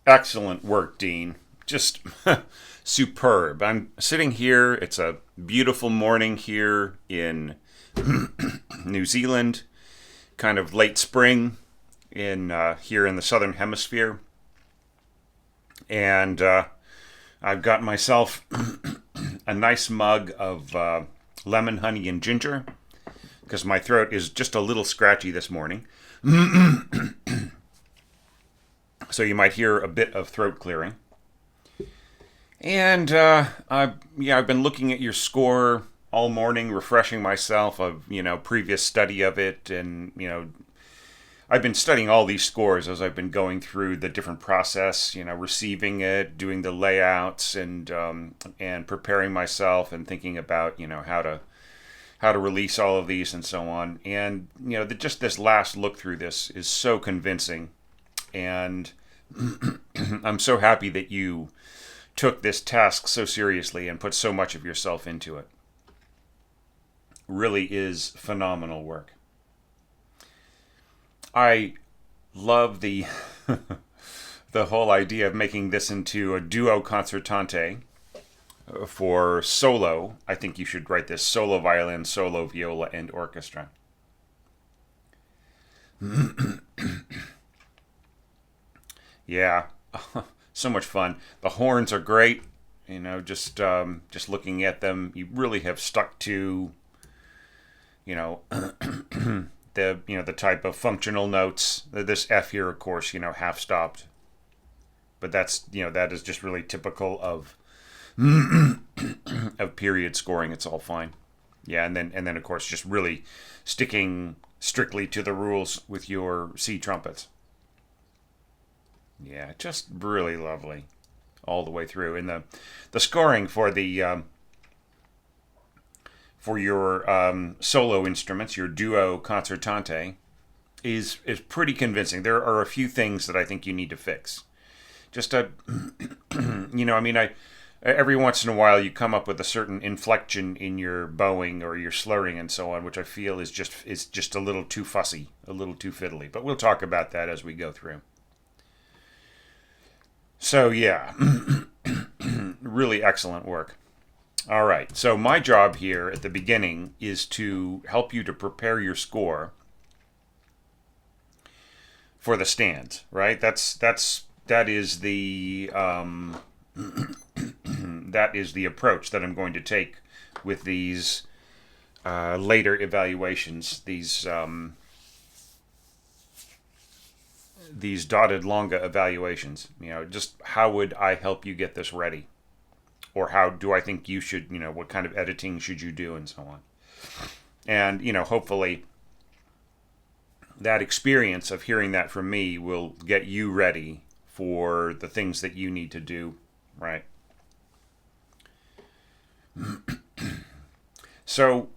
Excellent work, Dean. Just superb. I'm sitting here. It's a beautiful morning here in New Zealand, kind of late spring in here in the southern hemisphere, and I've got myself a nice mug of lemon, honey, and ginger because my throat is just a little scratchy this morning. So you might hear a bit of throat clearing. And I've been looking at your score all morning, refreshing myself of previous study of it, and I've been studying all these scores as I've been going through the different process, receiving it, doing the layouts, and preparing myself and thinking about how to release all of these and so on. And just this last look through this is so convincing, and I'm so happy that you took this task so seriously and put so much of yourself into it. Really is phenomenal work. I love the the whole idea of making this into a duo concertante for solo. I think you should write this solo violin, solo viola, and orchestra. Yeah, so much fun. The horns are great. Just looking at them, you really have stuck to, the the type of functional notes. This F here, of course, half stopped, but that's that is just really typical of of period scoring. It's all fine. Yeah, and then of course just really sticking strictly to the rules with your C trumpets. Yeah, just really lovely all the way through. And the scoring for the for your solo instruments, your duo concertante, is pretty convincing. There are a few things that I think you need to fix. Just every once in a while you come up with a certain inflection in your bowing or your slurring and so on, which I feel is just a little too fussy, a little too fiddly. But we'll talk about that as we go through. So yeah, really excellent work. All right, so my job here at the beginning is to help you to prepare your score for the stands, right? That is the that is the approach that I'm going to take with these later evaluations, these dotted longa evaluations. Just how would I help you get this ready? Or how do I think you should, what kind of editing should you do and so on. And, hopefully that experience of hearing that from me will get you ready for the things that you need to do, right? So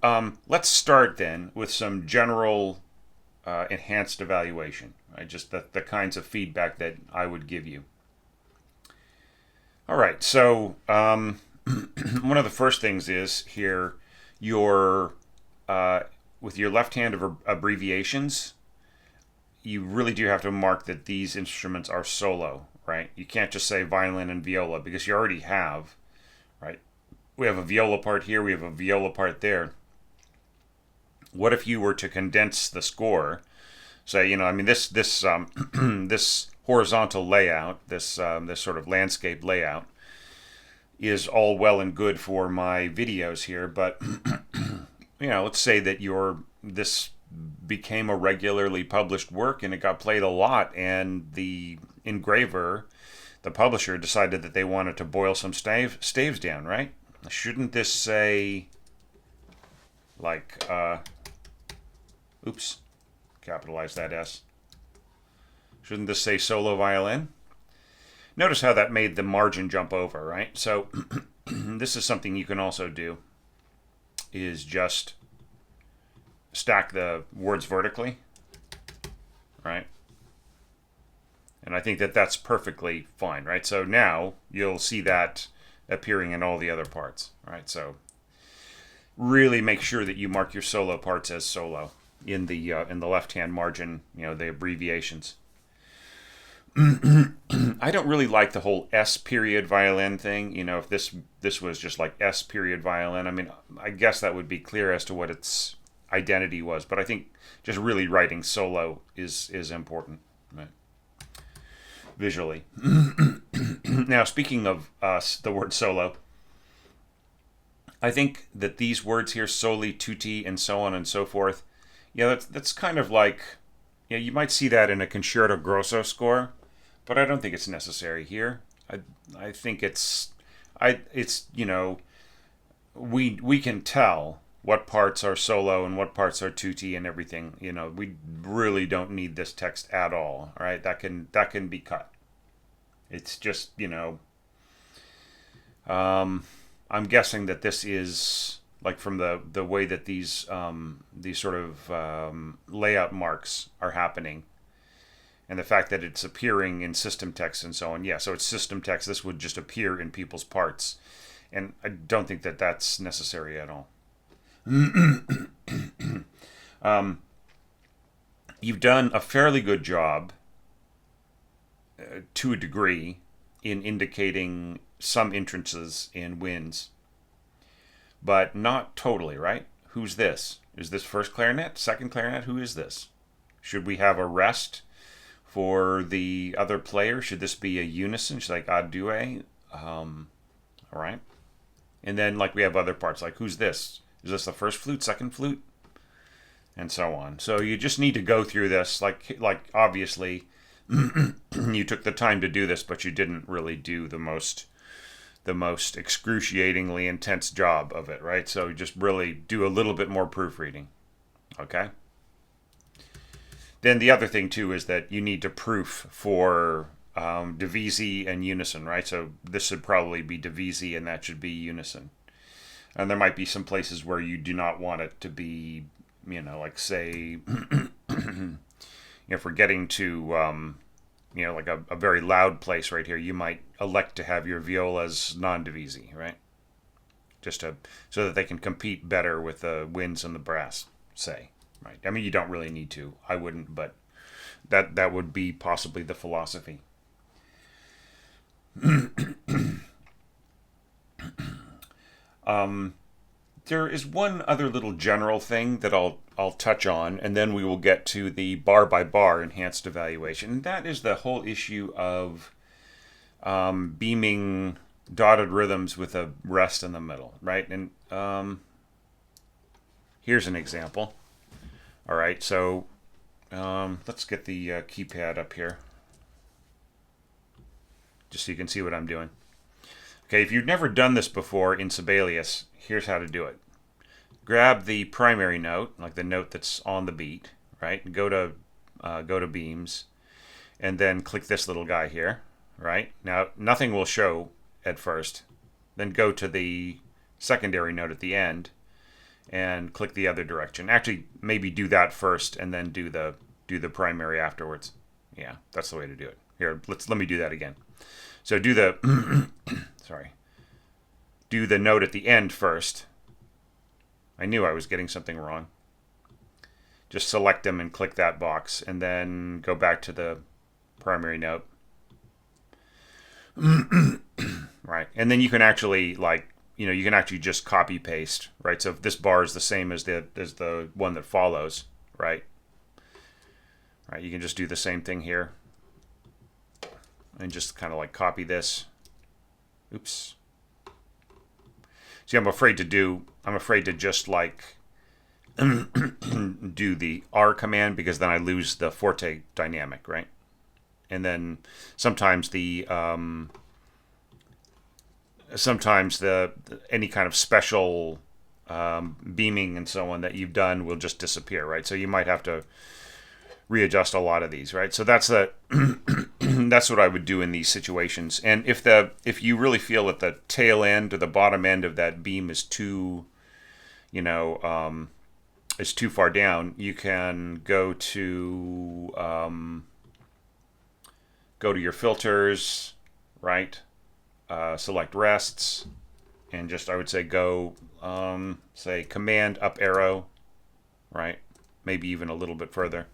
let's start then with some general enhanced evaluation. Right? Just the kinds of feedback that I would give you. All right, so one of the first things is here your with your left hand of abbreviations, you really do have to mark that these instruments are solo, right? You can't just say violin and viola because you already have, right? We have a viola part here, we have a viola part there. What if you were to condense the score? Say, I mean, this this horizontal layout, this sort of landscape layout, is all well and good for my videos here, but let's say that this became a regularly published work and it got played a lot, and the engraver, the publisher, decided that they wanted to boil some staves down, right? Shouldn't this say, like, oops, capitalize that S. Shouldn't this say solo violin? Notice how that made the margin jump over, right? So this is something you can also do, is just stack the words vertically, right? And I think that that's perfectly fine, right? So now you'll see that appearing in all the other parts, right? So really make sure that you mark your solo parts as solo in the left-hand margin, the abbreviations. I don't really like the whole S period violin thing. If this was just like S period violin, I mean, I guess that would be clear as to what its identity was. But I think just really writing solo is important, right? Visually. Now, speaking of the word solo, I think that these words here, soli, tutti, and so on and so forth, that's kind of like, you might see that in a concerto grosso score, but I don't think it's necessary here. I think we can tell what parts are solo and what parts are tutti and everything. We really don't need this text at all. All right, that can be cut. It's just, I'm guessing that this is like from the way that these sort of layout marks are happening, and the fact that it's appearing in system text and so on. Yeah, so it's system text. This would just appear in people's parts, and I don't think that that's necessary at all. You've done a fairly good job, to a degree, in indicating some entrances and winds, but not totally, right? Who's this? Is this first clarinet, second clarinet? Who is this? Should we have a rest for the other player? Should this be a unison? Should like a due? All right. And then like we have other parts, like who's this? Is this the first flute, second flute? And so on. So you just need to go through this, like obviously you took the time to do this, but you didn't really do the most excruciatingly intense job of it, right? So just really do a little bit more proofreading, okay? Then the other thing too is that you need to proof for divisi and unison, right? So this should probably be divisi and that should be unison. And there might be some places where you do not want it to be, like say, if we're getting to, like a very loud place right here, you might elect to have your violas non-divisi, right? Just so that they can compete better with the winds and the brass, say, right? I mean, you don't really need to. I wouldn't, but that would be possibly the philosophy. There is one other little general thing that I'll touch on, and then we will get to the bar by bar enhanced evaluation. And that is the whole issue of beaming dotted rhythms with a rest in the middle, right? And here's an example. All right, so let's get the keypad up here, just so you can see what I'm doing. Okay, if you've never done this before in Sibelius, here's how to do it. Grab the primary note, like the note that's on the beat, right? And go to beams, and then click this little guy here, right? Now, nothing will show at first. Then go to the secondary note at the end, and click the other direction. Actually, maybe do that first, and then do the primary afterwards. Yeah, that's the way to do it. Here, let me do that again. So do the do the note at the end first. I knew I was getting something wrong. just select them and click that box, and then go back to the primary note. Right, and then you can actually you can actually just copy paste, right? So if this bar is the same as the one that follows, right? Right, you can just do the same thing here, and just kind of like copy this. Oops. See, I'm afraid to just like do the R command, because then I lose the forte dynamic, right? And then sometimes the any kind of special beaming and so on that you've done will just disappear, right? So you might have to readjust a lot of these, right? So that's that's what I would do in these situations. And if you really feel that the tail end or the bottom end of that beam is too, is too far down, you can go to your filters, right? Select rests, and just, I would say, go say command up arrow, right? Maybe even a little bit further.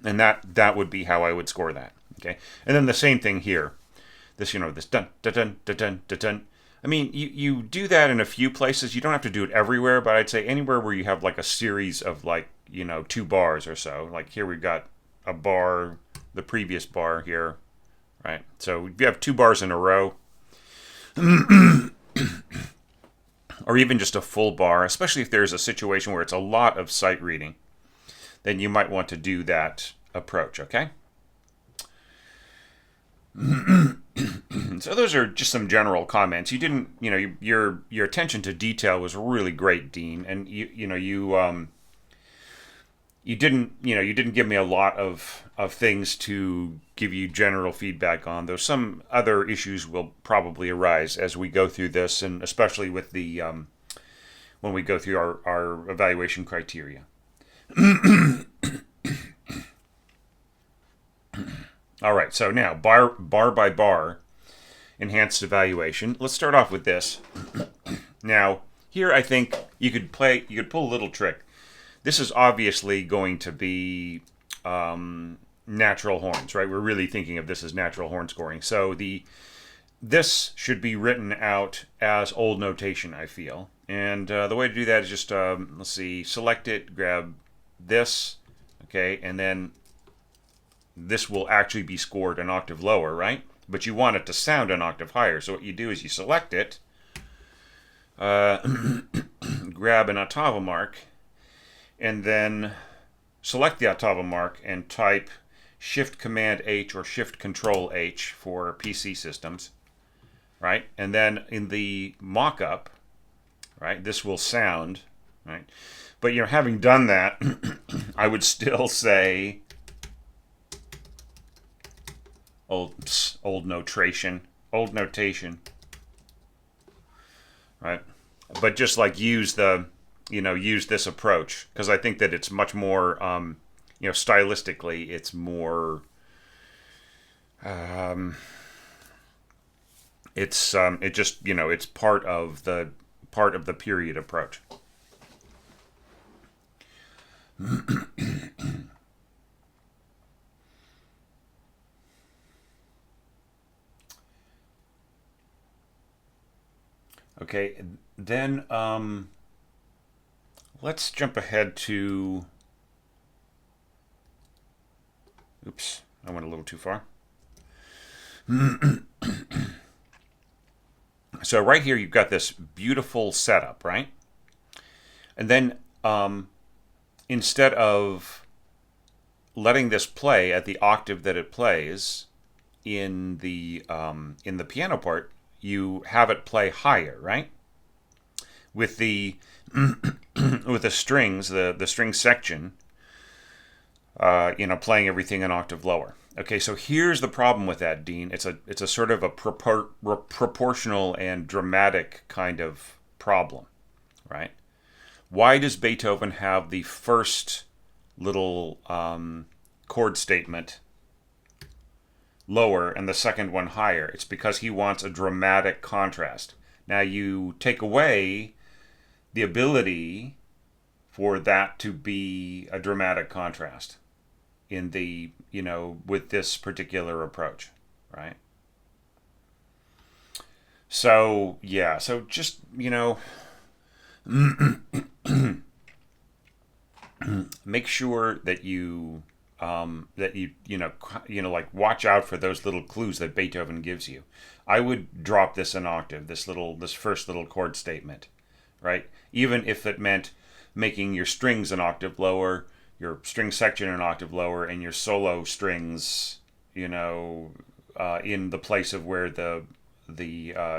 And that would be how I would score that. Okay, and then the same thing here. This this dun dun dun dun dun dun dun. I mean, you do that in a few places. You don't have to do it everywhere, but I'd say anywhere where you have like a series of 2 bars or so. Like here we've got a bar, the previous bar here, right? So if you have 2 bars in a row, or even just a full bar, especially if there's a situation where it's a lot of sight reading, then you might want to do that approach, okay? So those are just some general comments. You didn't, your attention to detail was really great, Dean, and you didn't give me a lot of things to give you general feedback on, though some other issues will probably arise as we go through this, and especially with the when we go through our evaluation criteria. All right, so now bar by bar enhanced evaluation. Let's start off with this. Now, here I think you could pull a little trick. This is obviously going to be natural horns, right? We're really thinking of this as natural horn scoring. So this should be written out as old notation, I feel. And the way to do that is just, let's see, select it, grab this, okay, and then this will actually be scored an octave lower, right? But you want it to sound an octave higher. So what you do is you select it, grab an ottava mark, and then select the ottava mark and type Shift Command H or Shift Control H for PC systems, right? And then in the mockup, right, this will sound, right? But having done that, I would still say old notation, right? But just use this approach, because I think that it's much more, stylistically, it's more, it's part of the period approach. Okay, then let's jump ahead to, oops, I went a little too far. So right here you've got this beautiful setup, right? And then instead of letting this play at the octave that it plays in the piano part, you have it play higher, right? With the with the strings, the string section, playing everything an octave lower. Okay, so here's the problem with that, Dean. It's a sort of a proportional and dramatic kind of problem, right? Why does Beethoven have the first little chord statement lower and the second one higher? It's because he wants a dramatic contrast. Now you take away the ability for that to be a dramatic contrast in the, with this particular approach, right? So, yeah, so just, make sure that like watch out for those little clues that Beethoven gives you. I would drop this an octave, this first little chord statement, right? Even if it meant making your strings an octave lower, your string section an octave lower, and your solo strings, in the place of where the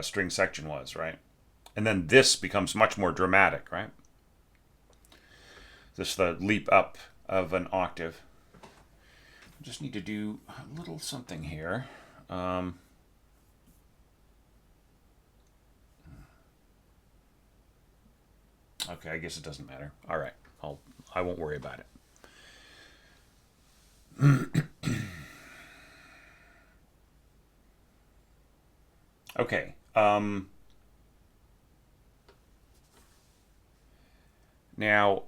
string section was, right? And then this becomes much more dramatic, right? This the leap up of an octave. I just need to do a little something here. Okay, I guess it doesn't matter. All right, I won't worry about it. Okay. Now,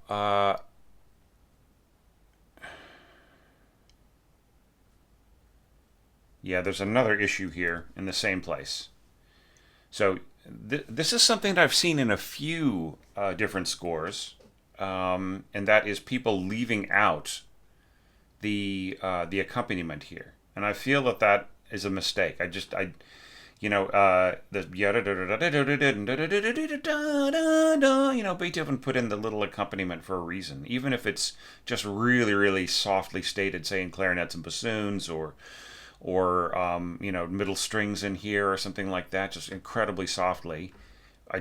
yeah, there's another issue here in the same place. So this is something that I've seen in a few different scores, and that is people leaving out the accompaniment here, and I feel that is a mistake. The Beethoven put in the little accompaniment for a reason, even if it's just really, really softly stated, say in clarinets and bassoons, or middle strings in here or something like that, just incredibly softly. I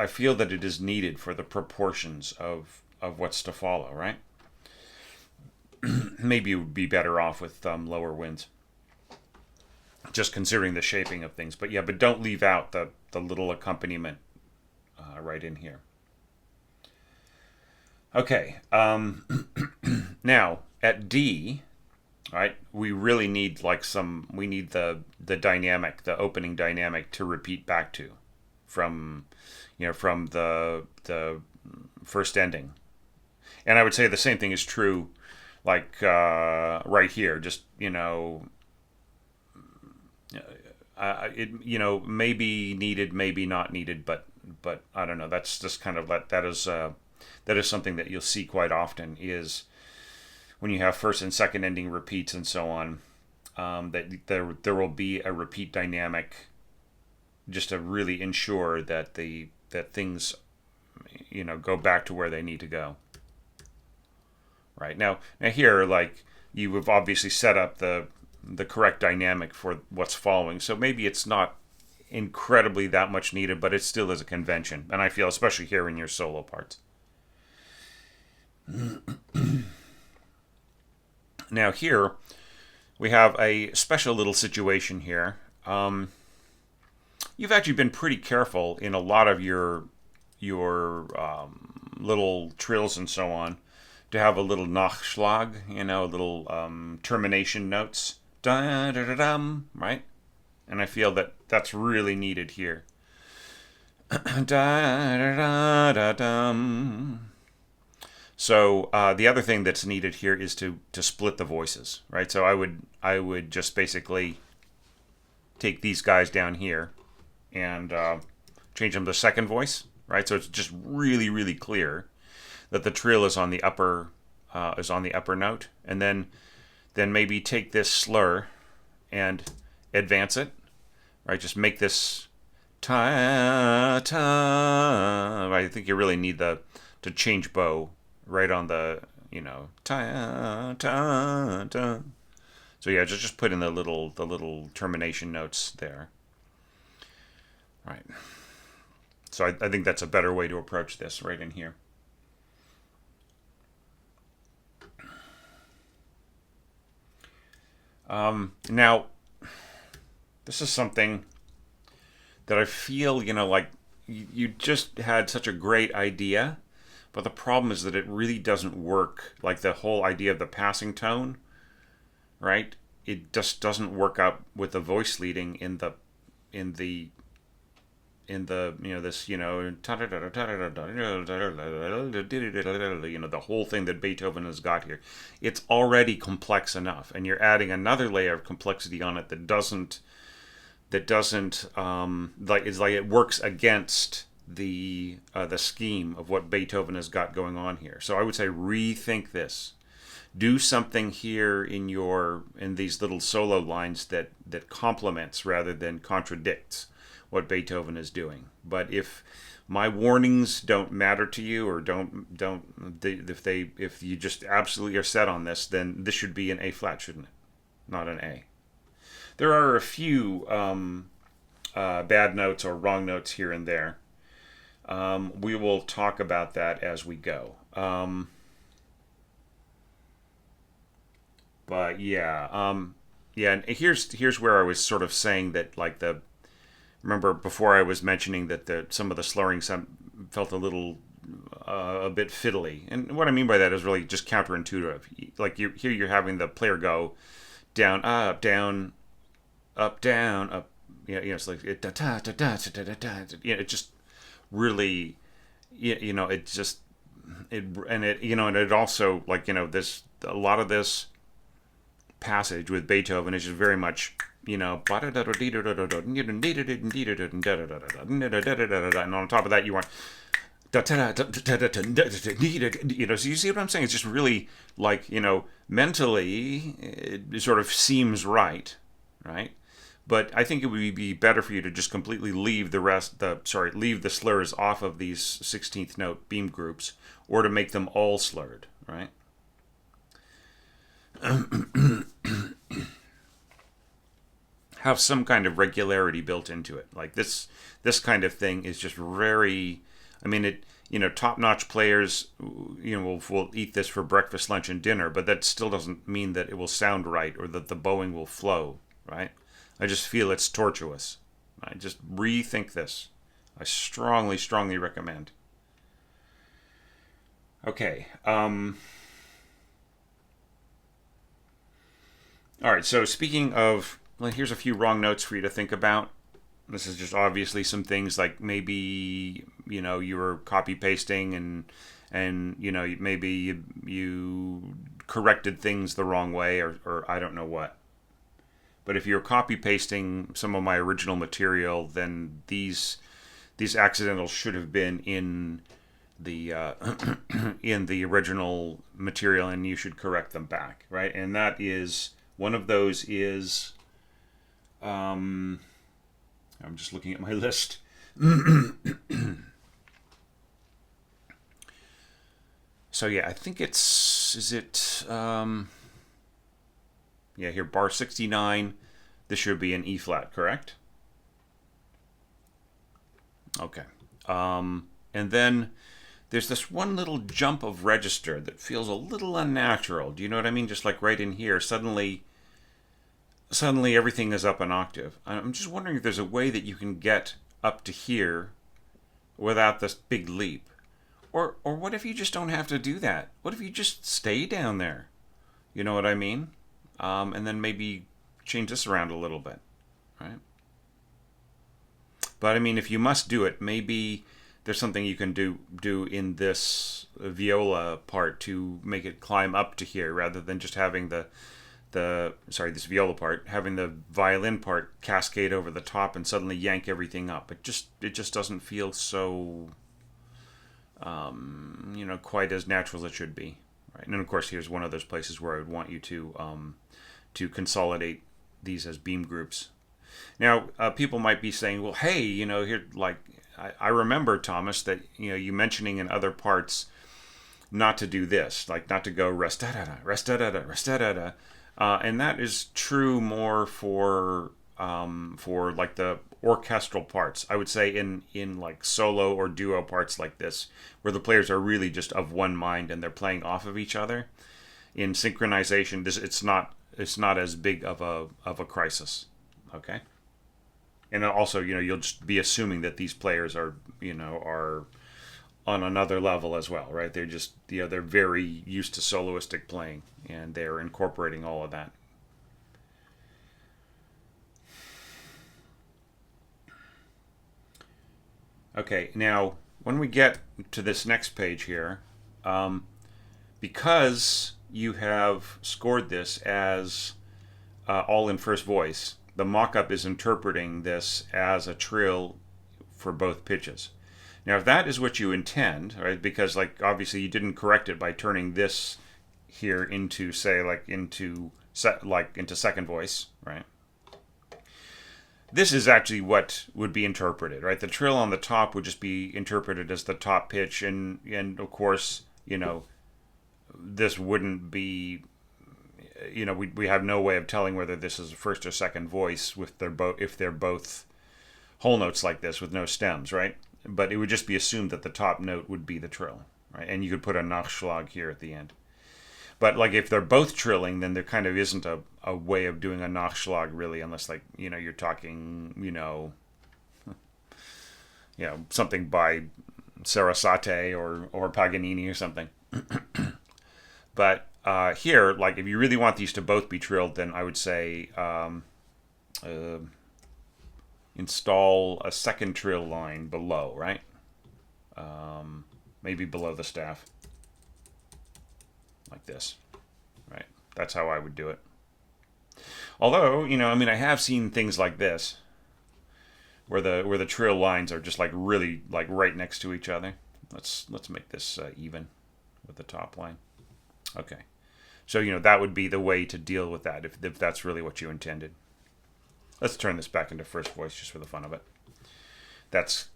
feel that it is needed for the proportions of what's to follow, right? Maybe you would be better off with lower winds, just considering the shaping of things. But yeah, but don't leave out the little accompaniment right in here. Okay, now at D, right, we really need we need the dynamic, the opening dynamic to repeat back to from the first ending. And I would say the same thing is true right here, just maybe needed, maybe not needed, but I don't know. That's just kind of that is something that you'll see quite often, is when you have first and second ending repeats and so on, that there will be a repeat dynamic, just to really ensure that that things go back to where they need to go. Right now here, you have obviously set up the correct dynamic for what's following, so maybe it's not incredibly that much needed, but it still is a convention, and I feel especially here in your solo parts. Now here we have a special little situation here. You've actually been pretty careful in a lot of your little trills and so on to have a little Nachschlag, a little termination notes, da da da dum, right? And I feel that that's really needed here. Da da da da dum. So the other thing that's needed here is to split the voices, right? So I would just basically take these guys down here and change them to second voice, right? So it's just really, really clear that the trill is on the upper note, and then maybe take this slur and advance it, right? Just make this ta ta. Right? I think you really need to change bow right on the ta ta ta. So yeah, just put in the little termination notes there, right? So I think that's a better way to approach this right in here. Now, this is something that I feel, you just had such a great idea, but the problem is that it really doesn't work. Like the whole idea of the passing tone, right? It just doesn't work out with the voice leading in the the this the whole thing that Beethoven has got here, it's already complex enough, and you're adding another layer of complexity on it that doesn't like, it's like it works against the scheme of what Beethoven has got going on here. So I would say rethink this. Do something here in these little solo lines that complements rather than contradicts what Beethoven is doing. But if my warnings don't matter to you, or if you just absolutely are set on this, then this should be an A flat, shouldn't it? Not an A. There are a few bad notes or wrong notes here and there. We will talk about that as we go. But yeah, and here's where I was sort of saying that, like, remember before I was mentioning that some of the slurring felt a bit fiddly, and what I mean by that is really just counterintuitive. Like, you're having the player go down, up, down, up, down, up. It's like it it just really, it just and it also, like, this, a lot of this passage with Beethoven is just very much, and on top of that you want, so you see what I'm saying? It's just really, like, mentally it sort of seems right? But I think it would be better for you to just completely leave leave the slurs off of these 16th note beam groups, or to make them all slurred, right? Have some kind of regularity built into it. Like, this kind of thing is just very, I mean, top-notch players, will eat this for breakfast, lunch, and dinner, but that still doesn't mean that it will sound right or that the bowing will flow, right? I just feel it's tortuous. I just rethink this. I strongly, strongly recommend. Okay. All right, so speaking of, well, here's a few wrong notes for you to think about. This is just obviously some things, like, maybe, you were copy pasting, and maybe you corrected things the wrong way, or I don't know what. But if you're copy pasting some of my original material, then these accidentals should have been in the in the original material, and you should correct them back, right? And that is, one of those is, I'm just looking at my list. So yeah, I think here, bar 69, this should be an E flat, correct? Okay. And then there's this one little jump of register that feels a little unnatural. Do you know what I mean? Just like right in here, suddenly everything is up an octave. I'm just wondering if there's a way that you can get up to here without this big leap. Or what if you just don't have to do that? What if you just stay down there? You know what I mean? And then maybe change this around a little bit, right? But I mean, if you must do it, maybe there's something you can do in this viola part to make it climb up to here, rather than just having this viola part, having the violin part cascade over the top and suddenly yank everything up. It just doesn't feel so quite as natural as it should be, right? And of course, here's one of those places where I would want you to consolidate these as beam groups. Now, people might be saying, well, hey, here, like, I remember, Thomas, that you mentioning in other parts not to do this, like not to go rest da da da, rest da da da, rest da da da, and that is true more for like the orchestral parts. I would say in like solo or duo parts like this, where the players are really just of one mind and they're playing off of each other. In synchronization, it's not as big of a crisis. Okay. And also, you'll just be assuming that these players are on another level as well, right? They're just, they're very used to soloistic playing, and they're incorporating all of that. Okay, now when we get to this next page here, because you have scored this as all in first voice, the mock-up is interpreting this as a trill for both pitches. Now, if that is what you intend, right, because like obviously you didn't correct it by turning this here into say like into second voice, right? This is actually what would be interpreted, right? The trill on the top would just be interpreted as the top pitch, and of course, this wouldn't be, we have no way of telling whether this is a first or second voice with if they're both whole notes like this with no stems, right? But it would just be assumed that the top note would be the trill, right? And you could put a Nachschlag here at the end. But like if they're both trilling, then there kind of isn't a way of doing a Nachschlag really, unless like you're talking something by Sarasate or Paganini or something. But here, like if you really want these to both be trilled, then I would say install a second trill line below, right? Maybe below the staff. Like this, right? That's how I would do it. Although, I have seen things like this, where the trill lines are just like really like right next to each other. Let's make this even with the top line. Okay, so that would be the way to deal with that if that's really what you intended. Let's turn this back into first voice just for the fun of it. That's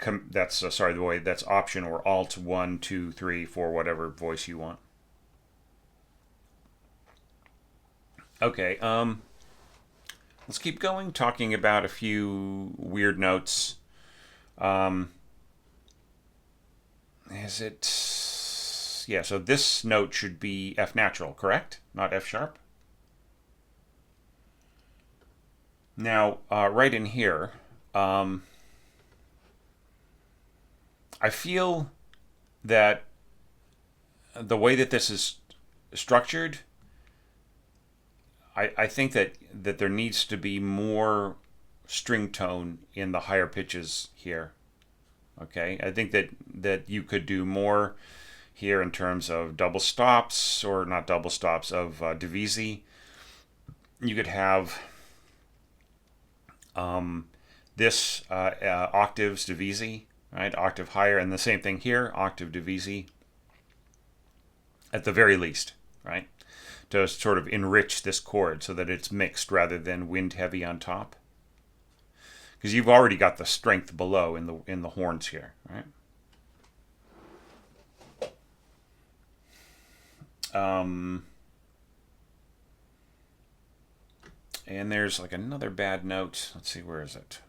Option or Alt 1, 2, 3, 4, whatever voice you want. Okay, let's keep going, talking about a few weird notes. Is it... Yeah, so this note should be F natural, correct? Not F sharp? Now, right in here, I feel that the way that this is structured, I think that there needs to be more string tone in the higher pitches here. Okay, I think that you could do more here in terms of double stops, or not double stops, of divisi. You could have this octaves divisi, right? Octave higher, and the same thing here, octave divisi at the very least, right? To sort of enrich this chord so that it's mixed rather than wind heavy on top, because you've already got the strength below in the horns here, right? And there's like another bad note. Let's see, where is it?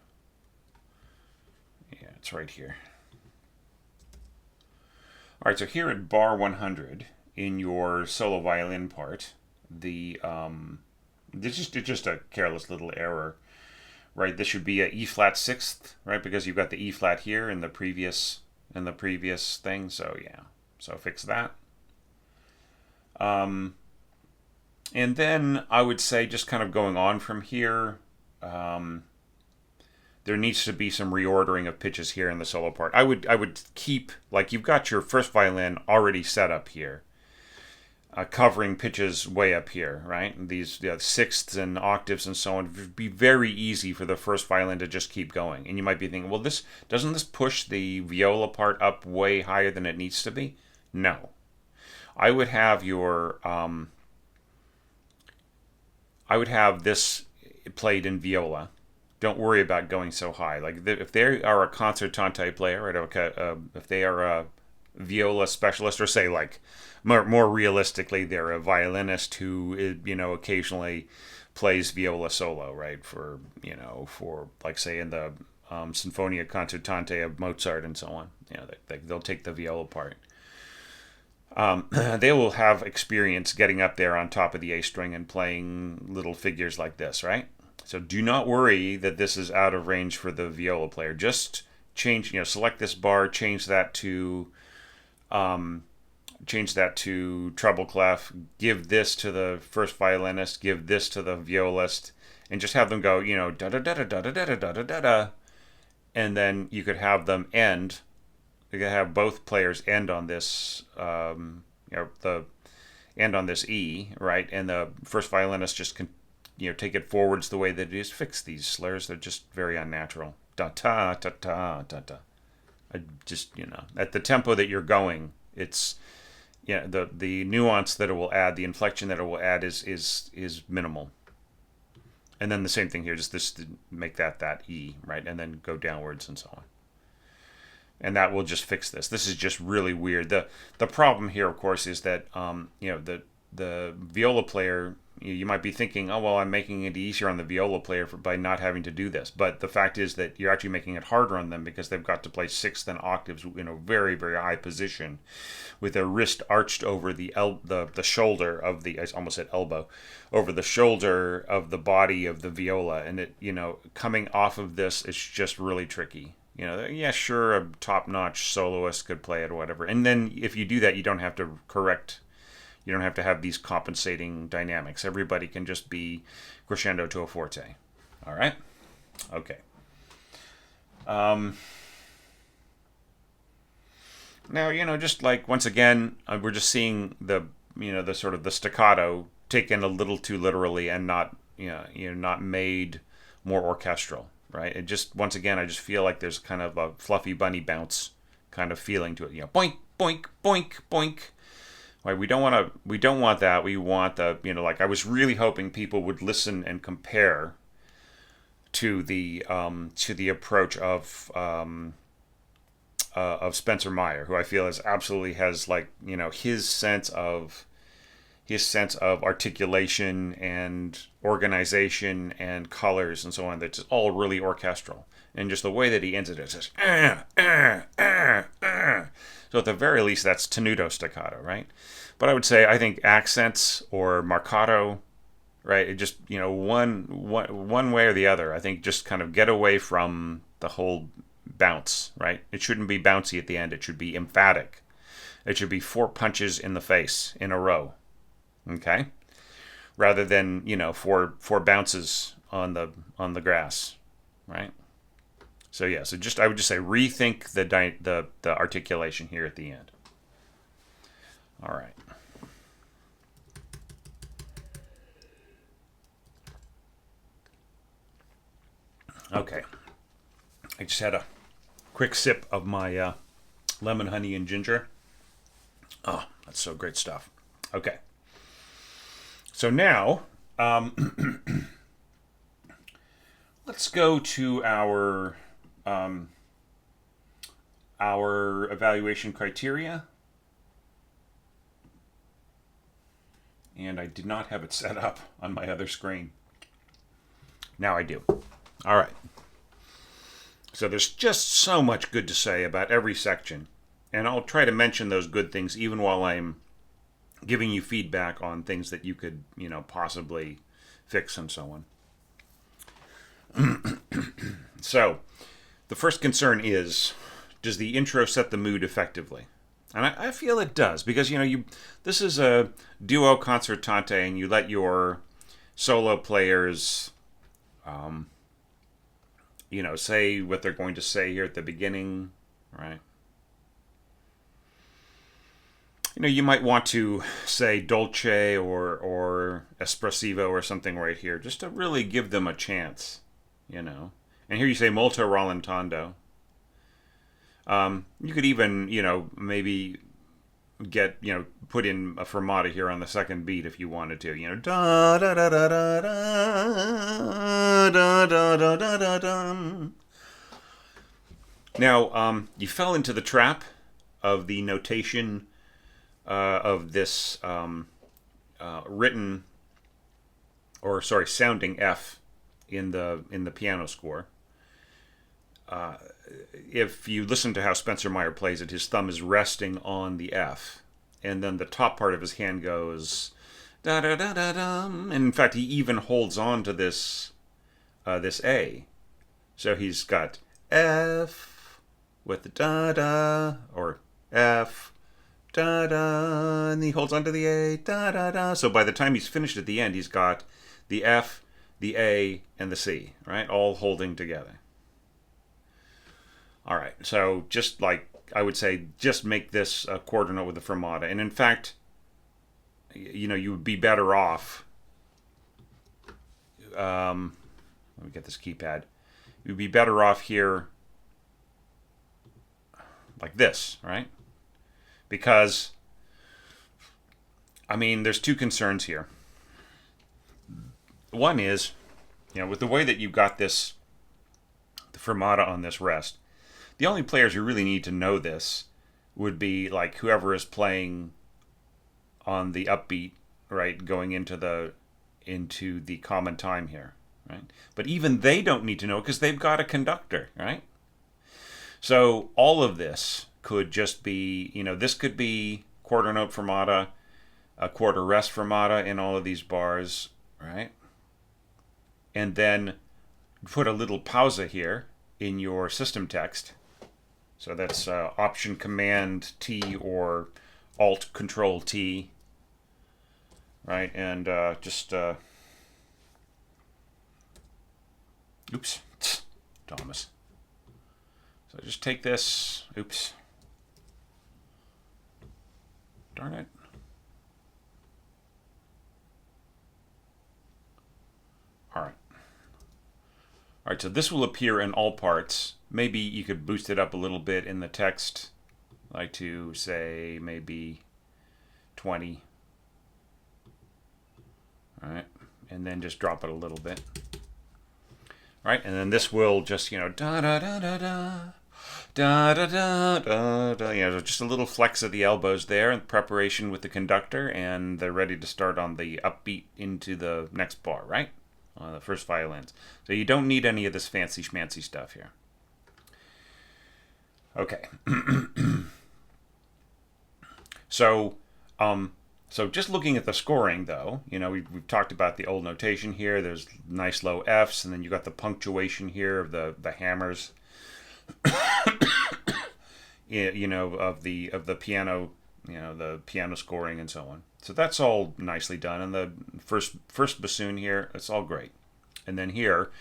Yeah, it's right here. All right, so here at bar 100 in your solo violin part, it's just a careless little error, right? This should be a E flat sixth, right? Because you've got the E flat here in the previous thing. So yeah, so fix that. And then I would say, just kind of going on from here, there needs to be some reordering of pitches here in the solo part. I would keep, like, you've got your first violin already set up here, covering pitches way up here, right? These sixths and octaves and so on. It would be very easy for the first violin to just keep going. And you might be thinking, well, doesn't this push the viola part up way higher than it needs to be? No. I would have this played in viola. Don't worry about going so high. Like if they are a concertante player, right? If they are a viola specialist, or say like more realistically, they're a violinist who occasionally plays viola solo, right? For like say in the Sinfonia Concertante of Mozart and so on. They'll take the viola part. They will have experience getting up there on top of the A string and playing little figures like this, right? So do not worry that this is out of range for the viola player. Just select this bar, change that to treble clef, give this to the first violinist, give this to the violist, and just have them go, da da da da da da da da da da, and then you could have them end have both players end on this, the end on this E, right? And the first violinist just can, take it forwards the way that it is. Fix these slurs; they're just very unnatural. Da ta ta ta ta ta. I just, at the tempo that you're going, it's, the nuance that it will add, the inflection that it will add is minimal. And then the same thing here, just this to make that E, right? And then go downwards and so on. And that will just fix this. This is just really weird. The problem here, of course, is that the viola player, you might be thinking, oh well, I'm making it easier on the viola player by not having to do this. But the fact is that you're actually making it harder on them because they've got to play sixth and octaves in a very, very high position, with their wrist arched over the shoulder of the, I almost said elbow, over the shoulder of the body of the viola, and it, coming off of this is just really tricky. Yeah, sure, a top-notch soloist could play it or whatever. And then if you do that, you don't have to correct, you don't have to have these compensating dynamics. Everybody can just be crescendo to a forte. All right? Okay. Now, just like, once again, we're just seeing the sort of the staccato taken a little too literally and not, not made more orchestral. Right? It just, once again, I just feel like there's kind of a fluffy bunny bounce kind of feeling to it. Boink, boink, boink, boink. Right? We don't want that. We want the, like I was really hoping people would listen and compare to the approach of Spencer Myer, who I feel absolutely has, like, his sense of articulation and organization and colors and so on, that's all really orchestral. And just the way that he ends it, it says, So at the very least, that's tenuto staccato, right? But I would say, I think accents or marcato, right? It just, one way or the other. I think just kind of get away from the whole bounce, right? It shouldn't be bouncy at the end. It should be emphatic. It should be 4 punches in the face in a row. Okay, rather than four bounces on the grass, right? So yeah, I would just say rethink the articulation here at the end. All right. Okay, I just had a quick sip of my lemon, honey, and ginger. Oh, that's so great stuff. Okay. So now, let's go to our evaluation criteria. And I did not have it set up on my other screen. Now I do. All right. So there's just so much good to say about every section. And I'll try to mention those good things even while I'm giving you feedback on things that you could, possibly fix and so on. So, the first concern is, does the intro set the mood effectively? And I feel it does, because, this is a duo concertante, and you let your solo players, say what they're going to say here at the beginning, right? You might want to say dolce or espressivo or something right here, just to really give them a chance, And here you say molto rallentando. You could even, maybe get, put in a fermata here on the second beat if you wanted to. Da da da da da da da da da da da da. Now, you fell into the trap of the notation of this sounding F in the piano score. If you listen to how Spencer Myer plays it, his thumb is resting on the F, and then the top part of his hand goes da da da da dum. And in fact, he even holds on to this A, so he's got F with the da da, or F. Da da, and he holds onto the A, da da da. So by the time he's finished at the end, he's got the F, the A, and the C, right? All holding together. All right, so just like I would say just make this a quarter note with a fermata. And in fact, you would be better off. Let me get this keypad. You'd be better off here like this, right? Because, there's two concerns here. One is, with the way that you got the fermata on this rest, the only players who really need to know this would be like whoever is playing on the upbeat, right, going into the common time here, right? But even they don't need to know because they've got a conductor, right? So all of this could just be, this could be quarter note fermata, a quarter rest fermata in all of these bars, right? And then put a little pausa here in your system text. So that's Option Command T or Alt Control T, right? And oops, Thomas. So just take this. Oops. Darn it. All right. All right, so this will appear in all parts. Maybe you could boost it up a little bit in the text, like to say maybe 20. All right, and then just drop it a little bit. All right, and then this will just, da da da da da. Da da da da da. Just a little flex of the elbows there in preparation with the conductor, and they're ready to start on the upbeat into the next bar, right? On the first violins. So you don't need any of this fancy schmancy stuff here. Okay. So just looking at the scoring, though, we've talked about the old notation here. There's nice low Fs, and then you got the punctuation here of the hammers. Of the piano, the piano scoring and so on. So that's all nicely done. And the first bassoon here, it's all great. And then here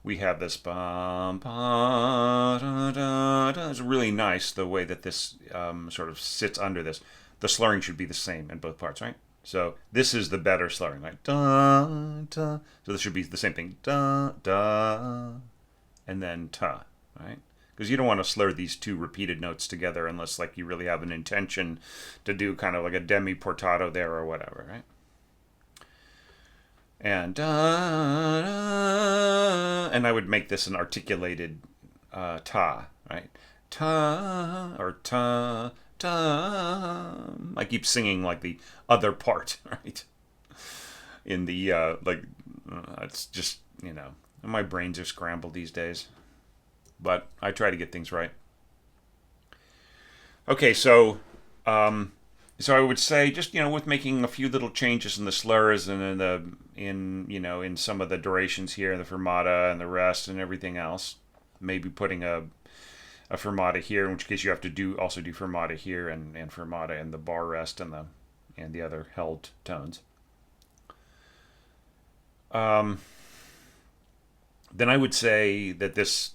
we have this bum, ba, da, da, da. It's really nice the way that this sort of sits under this. The slurring should be the same in both parts, right? So this is the better slurring, right? Da, da. So this should be the same thing. Da, da, and then ta, right? Because you don't want to slur these two repeated notes together unless like you really have an intention to do kind of like a demi-portato there or whatever, right? And I would make this an articulated ta, right? Ta or ta ta. I keep singing like the other part, right? In the it's just my brains are scrambled these days. But I try to get things right. Okay, so I would say just with making a few little changes in the slurs and in some of the durations here, the fermata and the rest and everything else. Maybe putting a fermata here, in which case you have to also do fermata here and fermata in the bar rest and the other held tones. Then I would say that this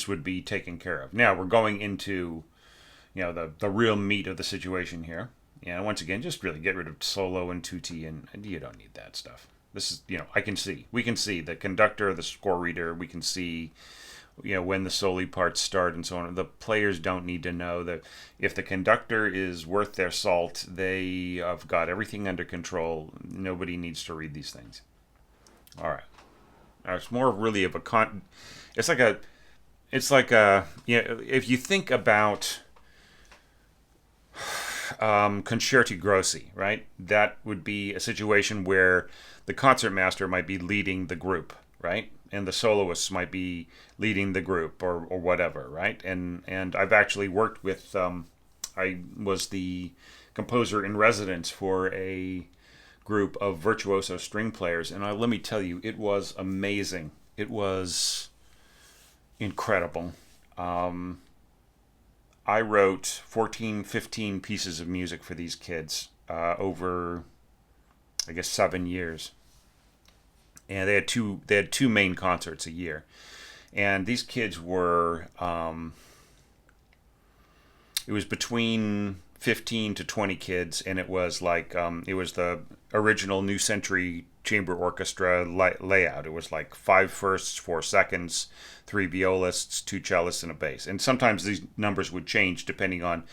would be taken care of. Now we're going into the real meat of the situation here. And once again, just really get rid of solo and tutti, and you don't need that stuff. This is we can see the conductor, the score reader, we can see when the soli parts start and so on. The players don't need to know that if the conductor is worth their salt, they have got everything under control. Nobody needs to read these things. All right. It's more really of a if you think about concerti grossi, right? That would be a situation where the concertmaster might be leading the group, right? And the soloists might be leading the group or whatever, right? And I've actually worked with, I was the composer in residence for a group of virtuoso string players, and let me tell you, it was amazing. It was incredible. I wrote 14, 15 pieces of music for these kids over, I guess, 7 years. And they had two main concerts a year. And these kids were it was between 15 to 20 kids, and it was like it was the original New Century Chamber Orchestra layout. It was like 5 firsts, 4 seconds, 3 violists, 2 cellists, and a bass. And sometimes these numbers would change depending on,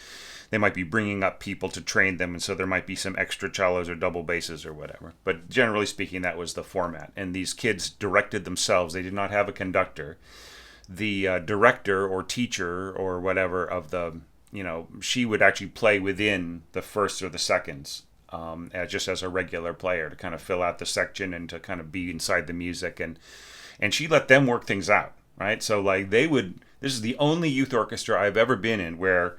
they might be bringing up people to train them, and so there might be some extra cellos or double basses or whatever. But generally speaking, that was the format. And these kids directed themselves. They did not have a conductor. The director or teacher or whatever of the, she would actually play within the firsts or the seconds, just as a regular player, to kind of fill out the section and to kind of be inside the music. And she let them work things out, right? So like this is the only youth orchestra I've ever been in where,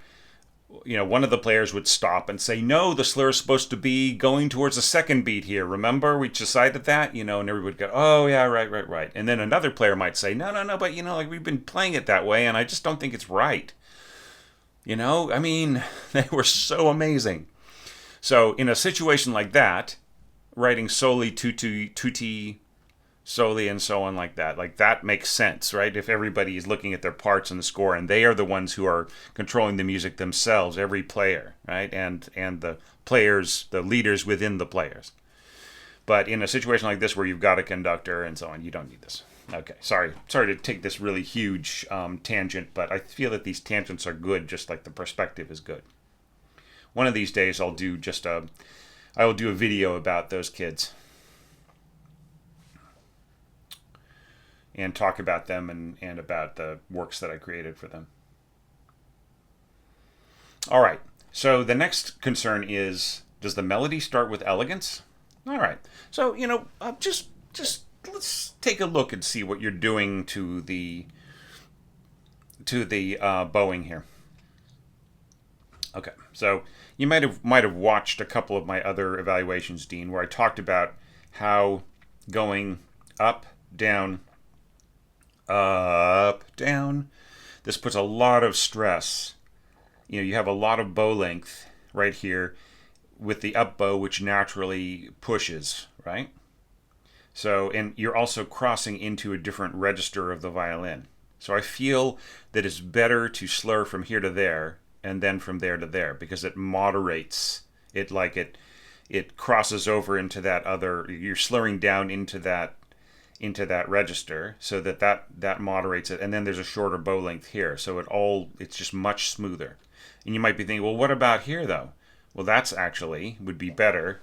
one of the players would stop and say, no, the slur is supposed to be going towards the second beat here. Remember, we decided that, and everybody would go, oh, yeah, right. And then another player might say, no, but, like we've been playing it that way, and I just don't think it's right. I mean, they were so amazing. So in a situation like that, writing solely tutti, solely and so on like that makes sense, right? If everybody is looking at their parts in the score and they are the ones who are controlling the music themselves, every player, right? And the players, the leaders within the players. But in a situation like this where you've got a conductor and so on, you don't need this. Okay, sorry to take this really huge tangent, but I feel that these tangents are good, just like the perspective is good. One of these days I will do a video about those kids and talk about them and about the works that I created for them. All right, so the next concern is, does the melody start with elegance? All right, so, just let's take a look and see what you're doing to the bowing here. Okay, so you might have watched a couple of my other evaluations, Dean, where I talked about how going up, down, this puts a lot of stress. You have a lot of bow length right here with the up bow, which naturally pushes, right? So, and you're also crossing into a different register of the violin. So I feel that it's better to slur from here to there and then from there to there, because it moderates it, like it crosses over into that other, you're slurring down into that register, so that moderates it, and then there's a shorter bow length here, so it's just much smoother. And you might be thinking, well, what about here though? Well, that's actually would be better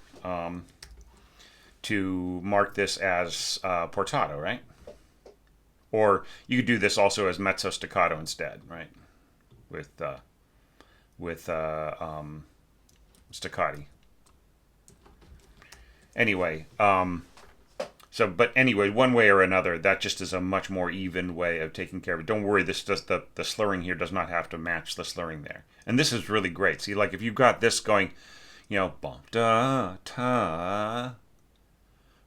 to mark this as portato, right? Or you could do this also as mezzo staccato instead, right? With staccati. Anyway, but anyway, one way or another, that just is a much more even way of taking care of it. Don't worry, the slurring here does not have to match the slurring there. And this is really great. See, like if you've got this going, bum da ta,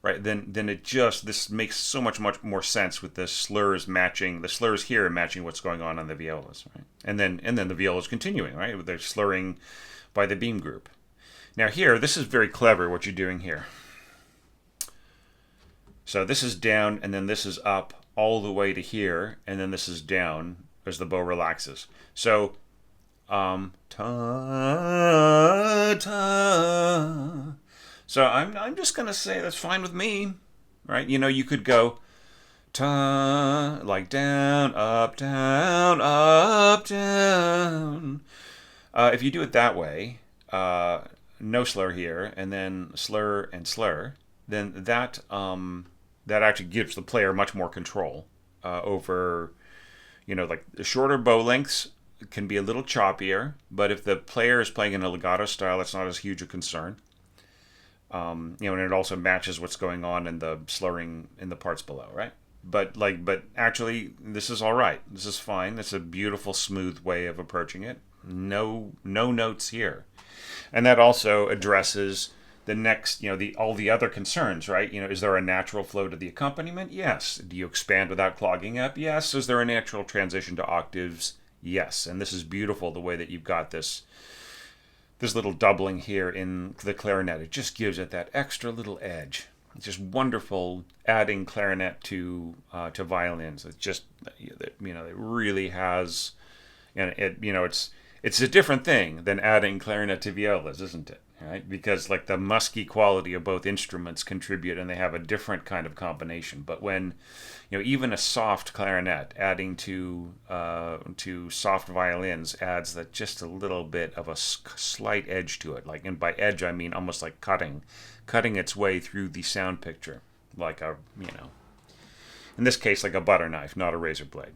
right? Then this makes so much more sense with the slurs here matching what's going on the violas, right? And then the violas continuing, right? They're slurring by the beam group. Now here, this is very clever what you're doing here. So this is down, and then this is up all the way to here, and then this is down as the bow relaxes. So, ta ta. So I'm just gonna say that's fine with me, right? You could go ta, like down, up, down, up, down. If you do it that way, no slur here, and then slur and slur, then that actually gives the player much more control over, like the shorter bow lengths can be a little choppier, but if the player is playing in a legato style, it's not as huge a concern. And it also matches what's going on in the slurring in the parts below, right? But actually, this is all right. This is fine. It's a beautiful, smooth way of approaching it. No notes here, and that also addresses the next, all the other concerns, right? Is there a natural flow to the accompaniment? Yes. Do you expand without clogging up? Yes. Is there a natural transition to octaves? Yes. And this is beautiful, the way that you've got this little doubling here in the clarinet. It just gives it that extra little edge. It's just wonderful adding clarinet to violins. It's just, it really has, and It's a different thing than adding clarinet to violas, isn't it? Right? Because like the musky quality of both instruments contribute, and they have a different kind of combination. But when, even a soft clarinet adding to soft violins adds that just a little bit of a slight edge to it. Like, and by edge I mean almost like cutting its way through the sound picture, like in this case, like a butter knife, not a razor blade.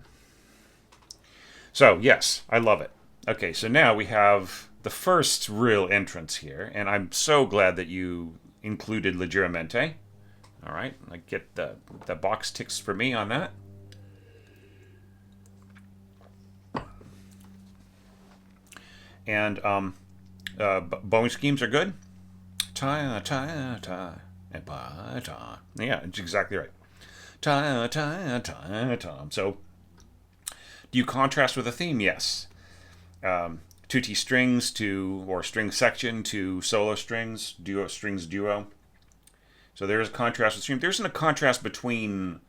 So yes, I love it. Okay, so now we have the first real entrance here, and I'm so glad that you included Leggermente. All right, I get the box ticks for me on that. And bowing schemes are good. Ta ta ta and pa ta. Yeah, it's exactly right. Ta ta ta ta. So, do you contrast with a theme? Yes. Tutti strings or string section to solo strings, duo strings duo. So there's a contrast with stream. There isn't a contrast between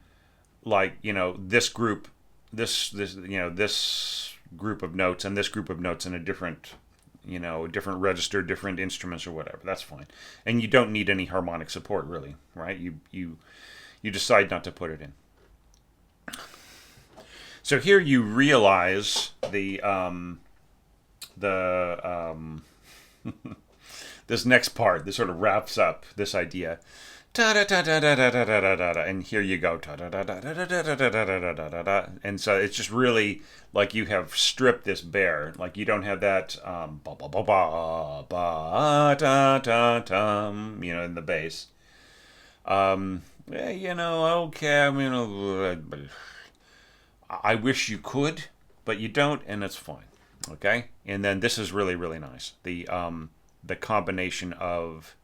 this group, this group of notes and this group of notes in a different register, different instruments or whatever. That's fine, and you don't need any harmonic support really, right? You decide not to put it in. So here you realize this next part. This sort of wraps up this idea. And here you go. And so it's just really like you have stripped this bare. Like you don't have that in the bass. Okay. I wish you could, but you don't, and it's fine. Okay, and then this is really, really nice. The combination of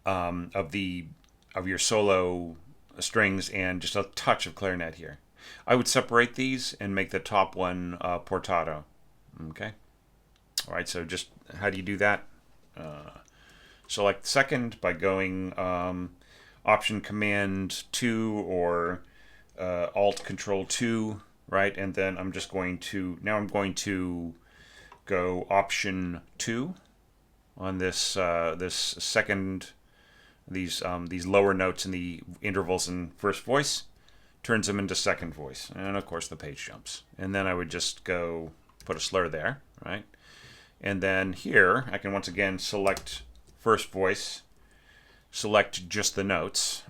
your solo strings and just a touch of clarinet here. I would separate these and make the top one portato. Okay, all right. So just how do you do that? Select second by going Option Command 2 or Alt Control 2. Right, and then I'm going to go Option 2 on this this second, these lower notes in the intervals in first voice, turns them into second voice, and of course the page jumps. And then I would just go put a slur there, right? And then here I can once again select first voice, select just the notes,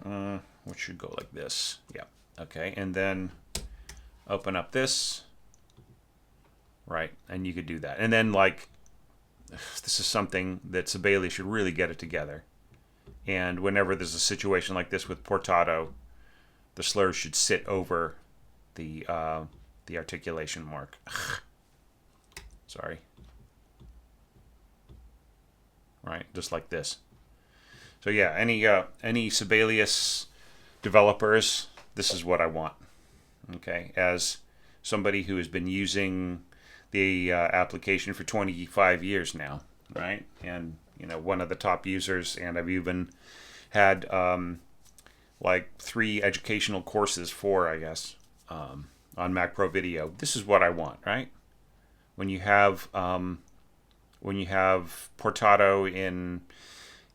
which should go like this. Yeah, okay, and then open up this, right, and you could do that. And then, this is something that Sibelius should really get it together. And whenever there's a situation like this with portato, the slurs should sit over the articulation mark. Sorry. Right, just like this. So yeah, any Sibelius developers, this is what I want. Okay, as somebody who has been using the application for 25 years now, right? And one of the top users, and I've even had 3 educational courses, 4 I guess, on Mac Pro Video. This is what I want, right? When you have portato in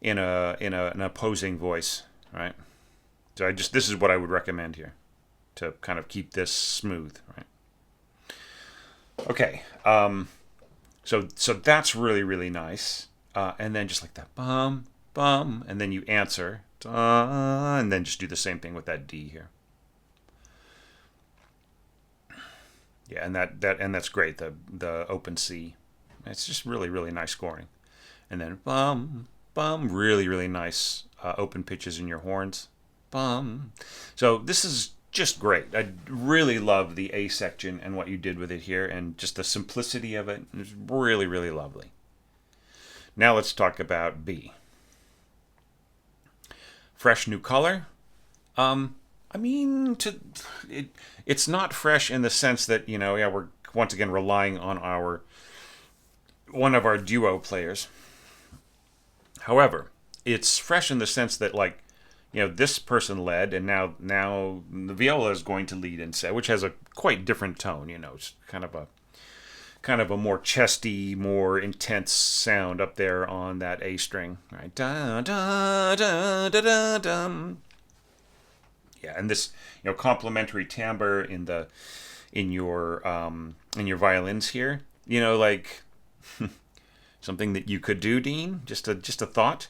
an opposing voice, right? So this is what I would recommend here, to kind of keep this smooth, right? Okay, so that's really, really nice. And then just like that, bum, bum, and then you answer, and then just do the same thing with that D here. Yeah, and that's great. The open C, it's just really, really nice scoring. And then bum, bum, really, really nice open pitches in your horns, bum. So this is just great. I really love the A section and what you did with it here, and just the simplicity of it. It's really, really lovely. Now let's talk about B. Fresh new color. It's not fresh in the sense that we're once again relying on one of our duo players. However, it's fresh in the sense that this person led, and now the viola is going to lead instead, which has a quite different tone. It's kind of a more chesty, more intense sound up there on that A string, right? Da da da da da da. Yeah, and this complementary timbre in your violins here. Like something that you could do, Dean. Just a thought.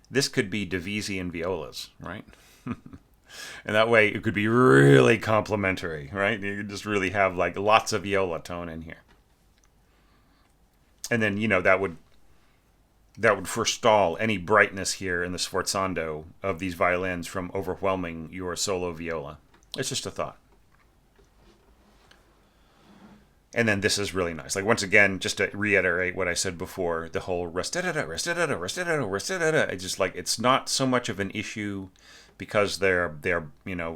This could be divisi and violas, right? And that way it could be really complementary, right? You could just really have like lots of viola tone in here. And then that would forestall any brightness here in the sforzando of these violins from overwhelming your solo viola. It's just a thought. And then this is really nice. Like, once again, just to reiterate what I said before, the whole restedada, restedada, restedada, restedada. It's just like, it's not so much of an issue because they're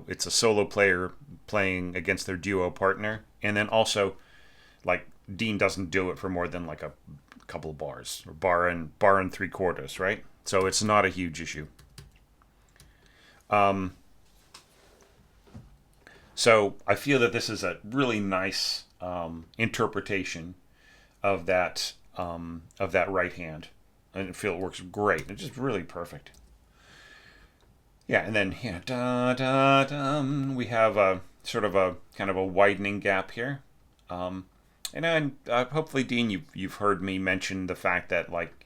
it's a solo player playing against their duo partner. And then also, like, Dean doesn't do it for more than like a couple of bars, or bar and 3/4, right? So it's not a huge issue. So I feel that this is a really nice interpretation of that right hand, and I feel it works great. It's just really perfect. Yeah, and then da da da. We have a sort of a kind of a widening gap here. And then hopefully, Dean, you've heard me mention the fact that, like,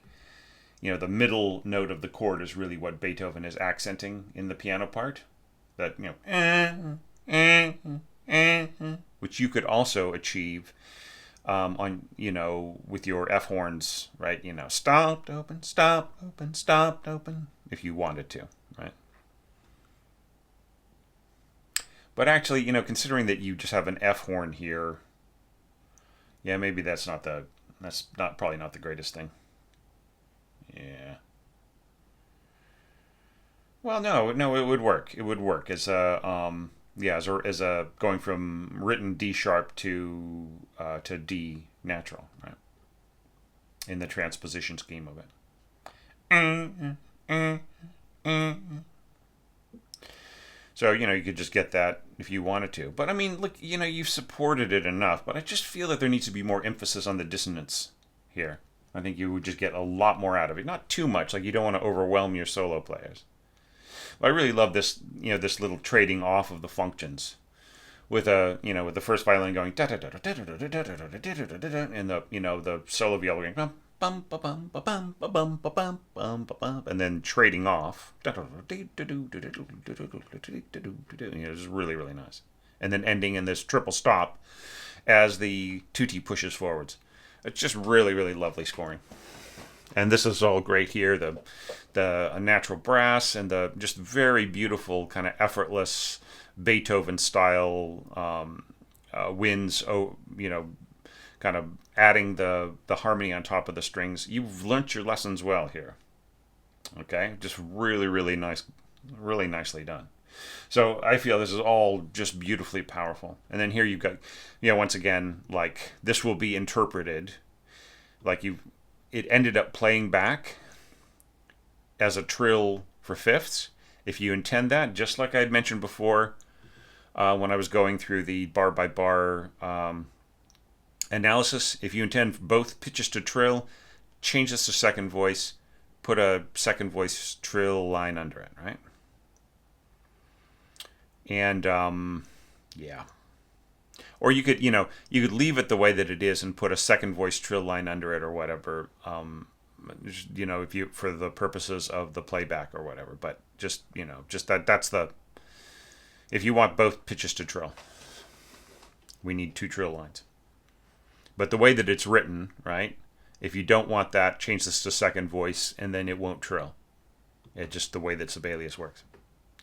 the middle note of the chord is really what Beethoven is accenting in the piano part. That which you could also achieve on with your F horns, right? Stopped, open, stopped, open, stopped, open, if you wanted to, right? But actually, considering that you just have an F horn here. Yeah, maybe that's probably not the greatest thing. Yeah. Well, no, it would work. It would work as as a going from written D sharp to D natural, right? In the transposition scheme of it. So, you could just get that if you wanted to. But I mean, look, you've supported it enough, but I just feel that there needs to be more emphasis on the dissonance here. I think you would just get a lot more out of it. Not too much, like you don't want to overwhelm your solo players. But I really love this, this little trading off of the functions. With with the first violin going da da da da da da da da da da, and the solo viola going bum bum bum bum bum bum bum, and then trading off. It's really, really nice. And then ending in this triple stop as the tutti pushes forwards. It's just really, really lovely scoring. And this is all great here. The natural brass and the just very beautiful kind of effortless Beethoven style winds. Kind of adding the harmony on top of the strings. You've learnt your lessons well here. Okay, just really, really nice, really nicely done. So I feel this is all just beautifully powerful. And then here you've got, once again, like this will be interpreted like it ended up playing back as a trill for fifths. If you intend that, just like I had mentioned before when I was going through the bar by bar analysis, if you intend both pitches to trill, change this to second voice, put a second voice trill line under it, right? And yeah. Or you could, leave it the way that it is and put a second voice trill line under it or whatever, if you, for the purposes of the playback or whatever. But just that's if you want both pitches to trill, we need 2 trill lines. But the way that it's written, right? If you don't want that, change this to second voice, and then it won't trill. It's just the way that Sibelius works.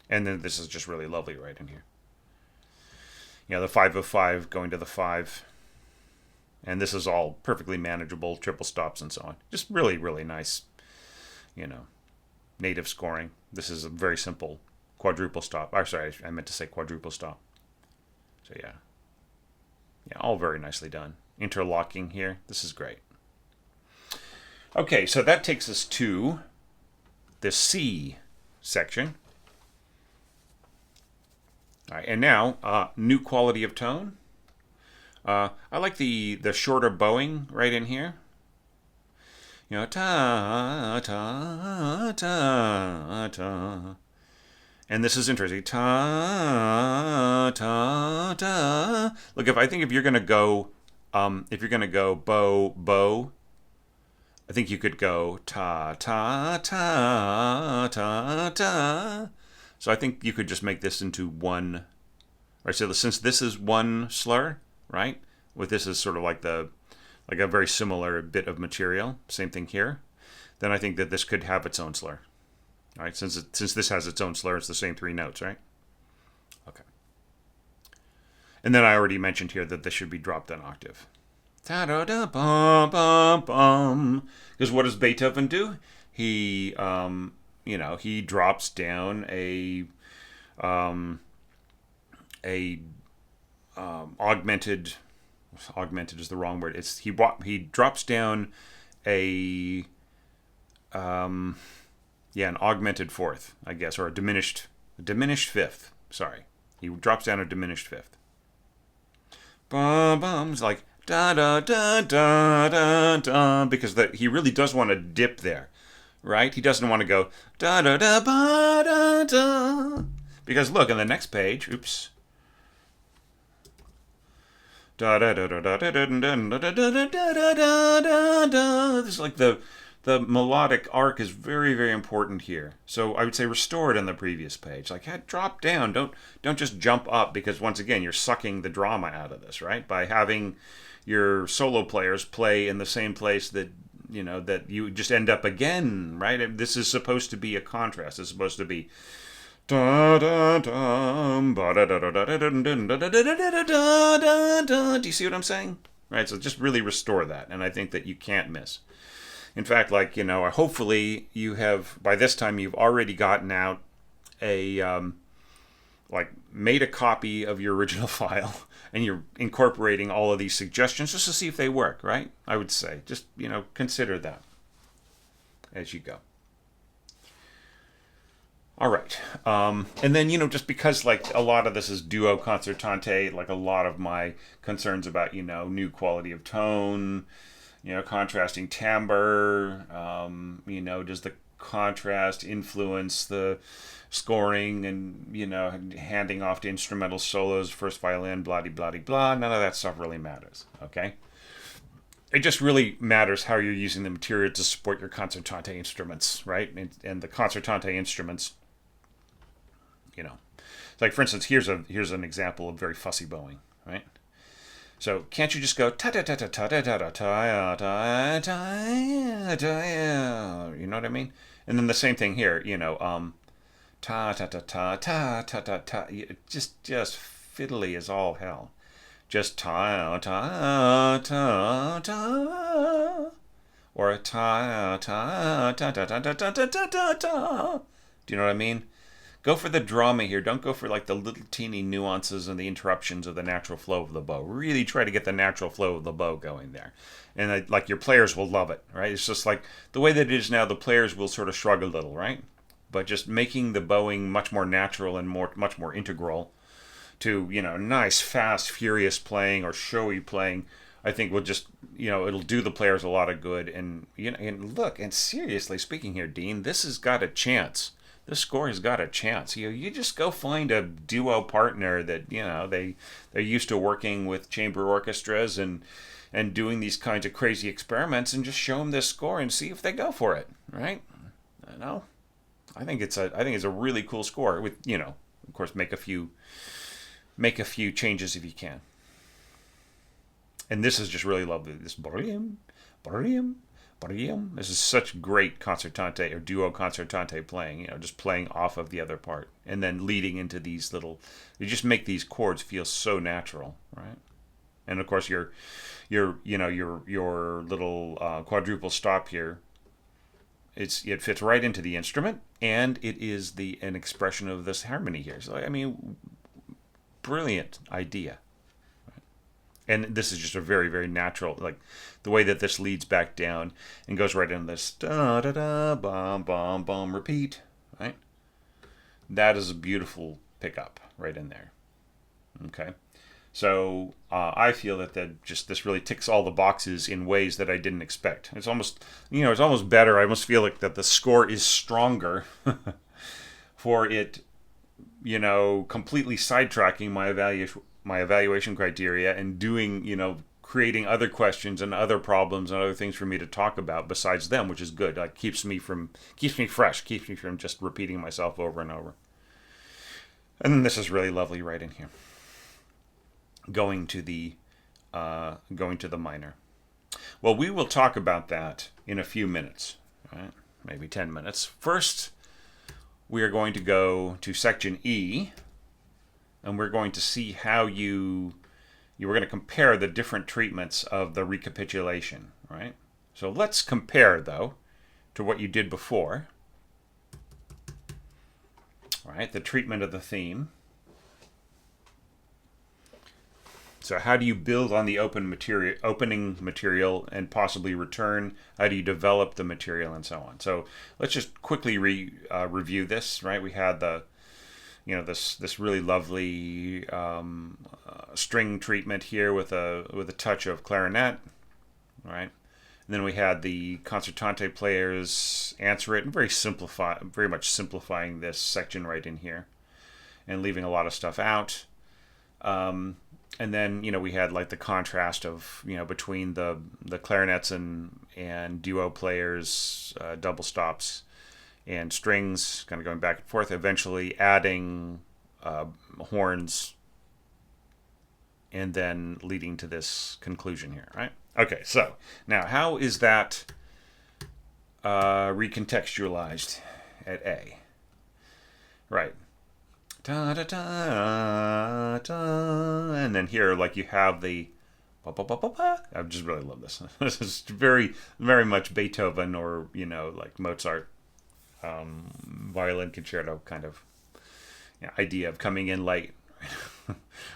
And then this is just really lovely right in here. The 5 of 5 going to the 5. And this is all perfectly manageable, triple stops and so on. Just really, really nice, native scoring. This is a very simple quadruple stop. Oh, sorry, I meant to say quadruple stop. So yeah, all very nicely done. Interlocking here. This is great. Okay, so that takes us to the C section. All right, and now new quality of tone. I like the shorter bowing right in here. You know, ta ta ta ta. And this is interesting. Ta ta ta. Look, if you're gonna go, bow bow, I think you could go ta ta ta ta ta. So I think you could just make this into one. Right. So since this is one slur, right? With this is sort of like a very similar bit of material. Same thing here. Then I think that this could have its own slur. All right, since this has its own slur, it's the same three notes, right? Okay. And then I already mentioned here that this should be dropped an octave. Ta-da-da, bum, bum, bum. Because what does Beethoven do? He, he drops down a augmented. Augmented is the wrong word. He drops down a an augmented fourth, I guess, or a diminished fifth. Sorry, he drops down a diminished fifth. Bum bum. It's like da da da da da da, because he really does want to dip there, right? He doesn't want to go da da da ba da da, because look in the next page. Oops. Da da da da da da da da da da da da. This is like the melodic arc is very, very important here. So I would say restore it on the previous page. Like, drop down. Don't just jump up, because once again, you're sucking the drama out of this, right? By having your solo players play in the same place that you just end up again, right? This is supposed to be a contrast. It's supposed to be da da da da da da da da da da. Do you see what I'm saying? Right. So just really restore that, and I think that you can't miss. In fact, hopefully you have, by this time, you've already gotten out made a copy of your original file, and you're incorporating all of these suggestions just to see if they work, right? I would say, just, consider that as you go. All right. And then, just because, a lot of this is duo concertante, a lot of my concerns about, new quality of tone, contrasting timbre, does the contrast influence the scoring and, handing off to instrumental solos, first violin, blah, blah, blah, blah. None of that stuff really matters, okay? It just really matters how you're using the material to support your concertante instruments, right? And the concertante instruments, for instance, here's an example of very fussy bowing, right? So can't you just go ta ta ta ta ta ta ta ta ta ta ta? You know what I mean? And then the same thing here, ta ta ta ta ta ta ta ta. Just fiddly as all hell. Just ta ta ta ta, or a ta ta ta ta ta ta ta ta ta ta. Do you know what I mean? Go for the drama here. Don't go for the little teeny nuances and the interruptions of the natural flow of the bow. Really try to get the natural flow of the bow going there. And your players will love it, right? It's just the way that it is now, the players will sort of shrug a little, right? But just making the bowing much more natural and much more integral to, nice, fast, furious playing or showy playing, I think will just, it'll do the players a lot of good. And, and look, and seriously speaking here, Dean, this has got a chance. This score has got a chance. You just go find a duo partner that they're used to working with chamber orchestras and doing these kinds of crazy experiments, and just show them this score and see if they go for it, right? I think it's a really cool score. With of course, make a few changes if you can. And this is just really lovely. This barium. This is such great concertante or duo concertante playing, just playing off of the other part and then leading into these you just make these chords feel so natural, right? And of course your little quadruple stop here, it fits right into the instrument, and it is an expression of this harmony here. So brilliant idea. And this is just a very, very natural, the way that this leads back down and goes right into this da da da bum bum bum repeat, right? That is a beautiful pickup right in there. Okay. So I feel that just this really ticks all the boxes in ways that I didn't expect. It's almost, it's almost better. I almost feel like that the score is stronger for it, completely sidetracking my evaluation criteria and doing, creating other questions and other problems and other things for me to talk about besides them, which is good. Like keeps me fresh, keeps me from just repeating myself over and over. And then this is really lovely right in here. Going to the minor. Well, we will talk about that in a few minutes, right? Maybe 10 minutes. First, we are going to go to section E, and we're going to see how you were going to compare the different treatments of the recapitulation, right? So let's compare, though, to what you did before, right? The treatment of the theme. So how do you build on the opening material and possibly return? How do you develop the material and so on? So let's just quickly review this, right? We had this really lovely string treatment here with a touch of clarinet, right? And then we had the concertante players answer it and very much simplifying this section right in here and leaving a lot of stuff out. And then we had like the contrast of between the clarinets and duo players, double stops, and strings, kind of going back and forth. Eventually adding horns, and then leading to this conclusion here, right? Okay, so now how is that recontextualized at A? Right. Da, da, da, da. And then here, like you have the ba, ba, ba, ba, ba. I just really love this. This is very, very much Beethoven or like Mozart violin concerto kind of idea of coming in late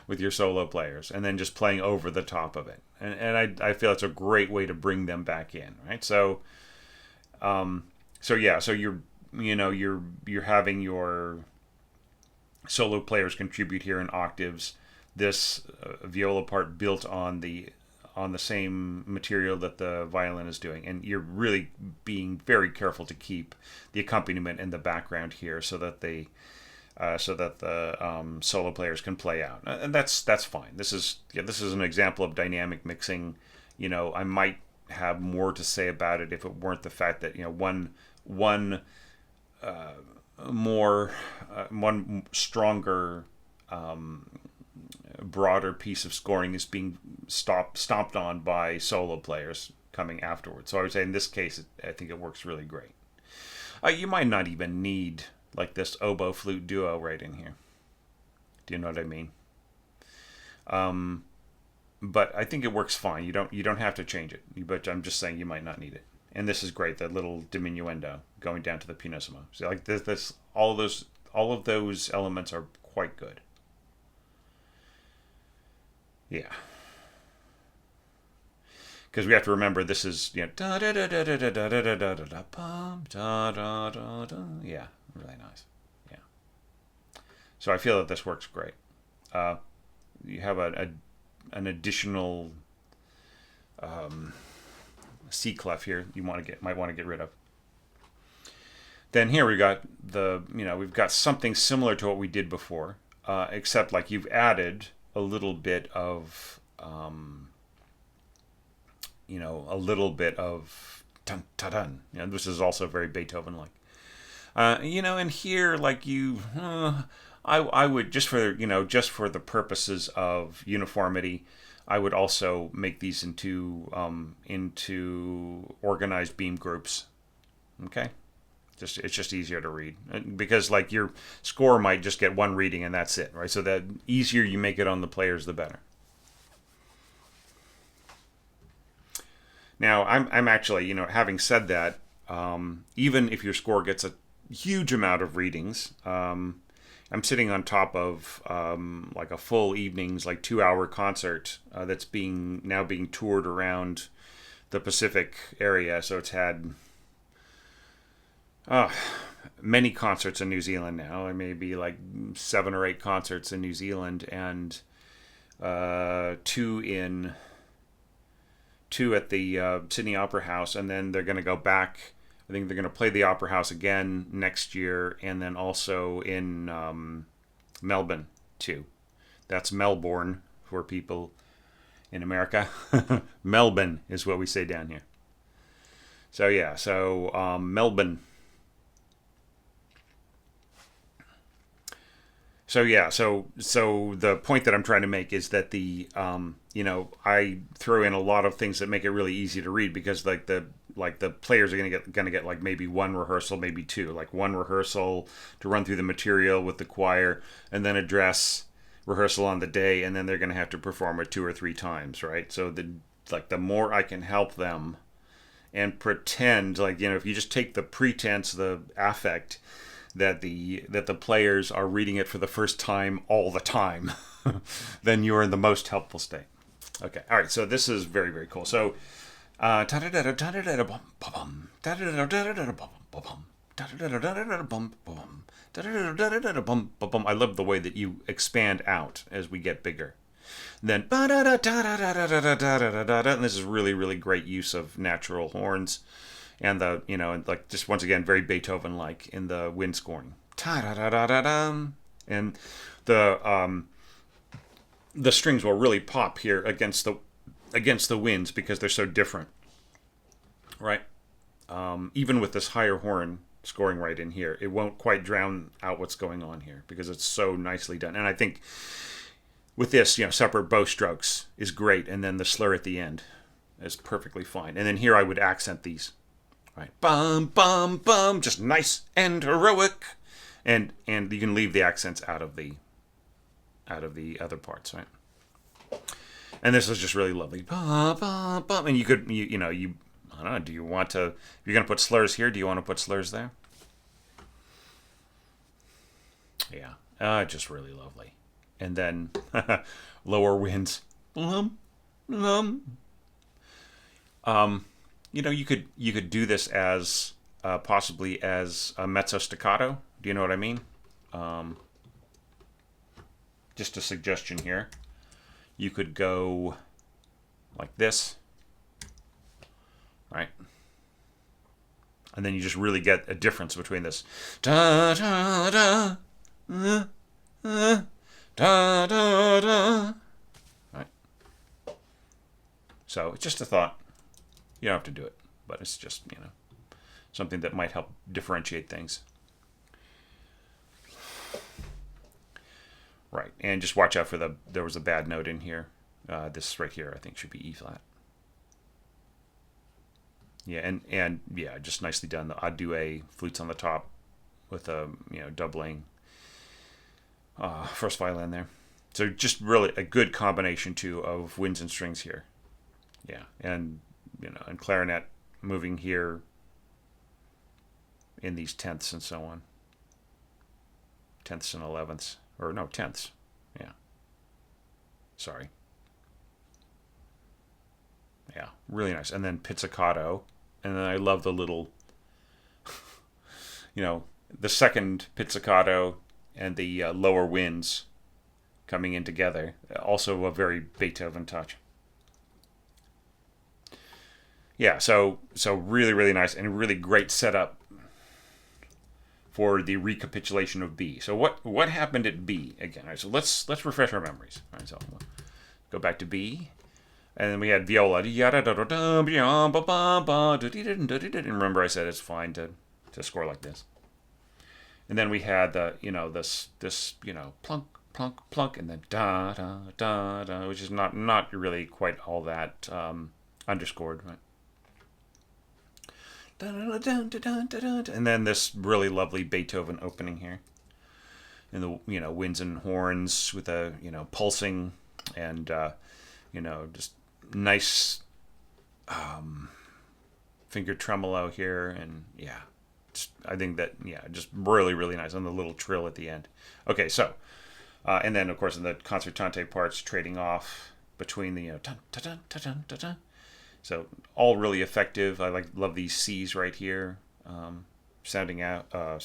with your solo players and then just playing over the top of it. And I feel it's a great way to bring them back in, right? So so you're having your solo players contribute here in octaves. This viola part built on the same material that the violin is doing, and you're really being very careful to keep the accompaniment in the background here, so that the solo players can play out, and that's fine. This is an example of dynamic mixing. I might have more to say about it if it weren't the fact that one stronger, broader piece of scoring is being stomped on by solo players coming afterwards. So I would say in this case, I think it works really great. You might not even need like this oboe flute duo right in here. Do you know what I mean? But I think it works fine. You don't have to change it. But I'm just saying you might not need it. And this is great. That little diminuendo going down to the pianissimo. So like this, all of those elements are quite good. Yeah. Because we have to remember this is da da da da da da da da da da da da da da. Yeah, really nice. Yeah. So I feel that this works great. You have an additional C clef here you might want to get rid of. Then here we've got something similar to what we did before, except like you've added a little bit of dun dun dun. This is also very Beethoven-like. And here like I would just for the purposes of uniformity, I would also make these into organized beam groups. Okay. It's just easier to read because like your score might just get one reading and that's it, right? So the easier you make it on the players, the better. Now I'm actually having said that, even if your score gets a huge amount of readings, I'm sitting on top of like a full evening's like 2-hour concert that's now being toured around the Pacific area. So it's had many concerts in New Zealand now. I maybe like 7 or 8 concerts in New Zealand, and two at the Sydney Opera House, and then they're going to go back. I think they're going to play the Opera House again next year, and then also in Melbourne too. That's Melbourne for people in America. Melbourne is what we say down here. So yeah, Melbourne. So yeah, so the point that I'm trying to make is that I throw in a lot of things that make it really easy to read, because the players are gonna get like maybe one rehearsal, maybe two, like one rehearsal to run through the material with the choir, and then address rehearsal on the day, and then they're gonna have to perform it 2 or 3 times, right? So the more I can help them and pretend, if you just take the pretense, the affect that the players are reading it for the first time all the time, then you're in the most helpful state. Okay, all right. So this is very, very cool. So, I love the way that you expand out as we get bigger. Then, and this is really, really great use of natural horns. And just once again, very Beethoven-like in the wind scoring. And the strings will really pop here against the winds, because they're so different, right? Even with this higher horn scoring right in here, it won't quite drown out what's going on here, because it's so nicely done. And I think with this, separate bow strokes is great, and then the slur at the end is perfectly fine. And then here I would accent these. Right, bum bum bum, just nice and heroic, and you can leave the accents out of the other parts, right? And this is just really lovely, bum bum bum. And you could I don't know. Do you want to? If you're gonna put slurs here, do you want to put slurs there? Yeah, just really lovely. And then lower winds, blum blum. You could do this as possibly as a mezzo staccato. Do you know what I mean? Just a suggestion here. You could go like this, right? And then you just really get a difference between this. Da da da, da da da. Right. So it's just a thought. You don't have to do it, but it's just, something that might help differentiate things. Right, and just watch out for there was a bad note in here. This right here, I think, should be E flat. Yeah, and yeah, just nicely done. The A flutes on the top with a, doubling first violin there. So just really a good combination, too, of winds and strings here. Yeah, and and clarinet moving here in these tenths and so on. Tenths and 11ths. Or no, tenths. Yeah. Sorry. Yeah, really nice. And then pizzicato. And then I love the little, the second pizzicato and the lower winds coming in together. Also a very Beethoven touch. Yeah, so really, really nice, and a really great setup for the recapitulation of B. So what happened at B again? All right, so let's refresh our memories. All right, so we'll go back to B, and then we had viola. And remember, I said it's fine to score like this. And then we had the this plunk plunk plunk, and then da da da da, which is not really quite all that underscored, right? And then this really lovely Beethoven opening here, and the winds and horns with a pulsing, and just nice finger tremolo here, and I think that just really, really nice, and the little trill at the end. Okay, so and then of course in the concertante parts, trading off between the dun, dun, dun, dun, dun, dun. So all really effective. I love these C's right here. sounding F. All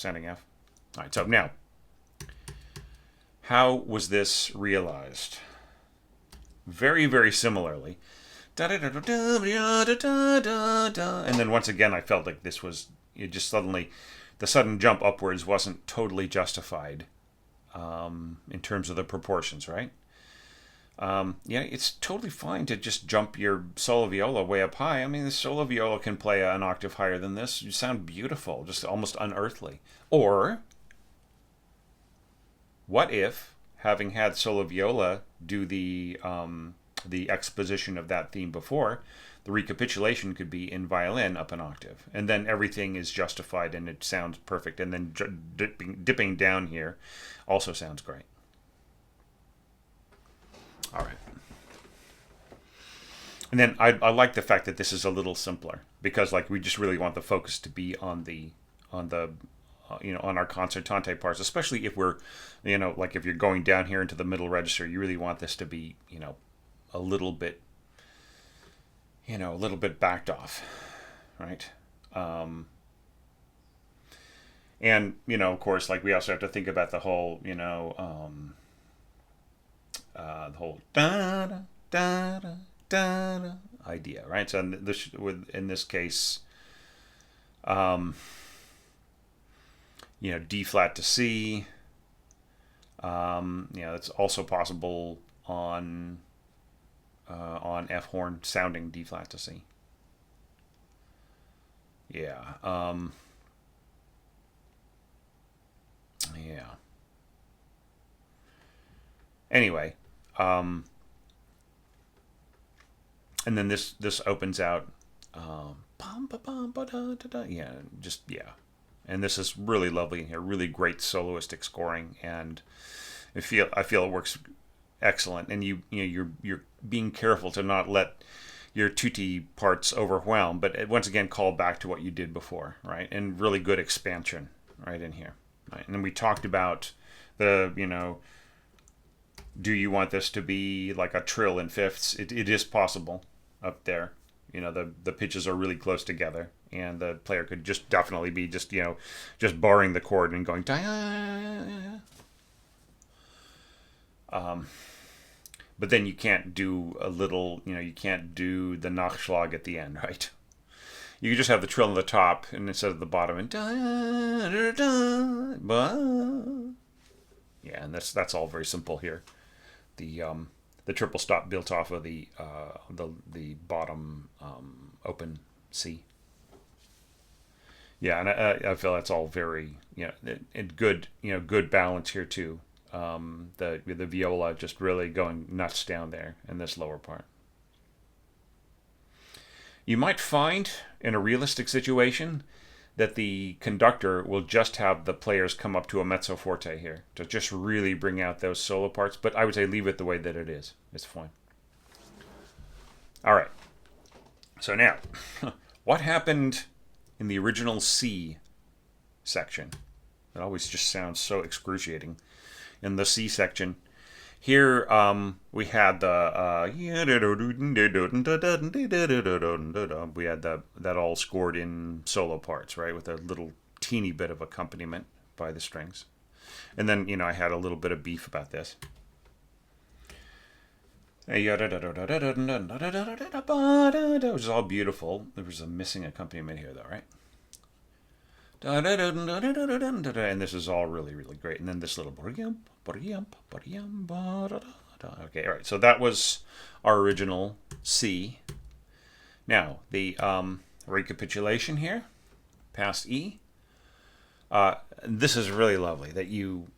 right, so now, how was this realized? Very, very similarly. And then once again, I felt like this was, it just suddenly, the sudden jump upwards wasn't totally justified in terms of the proportions, right? Yeah, it's totally fine to just jump your solo viola way up high. I mean, the solo viola can play an octave higher than this. You sound beautiful, just almost unearthly. Or, what if, having had solo viola do the exposition of that theme before, the recapitulation could be in violin up an octave, and then everything is justified and it sounds perfect, and then dipping down here also sounds great. All right. And then I like the fact that this is a little simpler, because like we just really want the focus to be on our concertante parts, especially if we're, like if you're going down here into the middle register, you really want this to be, a little bit backed off, right? And, of course, like we also have to think about the whole, the whole da da da da da idea, right? So in this case, D flat to C. It's also possible on F horn sounding D flat to C. Yeah. Yeah. Anyway, and then this opens out. Yeah, just yeah. And this is really lovely in here, really great soloistic scoring, and I feel it works excellent. And you're being careful to not let your tutti parts overwhelm, but once again call back to what you did before, right? And really good expansion right in here, right? And then we talked about the do you want this to be like a trill in fifths? It is possible up there. The pitches are really close together, and the player could just definitely be just barring the chord and going. But then you can't do you can't do the Nachschlag at the end, right? You can just have the trill on the top and instead of the bottom and yeah, and that's all very simple here. The triple stop built off of the bottom open C. Yeah, and I feel that's all very and good good balance here too. The viola just really going nuts down there in this lower part. You might find in a realistic situation that the conductor will just have the players come up to a mezzo forte here to just really bring out those solo parts, but I would say leave it the way that it is. It's fine. All right. So now, what happened in the original C section? It always just sounds so excruciating. In the C section, here we had the we had that all scored in solo parts, right, with a little teeny bit of accompaniment by the strings, and then I had a little bit of beef about this. Which is all beautiful. There was a missing accompaniment here, though, right? And this is all really, really great. And then this little okay, all right. So that was our original C. Now the recapitulation here, past E. This is really lovely that you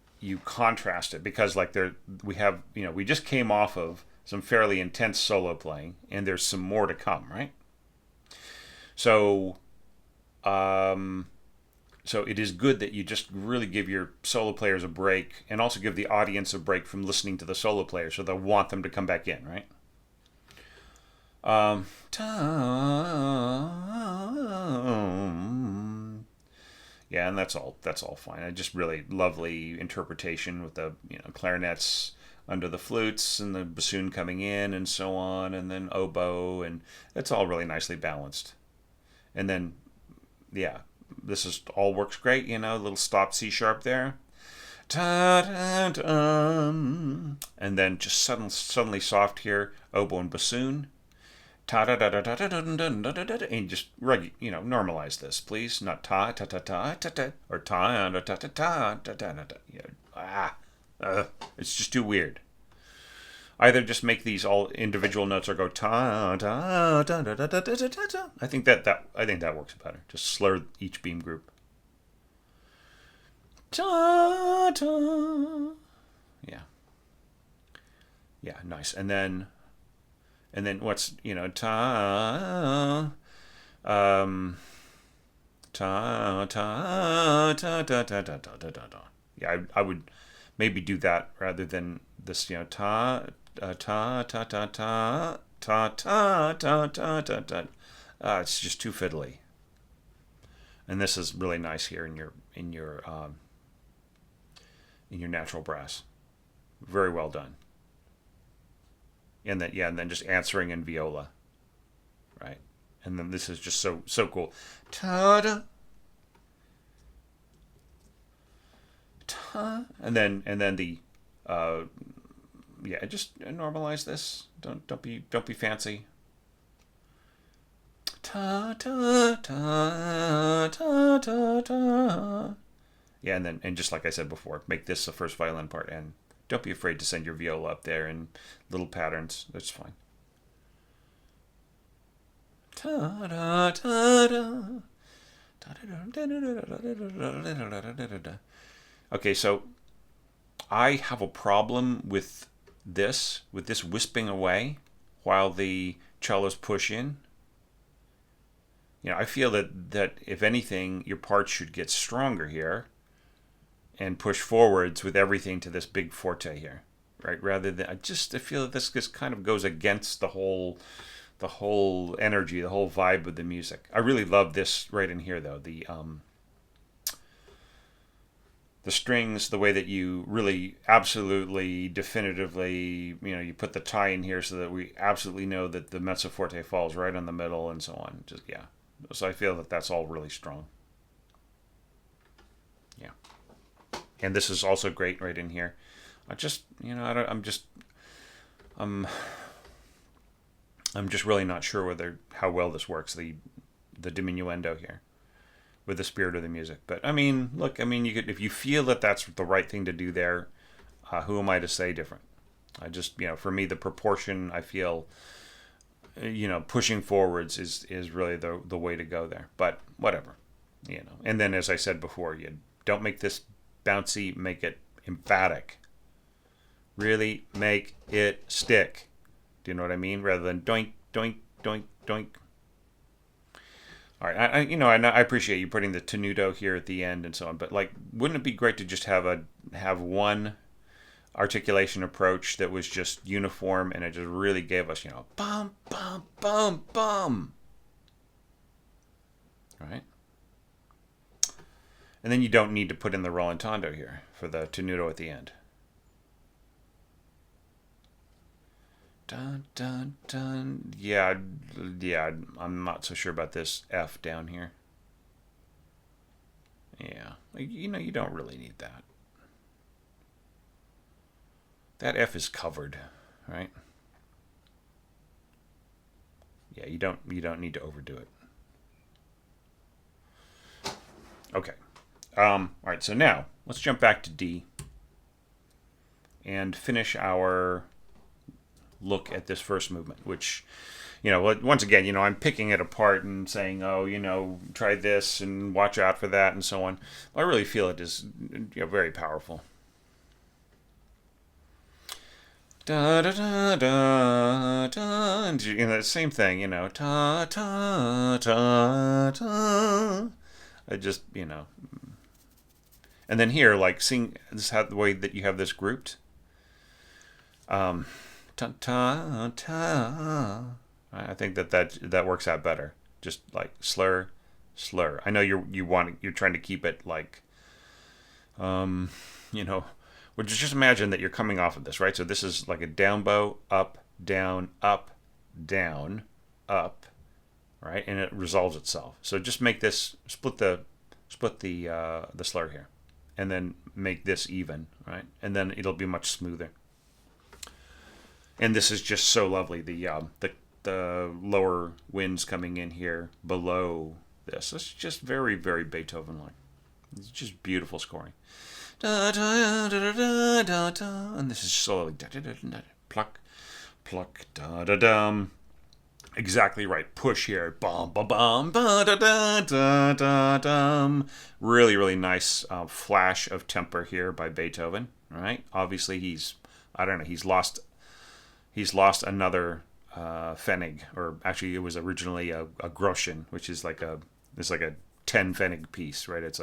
contrast it, because like we have we just came off of some fairly intense solo playing, and there's some more to come, right? So so it is good that you just really give your solo players a break, and also give the audience a break from listening to the solo player, so they'll want them to come back in, right? Yeah, and that's all fine. I just really lovely interpretation with the clarinets under the flutes and the bassoon coming in and so on, and then oboe, and it's all really nicely balanced. And then yeah, this is all works great, you know, little stop C sharp there. Ta-da-dum. And then just suddenly soft here, oboe and bassoon. Ta-da-da-da-da-da-da-da-da-da. And just, you know, normalize this, please. Not ta-ta-ta-ta-ta-ta, or ta-ta-ta-ta-ta-ta-ta-ta. It's just too weird. Either just make these all individual notes or go ta ta ta ta ta ta ta ta. I think that works better. Just slur each beam group. Ta ta. Yeah. Yeah, nice. And then what's, you know, ta ta ta ta ta ta ta ta ta ta. Yeah, I would maybe do that rather than this, you know, ta ta ta ta ta ta ta ta ta ta ta. It's just too fiddly. And this is really nice here in your natural brass. Very well done. And then just answering in viola, right? And then this is just so cool. Ta da. Ta. And then the just normalize this. Don't be fancy. Ta ta ta ta ta ta. Yeah, and just like I said before, make this the first violin part, and don't be afraid to send your viola up there in little patterns. That's fine. Ta da ta da. Okay, so I have a problem with this wisping away while the cellos push in. You know, I feel that if anything, your parts should get stronger here and push forwards with everything to this big forte here, right? Rather than I feel that this just kind of goes against the whole energy, the whole vibe of the music. I really love this right in here though. The strings, the way that you really absolutely definitively, you know, you put the tie in here so that we absolutely know that the mezzo forte falls right on the middle and so on. Just, yeah. So I feel that that's all really strong. Yeah. And this is also great right in here. I'm just really not sure how well this works, the diminuendo here with the spirit of the music. But I mean, look, you could, if you feel that that's the right thing to do there, who am I to say different? I just, for me, the proportion, I feel, pushing forwards is really the way to go there. But whatever, And then, as I said before, you don't make this bouncy, make it emphatic. Really make it stick. Do you know what I mean? Rather than doink, doink, doink, doink. All right, I appreciate you putting the tenuto here at the end and so on, but wouldn't it be great to just have one articulation approach that was just uniform and it just really gave us, bum, bum, bum, bum. All right. And then you don't need to put in the rallentando here for the tenuto at the end. Dun, dun, dun. Yeah, I'm not so sure about this F down here. Yeah, you don't really need that. That F is covered, right? Yeah, you don't need to overdo it. Okay. All right, so now let's jump back to D and finish our look at this first movement, which, once again, I'm picking it apart and saying, try this and watch out for that and so on. I really feel it is, very powerful. Da da da da da. And, the same thing, ta ta ta ta. I just, and then here, sing this the way that you have this grouped. Ta ta ta. I think that works out better. Just slur, slur. I know you're trying to keep it well, just imagine that you're coming off of this, right? So this is like a down bow, up, down, up, down, up, right? And it resolves itself. So just make this, split the split the slur here, and then make this even, right? And then it'll be much smoother. And this is just so lovely. The lower winds coming in here below this. It's just very, very Beethoven-like. It's just beautiful scoring. Da, da, da, da, da, da, and this is slowly da, da, da, da, pluck, pluck, da da dum. Exactly right. Push here. Bum ba bum ba da da da da dum. Really, really nice flash of temper here by Beethoven. Right. Obviously, I don't know. He's lost another Pfennig, or actually, it was originally a Groschen, which is like a 10 Pfennig piece. Right. It's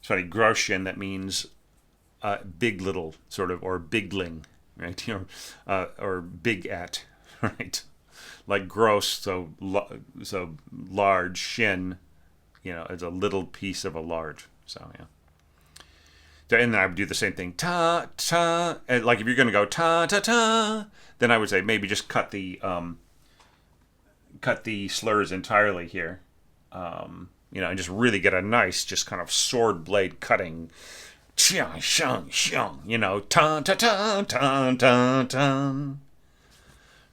funny, Groschen, that means big little, sort of, or bigling, right? Or big at, right? Like gross, so large, shin, is a little piece of a large. So yeah. And then I would do the same thing, ta ta. And like if you're gonna go ta ta ta, then I would say maybe just cut the slurs entirely here, and just really get a nice, just kind of sword blade cutting, ta ta ta ta ta ta ta,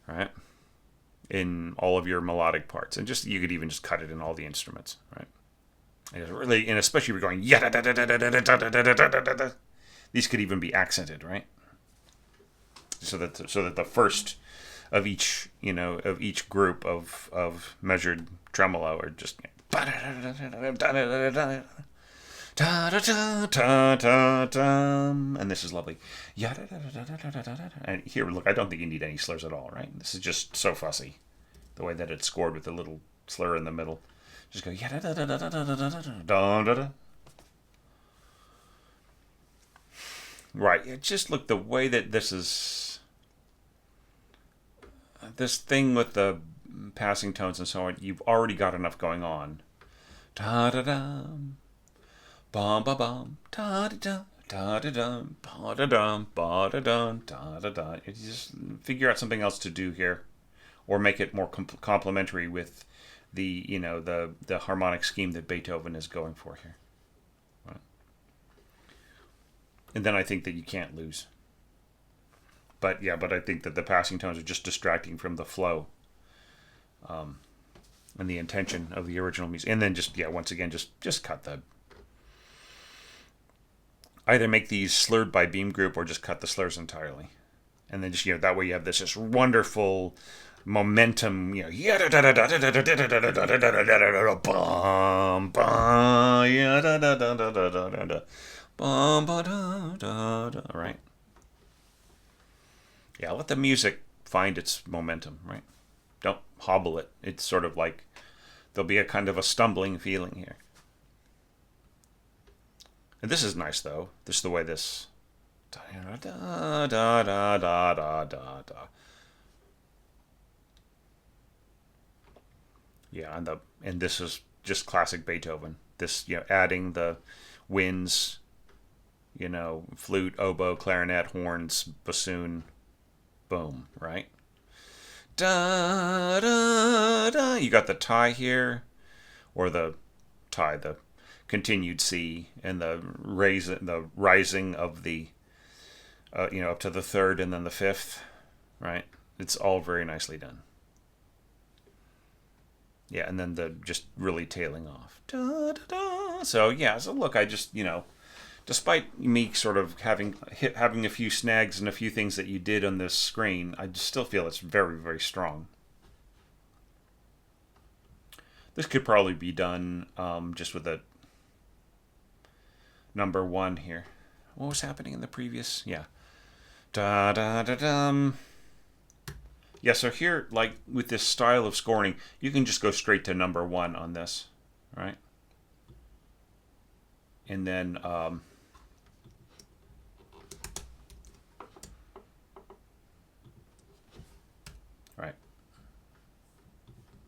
right? In all of your melodic parts, and just you could even just cut it in all the instruments, right? And really, and especially if you're going yeah, these could even be accented, right? So that the first of each group of measured tremolo are just and this is lovely. And here, look, I don't think you need any slurs at all, right? This is just so fussy, the way that it's scored with the little slur in the middle. Just go right. It just look, the way that this is, this thing with the passing tones and so on. You've already got enough going on. Da da da. Bum ba bum, da da da da da ba da dum ba da dum da da da. You just figure out something else to do here, or make it more complementary with the the harmonic scheme that Beethoven is going for here. Right. And then I think that you can't lose. But I think that the passing tones are just distracting from the flow, and the intention of the original music. And then once again, just cut the. Either make these slurred by beam group or just cut the slurs entirely. And then just, that way you have this wonderful momentum, right? Yeah, let the music find its momentum, right? Don't hobble it. It's sort of like there'll be a kind of a stumbling feeling here. And this is nice, though. This is the way this. Da da da da da da da. Yeah, and this is just classic Beethoven. This, adding the winds, flute, oboe, clarinet, horns, bassoon, boom, right? Da da da. You got the tie here, or the tie, the continued C, and the rising of the up to the third and then the fifth, right? It's all very nicely done. Yeah, and then the just really tailing off. Da, da, da. So look, I just despite me sort of having a few snags and a few things that you did on this screen, I just still feel it's very, very strong. This could probably be done just with a number one here. What was happening in the previous? Yeah. Da da da dum. Yeah, so here, like with this style of scoring, you can just go straight to number one on this, right? And then right.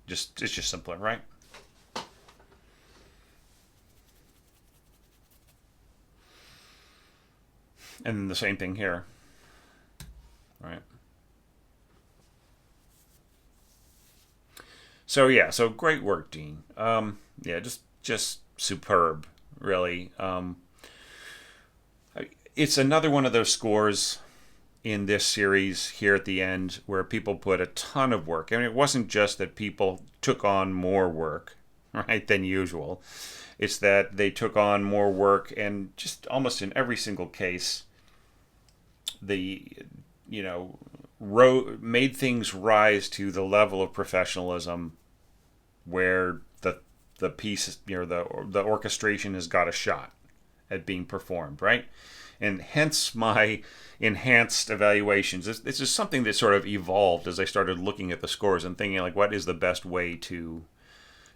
It's just simpler, right? And then the same thing here, right? So so great work, Dean. Just superb, really. It's another one of those scores in this series here at the end where people put a ton of work. I mean, it wasn't just that people took on more work, right, than usual. It's that they took on more work, and just almost in every single case, the made things rise to the level of professionalism where the piece, the orchestration has got a shot at being performed, right? And hence my enhanced evaluations. This is something that sort of evolved as I started looking at the scores and thinking, like, what is the best way to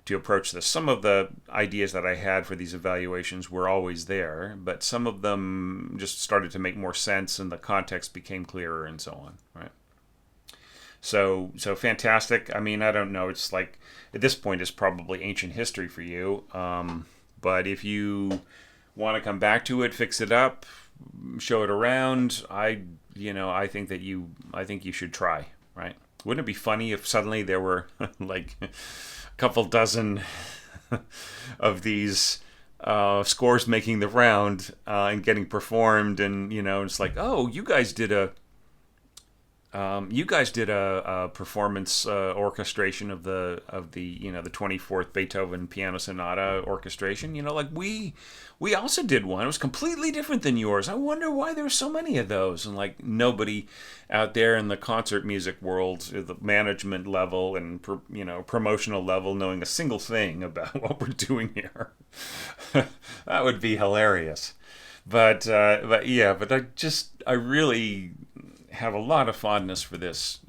approach this? Some of the ideas that I had for these evaluations were always there, but some of them just started to make more sense and the context became clearer and so on, right? So fantastic. I mean, I don't know. It's like, at this point, it's probably ancient history for you. But if you want to come back to it, fix it up, show it around, I think you should try, right? Wouldn't it be funny if suddenly there were like a couple dozen of these scores making the round and getting performed, and it's like, oh, you guys did a performance orchestration of the 24th Beethoven Piano Sonata orchestration. Like we also did one. It was completely different than yours. I wonder why there's so many of those. And like nobody out there in the concert music world, the management level and promotional level, knowing a single thing about what we're doing here. That would be hilarious. But I really have a lot of fondness for this,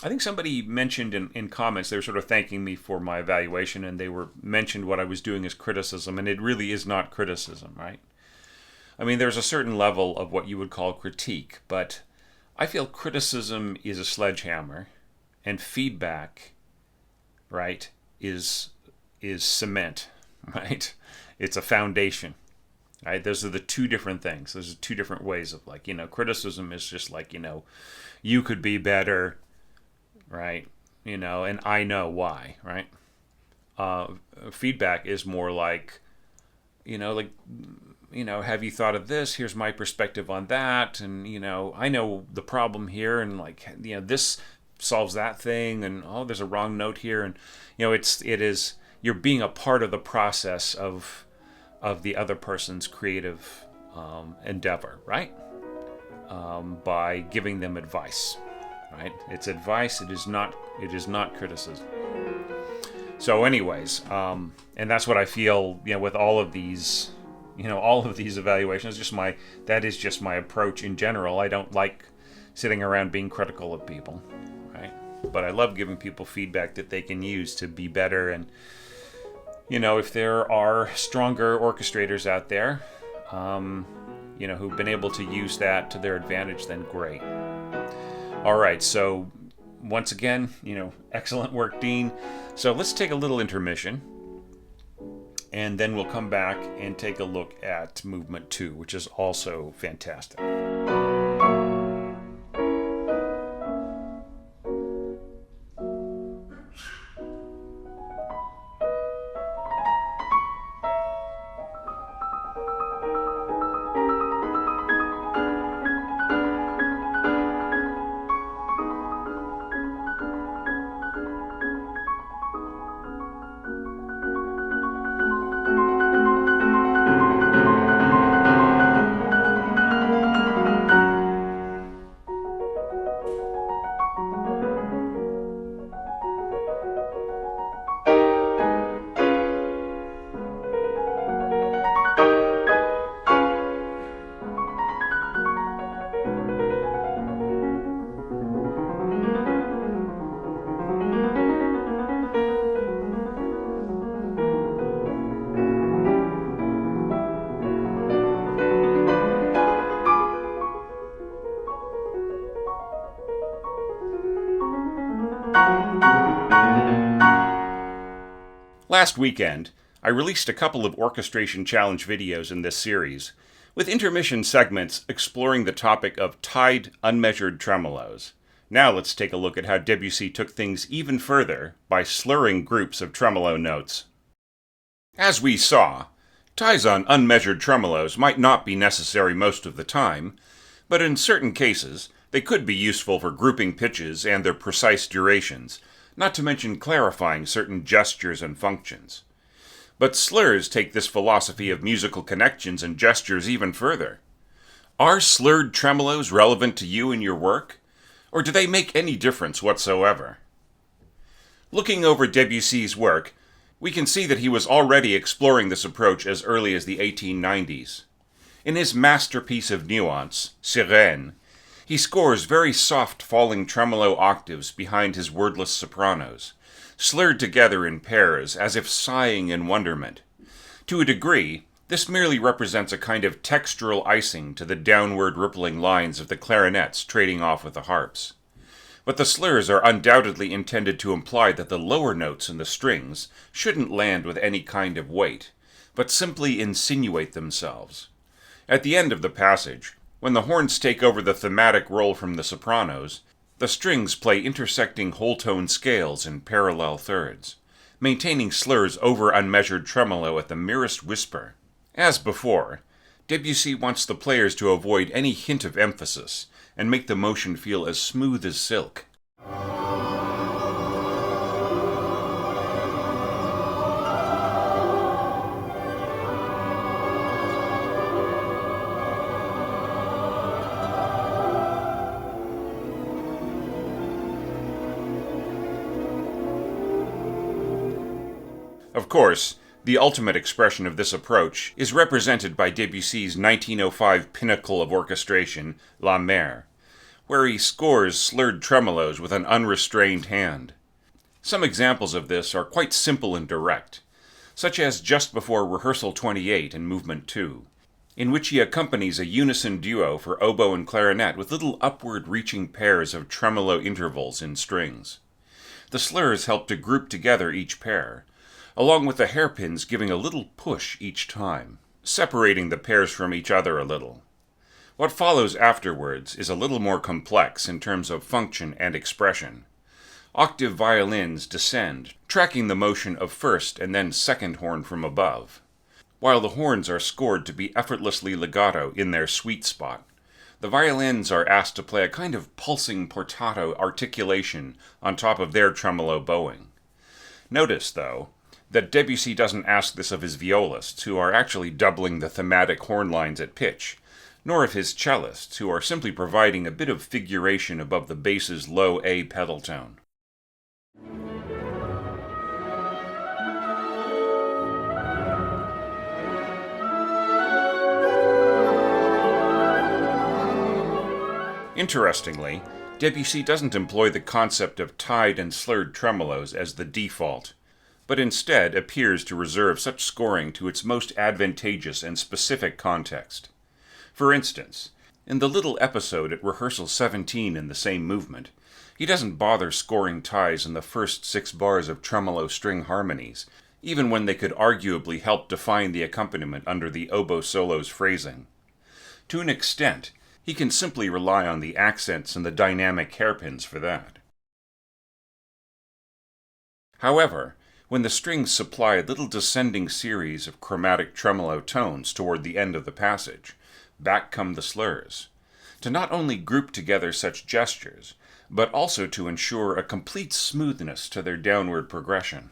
I think somebody mentioned in comments, they were sort of thanking me for my evaluation, and they mentioned what I was doing as criticism, and it really is not criticism, right? I mean, there's a certain level of what you would call critique, but I feel criticism is a sledgehammer, and feedback, right, is cement, right? It's a foundation. Right? Those are the two different things. Those are two different ways of criticism is just like, you could be better, right? And I know why, right? Feedback is more like, have you thought of this? Here's my perspective on that. And, I know the problem here, and this solves that thing. And, oh, there's a wrong note here. And, you're being a part of the process of the other person's creative endeavor, right? By giving them advice, right? It's advice. It is not criticism. So, anyways, and that's what I feel, with all of these, evaluations. That is just my approach in general. I don't like sitting around being critical of people, right? But I love giving people feedback that they can use to be better. And if there are stronger orchestrators out there, who've been able to use that to their advantage, then great. All right, so once again, excellent work, Dean. So let's take a little intermission, and then we'll come back and take a look at Movement 2, which is also fantastic. Last weekend, I released a couple of orchestration challenge videos in this series, with intermission segments exploring the topic of tied, unmeasured tremolos. Now let's take a look at how Debussy took things even further by slurring groups of tremolo notes. As we saw, ties on unmeasured tremolos might not be necessary most of the time, but in certain cases, they could be useful for grouping pitches and their precise durations, not to mention clarifying certain gestures and functions. But slurs take this philosophy of musical connections and gestures even further. Are slurred tremolos relevant to you in your work? Or do they make any difference whatsoever? Looking over Debussy's work, we can see that he was already exploring this approach as early as the 1890s. In his masterpiece of nuance, Sirène, he scores very soft falling tremolo octaves behind his wordless sopranos, slurred together in pairs as if sighing in wonderment. To a degree, this merely represents a kind of textural icing to the downward rippling lines of the clarinets trading off with the harps. But the slurs are undoubtedly intended to imply that the lower notes in the strings shouldn't land with any kind of weight, but simply insinuate themselves. At the end of the passage, when the horns take over the thematic role from the sopranos, the strings play intersecting whole-tone scales in parallel thirds, maintaining slurs over unmeasured tremolo at the merest whisper. As before, Debussy wants the players to avoid any hint of emphasis, and make the motion feel as smooth as silk. Of course, the ultimate expression of this approach is represented by Debussy's 1905 pinnacle of orchestration, La Mer, where he scores slurred tremolos with an unrestrained hand. Some examples of this are quite simple and direct, such as just before Rehearsal 28 in Movement 2, in which he accompanies a unison duo for oboe and clarinet with little upward-reaching pairs of tremolo intervals in strings. The slurs help to group together each pair, along with the hairpins giving a little push each time, separating the pairs from each other a little. What follows afterwards is a little more complex in terms of function and expression. Octave violins descend, tracking the motion of first and then second horn from above, while the horns are scored to be effortlessly legato in their sweet spot. The violins are asked to play a kind of pulsing portato articulation on top of their tremolo bowing. Notice, though, that Debussy doesn't ask this of his violists, who are actually doubling the thematic horn lines at pitch, nor of his cellists, who are simply providing a bit of figuration above the bass's low A pedal tone. Interestingly, Debussy doesn't employ the concept of tied and slurred tremolos as the default, but instead appears to reserve such scoring to its most advantageous and specific context. For instance, in the little episode at Rehearsal 17 in the same movement, he doesn't bother scoring ties in the first 6 bars of tremolo string harmonies, even when they could arguably help define the accompaniment under the oboe solo's phrasing. To an extent, he can simply rely on the accents and the dynamic hairpins for that. However, when the strings supply a little descending series of chromatic tremolo tones toward the end of the passage, back come the slurs, to not only group together such gestures, but also to ensure a complete smoothness to their downward progression.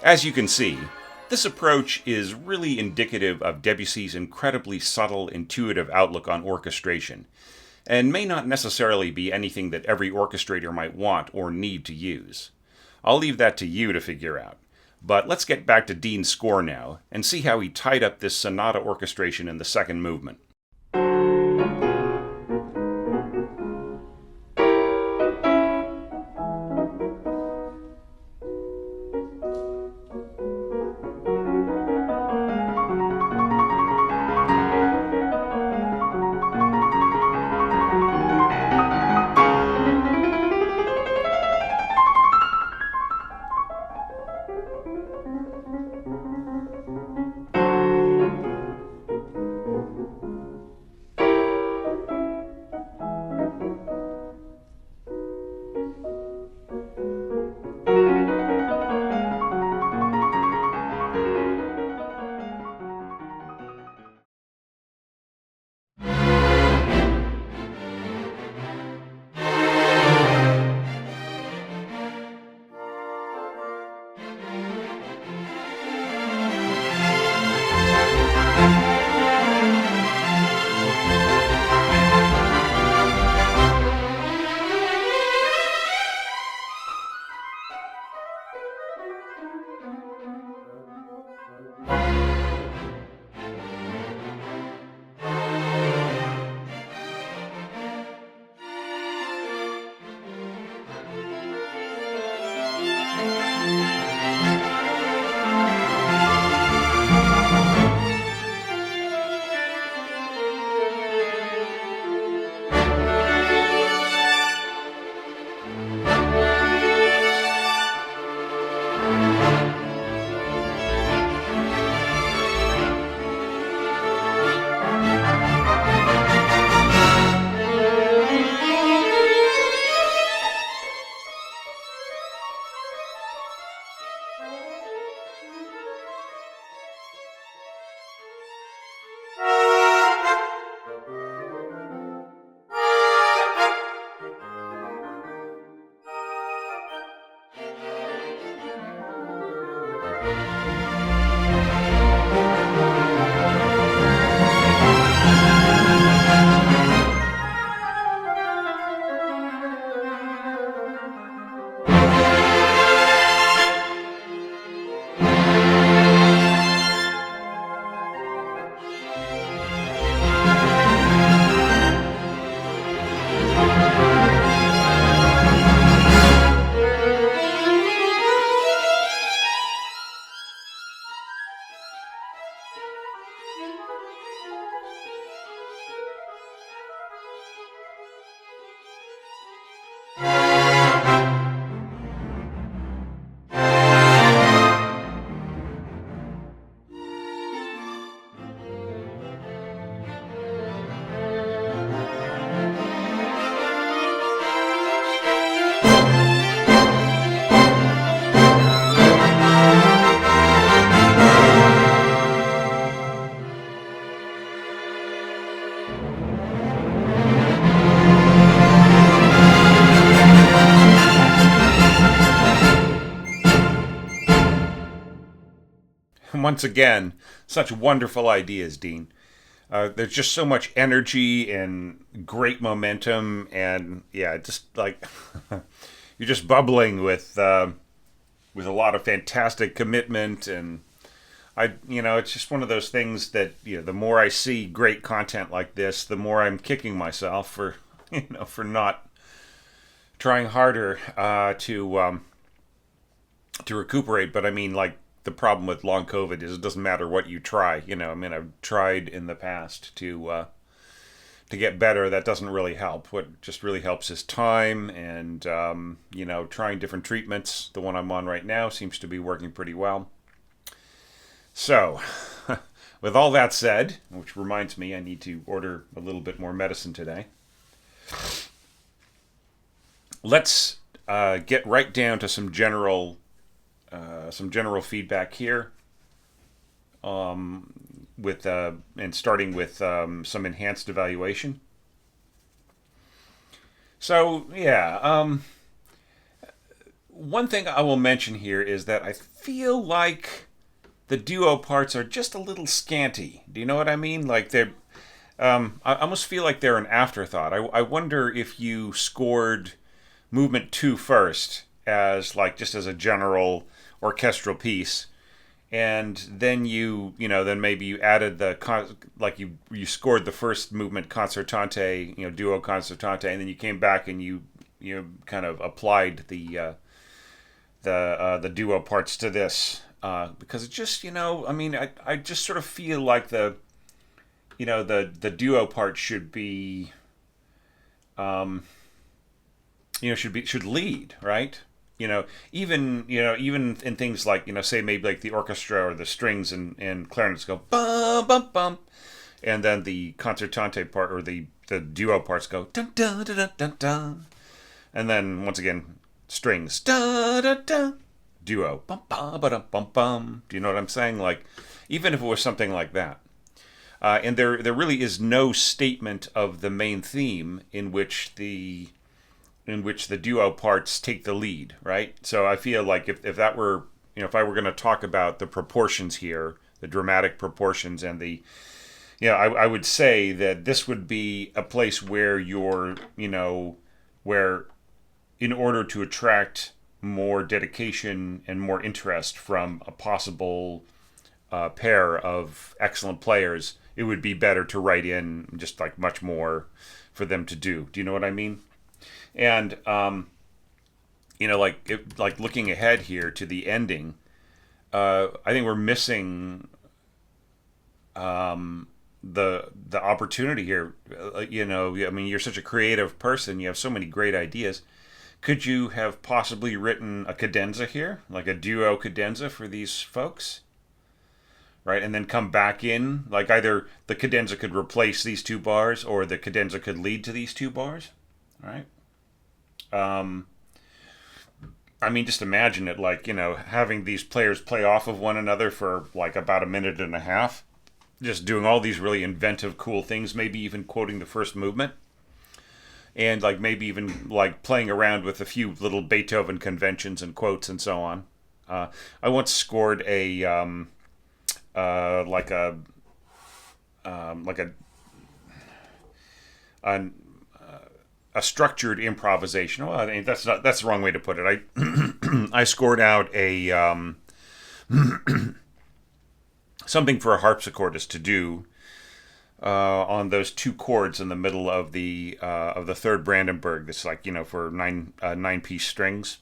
As you can see, this approach is really indicative of Debussy's incredibly subtle, intuitive outlook on orchestration, and may not necessarily be anything that every orchestrator might want or need to use. I'll leave that to you to figure out. But let's get back to Dean's score now, and see how he tied up this sonata orchestration in the second movement. Once again, such wonderful ideas, Dean. There's just so much energy and great momentum, and yeah, just like you're just bubbling with a lot of fantastic commitment, and it's just one of those things that the more I see great content like this, the more I'm kicking myself for for not trying harder to recuperate. But I mean, like, the problem with long COVID is it doesn't matter what you try. I've tried in the past to get better. That doesn't really help. What just really helps is time and trying different treatments. The one I'm on right now seems to be working pretty well. So, with all that said, which reminds me, I need to order a little bit more medicine today. Let's get right down to some general feedback here. With and starting with some enhanced evaluation. So yeah, one thing I will mention here is that I feel like the duo parts are just a little scanty. Do you know what I mean? Like I almost feel like they're an afterthought. I wonder if you scored movement 2 first as like just as a general orchestral piece, and then then maybe you added you scored the first movement concertante, duo concertante, and then you came back and you kind of applied the duo parts to this, because it just I just sort of feel like the duo part should be should lead, right? Even in things like, say maybe like the orchestra or the strings and clarinets go bum bum bum, and then the concertante part or the duo parts go dun dun dun dun dun dun, and then once again strings da da da, duo bum bum bum bum bum. Do you know what I'm saying? Like, even if it was something like that, and there really is no statement of the main theme in which the duo parts take the lead, right? So I feel like if that were, if I were going to talk about the proportions here, the dramatic proportions and I would say that this would be a place where where in order to attract more dedication and more interest from a possible pair of excellent players, it would be better to write in just like much more for them to do. Do you know what I mean? And like looking ahead here to the ending, I think we're missing the opportunity here. I mean, you're such a creative person. You have so many great ideas. Could you have possibly written a cadenza here, like a duo cadenza for these folks? Right, and then come back in, like either the cadenza could replace these 2 bars, or the cadenza could lead to these 2 bars. Right. I mean, just imagine it, like, having these players play off of one another for like about a minute and a half, just doing all these really inventive, cool things, maybe even quoting the first movement, and like maybe even like playing around with a few little Beethoven conventions and quotes and so on. I once scored a like a a structured improvisation. Well, I mean, that's the wrong way to put it. I scored out a something for a harpsichordist to do on those 2 chords in the middle of the third Brandenburg. This, like, for 9 piece strings,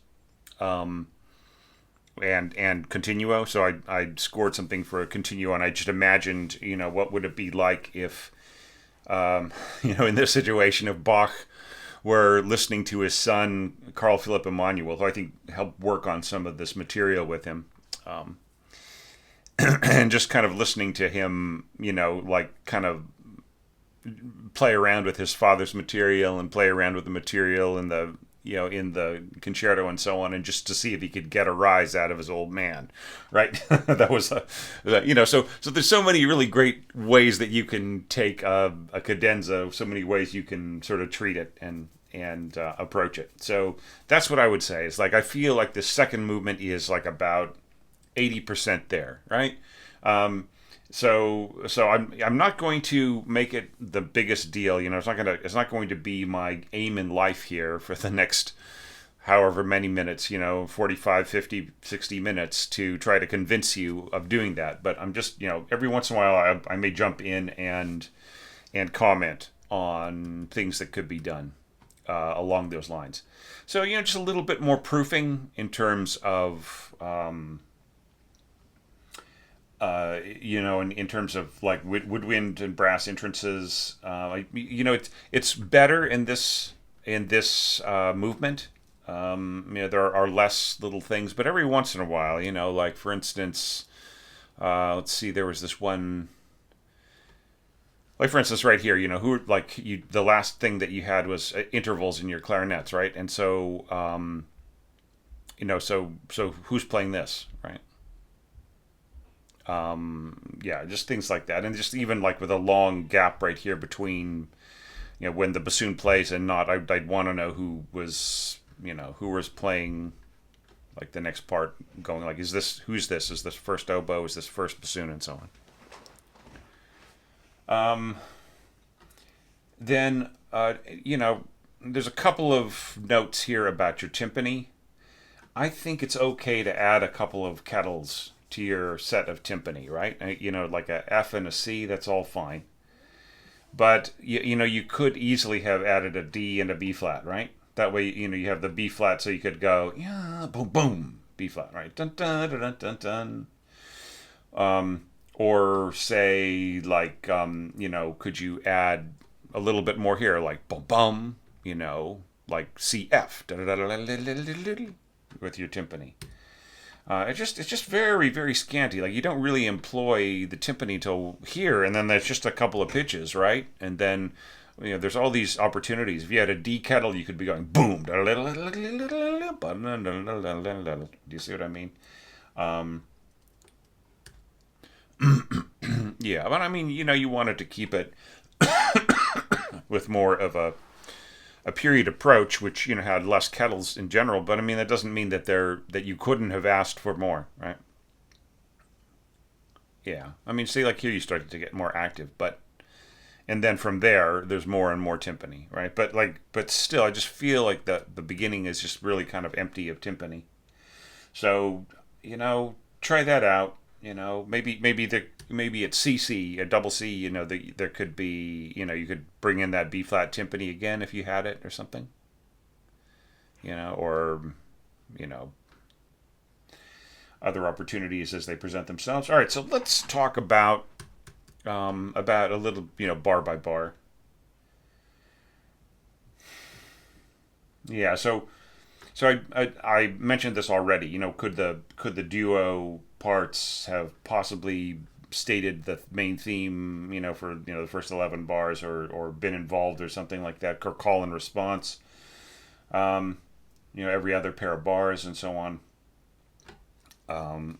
and continuo. So I scored something for a continuo, and I just imagined, what would it be like if, in this situation, if Bach were listening to his son Carl Philipp Emanuel, who I think helped work on some of this material with him, and just kind of listening to him, like kind of play around with his father's material and play around with the material in the in the concerto and so on, and just to see if he could get a rise out of his old man, right? That was so there's so many really great ways that you can take a cadenza, so many ways you can sort of treat it and approach it. So that's what I would say. Is like I feel like the second movement is like about 80% there, right? So I'm not going to make it the biggest deal. It's not going to be my aim in life here for the next however many minutes, 45, 50, 60 minutes to try to convince you of doing that. But I'm just, every once in a while I may jump in and comment on things that could be done along those lines. So, just a little bit more proofing in terms of in terms of like woodwind and brass entrances, it's better in this movement. There are less little things, but every once in a while, like for instance, let's see, there was this one, like for instance, right here, the last thing that you had was intervals in your clarinets, right? And so, so who's playing this, right? Just things like that, and just even like with a long gap right here between, when the bassoon plays and not, I'd want to know who was playing, like the next part going, like, who's this? Is this first oboe? Is this first bassoon, and so on. Then, there's a couple of notes here about your timpani. I think it's okay to add a couple of kettles to your set of timpani, right? Like a F and a C, that's all fine. But you could easily have added a D and a B flat, right? That way, you have the B flat, so you could go, yeah, boom, boom, B flat, right? Dun dun dun dun dun. Or say like, could you add a little bit more here, like bum bum, like CF, with your timpani. It's just very, very scanty. Like, you don't really employ the timpani till here, and then there's just a couple of pitches, right? And then, there's all these opportunities. If you had a D kettle, you could be going boom. Do you see what I mean? Yeah, but I mean, you wanted to keep it with more of a period approach, which had less kettles in general. But I mean, that doesn't mean that you couldn't have asked for more, right? Yeah, I mean, see, like here you started to get more active, and then from there, there's more and more timpani, right? But still, I just feel like the beginning is just really kind of empty of timpani. So try that out. Maybe it's CC, a double C. There could be, you could bring in that B flat timpani again if you had it or something. Or other opportunities as they present themselves. All right, so let's talk about a little, bar by bar. Yeah, so I mentioned this already. Could the duo parts have possibly stated the main theme, for the first 11 bars, or been involved or something like that, or call and response, every other pair of bars and so on. And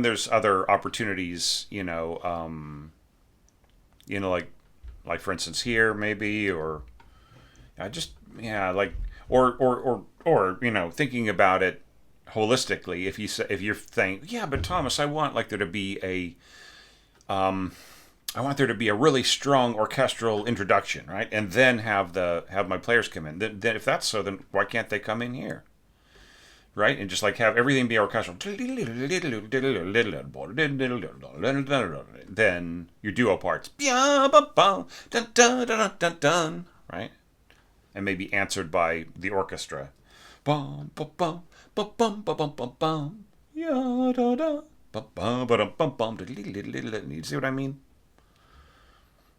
there's other opportunities, like for instance here maybe, or like or thinking about it holistically. If you're saying, yeah, but Thomas, I want like there to be I want there to be a really strong orchestral introduction, right? And then have my players come in. Then if that's so, then why can't they come in here, right? And just like have everything be orchestral. Then your duo parts, right? And maybe answered by the orchestra. Ya da da. Bum bum bum bum bum. You see what I mean?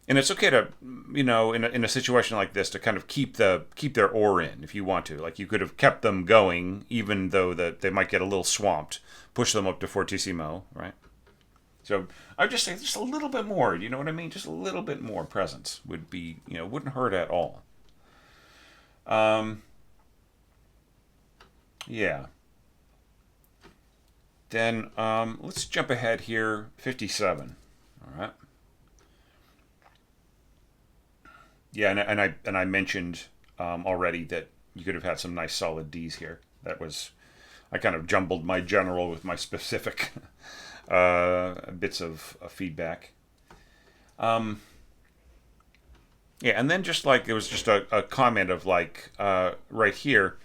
And it's okay to, in a situation like this, to kind of keep their oar in if you want to. Like you could have kept them going, even though they might get a little swamped. Push them up to fortissimo, right? So I would just say just a little bit more. You know what I mean? Just a little bit more presence would be, wouldn't hurt at all. Um, yeah. Then let's jump ahead here. 57. All right. Yeah, and I mentioned already that you could have had some nice solid D's here. That was I kind of jumbled my general with my specific bits of feedback. Um, yeah, and then just like it was just a comment of like right here,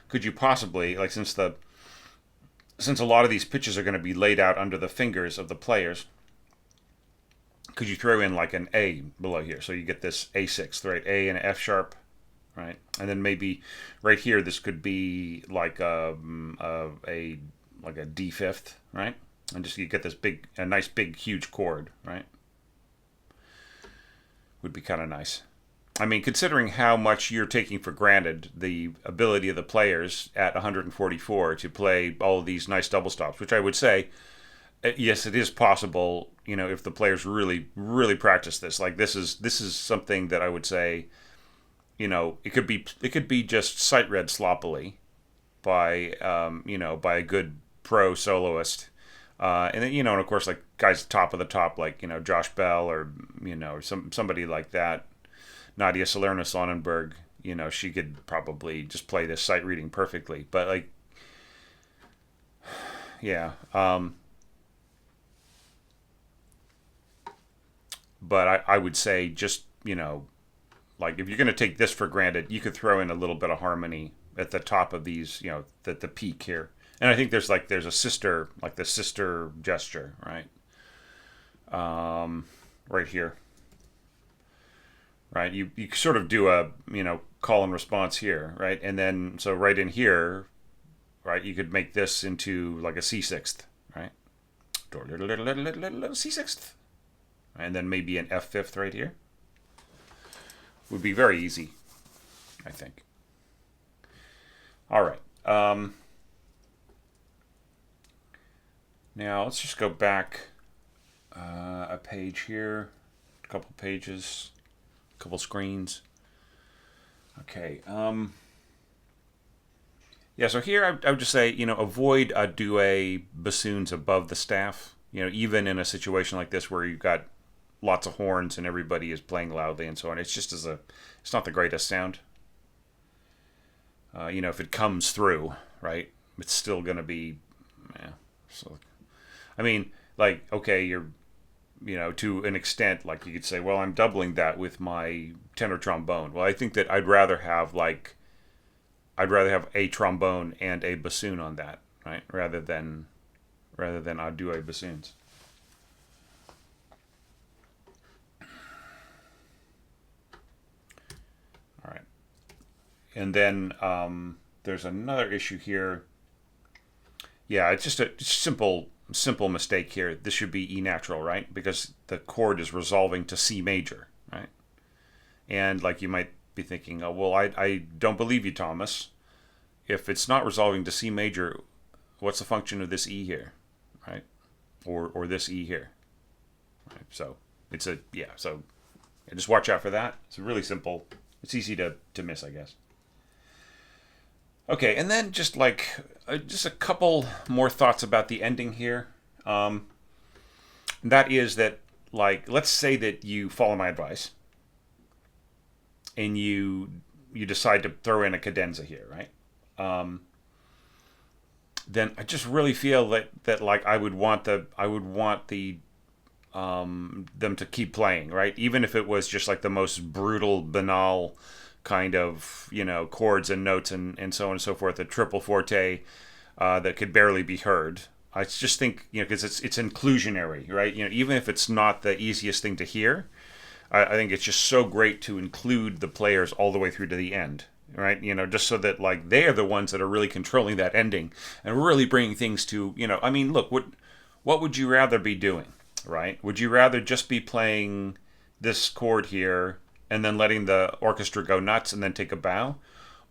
could you possibly like since a lot of these pitches are going to be laid out under the fingers of the players, could you throw in like an A below here? So you get this A sixth, right? A and F sharp, right? And then maybe right here, this could be like a like a D fifth, right? And just you get this a nice big huge chord, right? Would be kind of nice. I mean, considering how much you're taking for granted the ability of the players at 144 to play all of these nice double stops, which I would say yes, it is possible. If the players really, really practice this, like this is something that I would say, it could be just sight read sloppily by by a good pro soloist, and then and of course like guys top of the top like Josh Bell or somebody like that, Nadia Salerno Sonnenberg. She could probably just play this sight reading perfectly, but like yeah. But I would say just like if you're going to take this for granted, you could throw in a little bit of harmony at the top of these, the peak here. And I think there's a sister, like the sister gesture, right? Right here, right? You sort of do a call and response here, right? And then so right in here, right, you could make this into like a C sixth, right? C sixth, and then maybe an F fifth right here. Would be very easy, I think. All right. Now let's just go back a page here, a couple pages, a couple screens. Okay. Yeah. So here I would just say avoid a duet bassoons above the staff. Even in a situation like this where you've got lots of horns and everybody is playing loudly and so on. It's not the greatest sound. If it comes through, right, it's still gonna be, yeah. So, I mean, like, okay, you're, to an extent, like you could say, well, I'm doubling that with my tenor trombone. Well, I think that I'd rather have a trombone and a bassoon on that, right, rather than a duet bassoons. All right. And then there's another issue here. Yeah, it's just a simple mistake here. This should be E natural, right? Because the chord is resolving to C major, right? And like you might be thinking, oh, well, I don't believe you, Thomas. If it's not resolving to C major, what's the function of this E here, right? Or this E here, right? So it's So just watch out for that. It's really simple. It's easy to miss, I guess. Okay, and then just a couple more thoughts about the ending here. That is that, like, let's say that you follow my advice and you decide to throw in a cadenza here, right? Then I just really feel that like I would want the them to keep playing, right? Even if it was just like the most brutal, banal kind of chords and notes and so on and so forth, a triple forte that could barely be heard. I just think because it's inclusionary, right? Even if it's not the easiest thing to hear, I think it's just so great to include the players all the way through to the end. right? Just so that like they are the ones that are really controlling that ending and really bringing things to, I mean, look, what would you rather be doing, right? Would you rather just be playing this chord here and then letting the orchestra go nuts and then take a bow?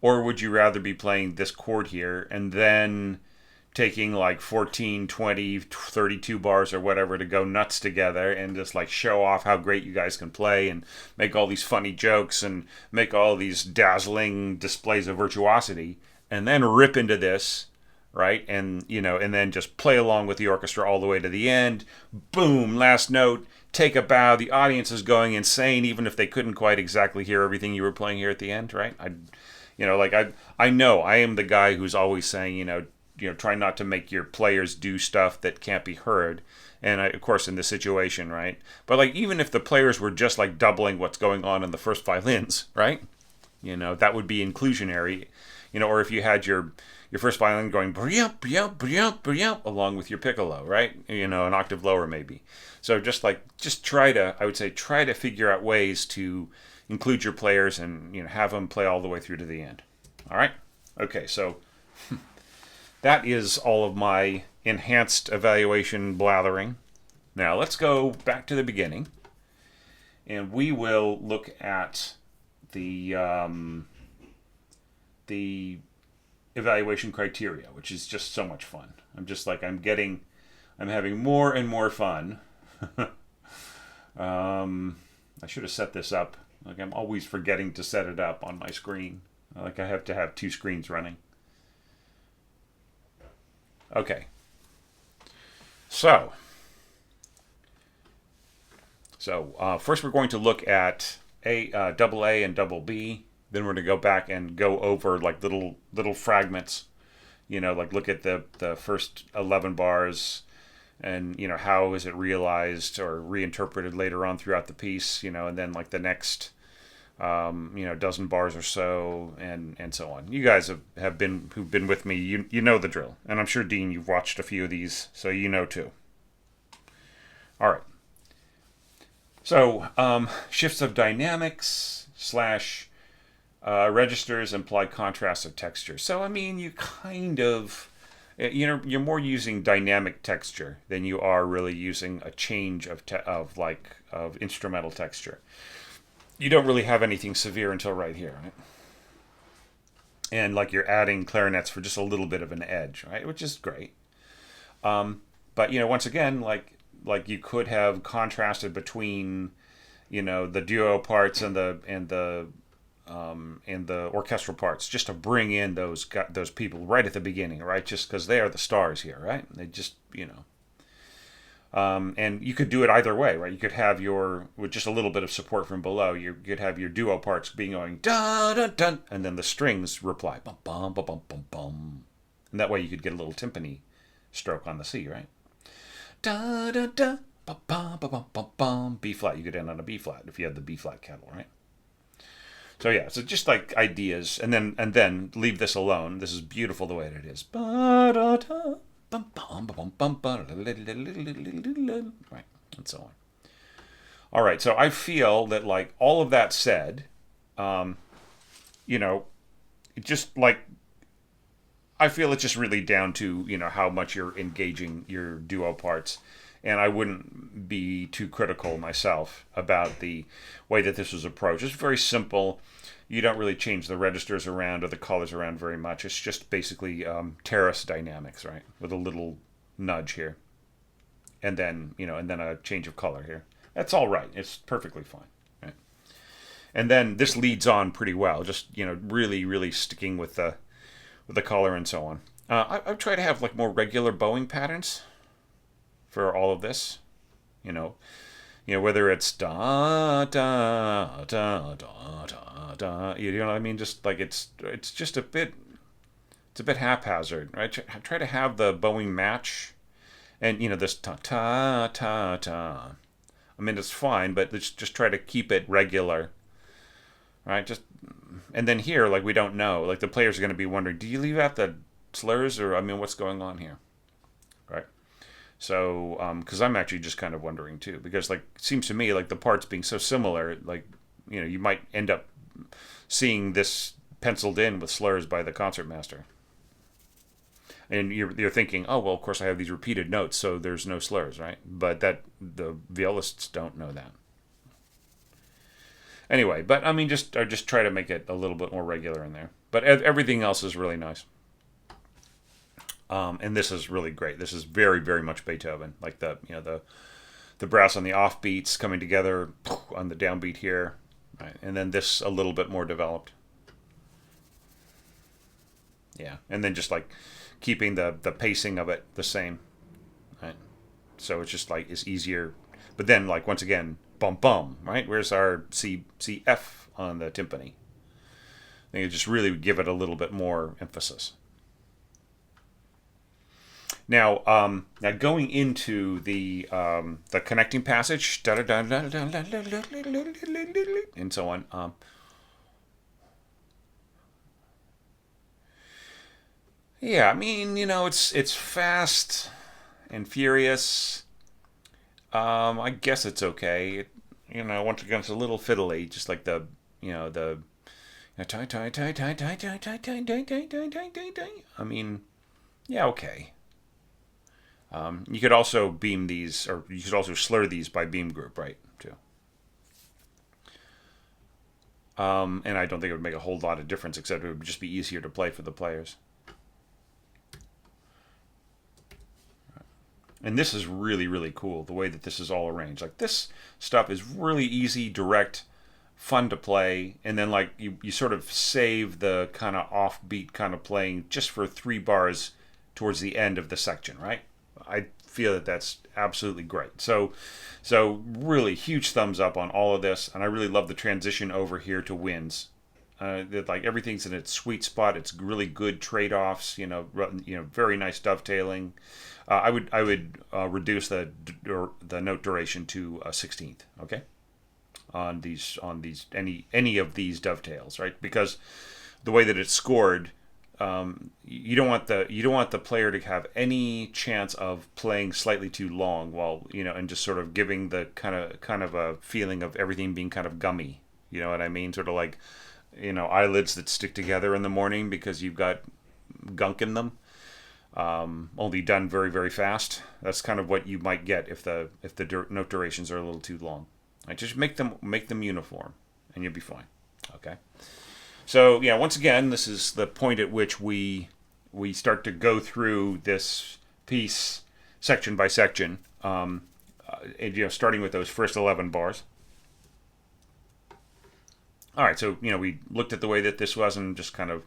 Or would you rather be playing this chord here and then taking like 14, 20, 32 bars or whatever to go nuts together and just like show off how great you guys can play and make all these funny jokes and make all these dazzling displays of virtuosity and then rip into this, right? And, and then just play along with the orchestra all the way to the end. Boom, last note, take a bow. The audience is going insane even if they couldn't quite exactly hear everything you were playing here at the end, right? I know I am the guy who's always saying, try not to make your players do stuff that can't be heard. And of course, in this situation, right? But like, even if the players were just like doubling what's going on in the first violins, right? That would be inclusionary. Or if you had your first violin going along with your piccolo, right? An octave lower maybe. So just try to figure out ways to include your players and have them play all the way through to the end. All right? Okay, so that is all of my enhanced evaluation blathering. Now let's go back to the beginning, and we will look at the evaluation criteria, which is just so much fun. I'm having more and more fun. I should have set this up. Like, I'm always forgetting to set it up on my screen. Like, I have to have two screens running. Okay. So first we're going to look at double A and double B. Then we're going to go back and go over like little fragments. Like look at the first 11 bars and, how is it realized or reinterpreted later on throughout the piece, and then like the next, dozen bars or so and so on. You guys who've been with me, you know the drill. And I'm sure, Dean, you've watched a few of these, so you know too. All right. So shifts of dynamics / registers imply contrast of texture. So, I mean, you kind of, you're more using dynamic texture than you are really using a change of instrumental texture. You don't really have anything severe until right here, right? And like you're adding clarinets for just a little bit of an edge, right? Which is great. But once again, like you could have contrasted between, the duo parts and the orchestral parts, just to bring in those people right at the beginning, right? Just because they are the stars here, right? They just, and you could do it either way, right? You could have with just a little bit of support from below, you could have your duo parts being going da da da, and then the strings reply bum bum bum bum bum bum, and that way you could get a little timpani stroke on the C, right? Da da da bum bum bum bum bum. B flat, you could end on a B flat if you had the B flat kettle, right? So yeah, so just like ideas, and then leave this alone. This is beautiful the way that it is. Ba da da. Right, and so on. All right, so I feel that like all of that said, just like I feel it's just really down to how much you're engaging your duo parts, and I wouldn't be too critical myself about the way that this was approached. It's very simple. You don't really change the registers around or the colors around very much. It's just basically terrace dynamics, right? With a little nudge here. And then, and then a change of color here. That's all right. It's perfectly fine, right? And then this leads on pretty well. Just, really, really sticking with the color and so on. I try to have like more regular bowing patterns for all of this, whether it's da da da da da da, you know what I mean? Just like it's just a bit haphazard, right? I try to have the bowing match, and this ta ta ta ta. I mean, it's fine, but let's just try to keep it regular, right? And then here, like we don't know, like the players are going to be wondering, do you leave out the slurs, or I mean, what's going on here, right? So, because I'm actually just kind of wondering too, because like it seems to me like the parts being so similar, like you might end up seeing this penciled in with slurs by the concertmaster. And you're thinking, oh, well, of course I have these repeated notes, so there's no slurs, right? But that the violists don't know that. Anyway, but I mean, I just try to make it a little bit more regular in there. But everything else is really nice. And this is really great. This is very, very much Beethoven. Like the brass on the offbeats coming together on the downbeat here, right? And then this a little bit more developed. Yeah, and then just like keeping the pacing of it the same, right? So it's just like it's easier. But then like once again, bum bum, right? Where's our C F on the timpani? I think it just really give it a little bit more emphasis. Now, now going into the connecting passage, and so on. Yeah, I mean, it's fast and furious. I guess it's okay. Once again, it's a little fiddly, just like the tie tie tie tie tie tie tie tie tie tie tie tie tie. I mean, yeah, okay. You could also beam these, or you could also slur these by beam group, right? Too. And I don't think it would make a whole lot of difference, except it would just be easier to play for the players. And this is really, really cool, the way that this is all arranged. Like, this stuff is really easy, direct, fun to play, and then, like, you sort of save the kind of offbeat kind of playing just for 3 bars towards the end of the section, right? I feel that that's absolutely great. So really huge thumbs up on all of this, and I really love the transition over here to winds. Like everything's in its sweet spot. It's really good trade-offs. Very nice dovetailing. I would reduce the note duration to a 16th. Okay, on these any of these dovetails, right? Because the way that it's scored, you don't want the player to have any chance of playing slightly too long while and just sort of giving the kind of a feeling of everything being kind of gummy. You know what I mean? Sort of like eyelids that stick together in the morning because you've got gunk in them. Only done very, very fast. That's kind of what you might get if the note durations are a little too long. Right? Just make them uniform, and you'll be fine. Okay. So yeah, once again, this is the point at which we start to go through this piece section by section, and, starting with those first 11 bars. All right, so we looked at the way that this was, and just kind of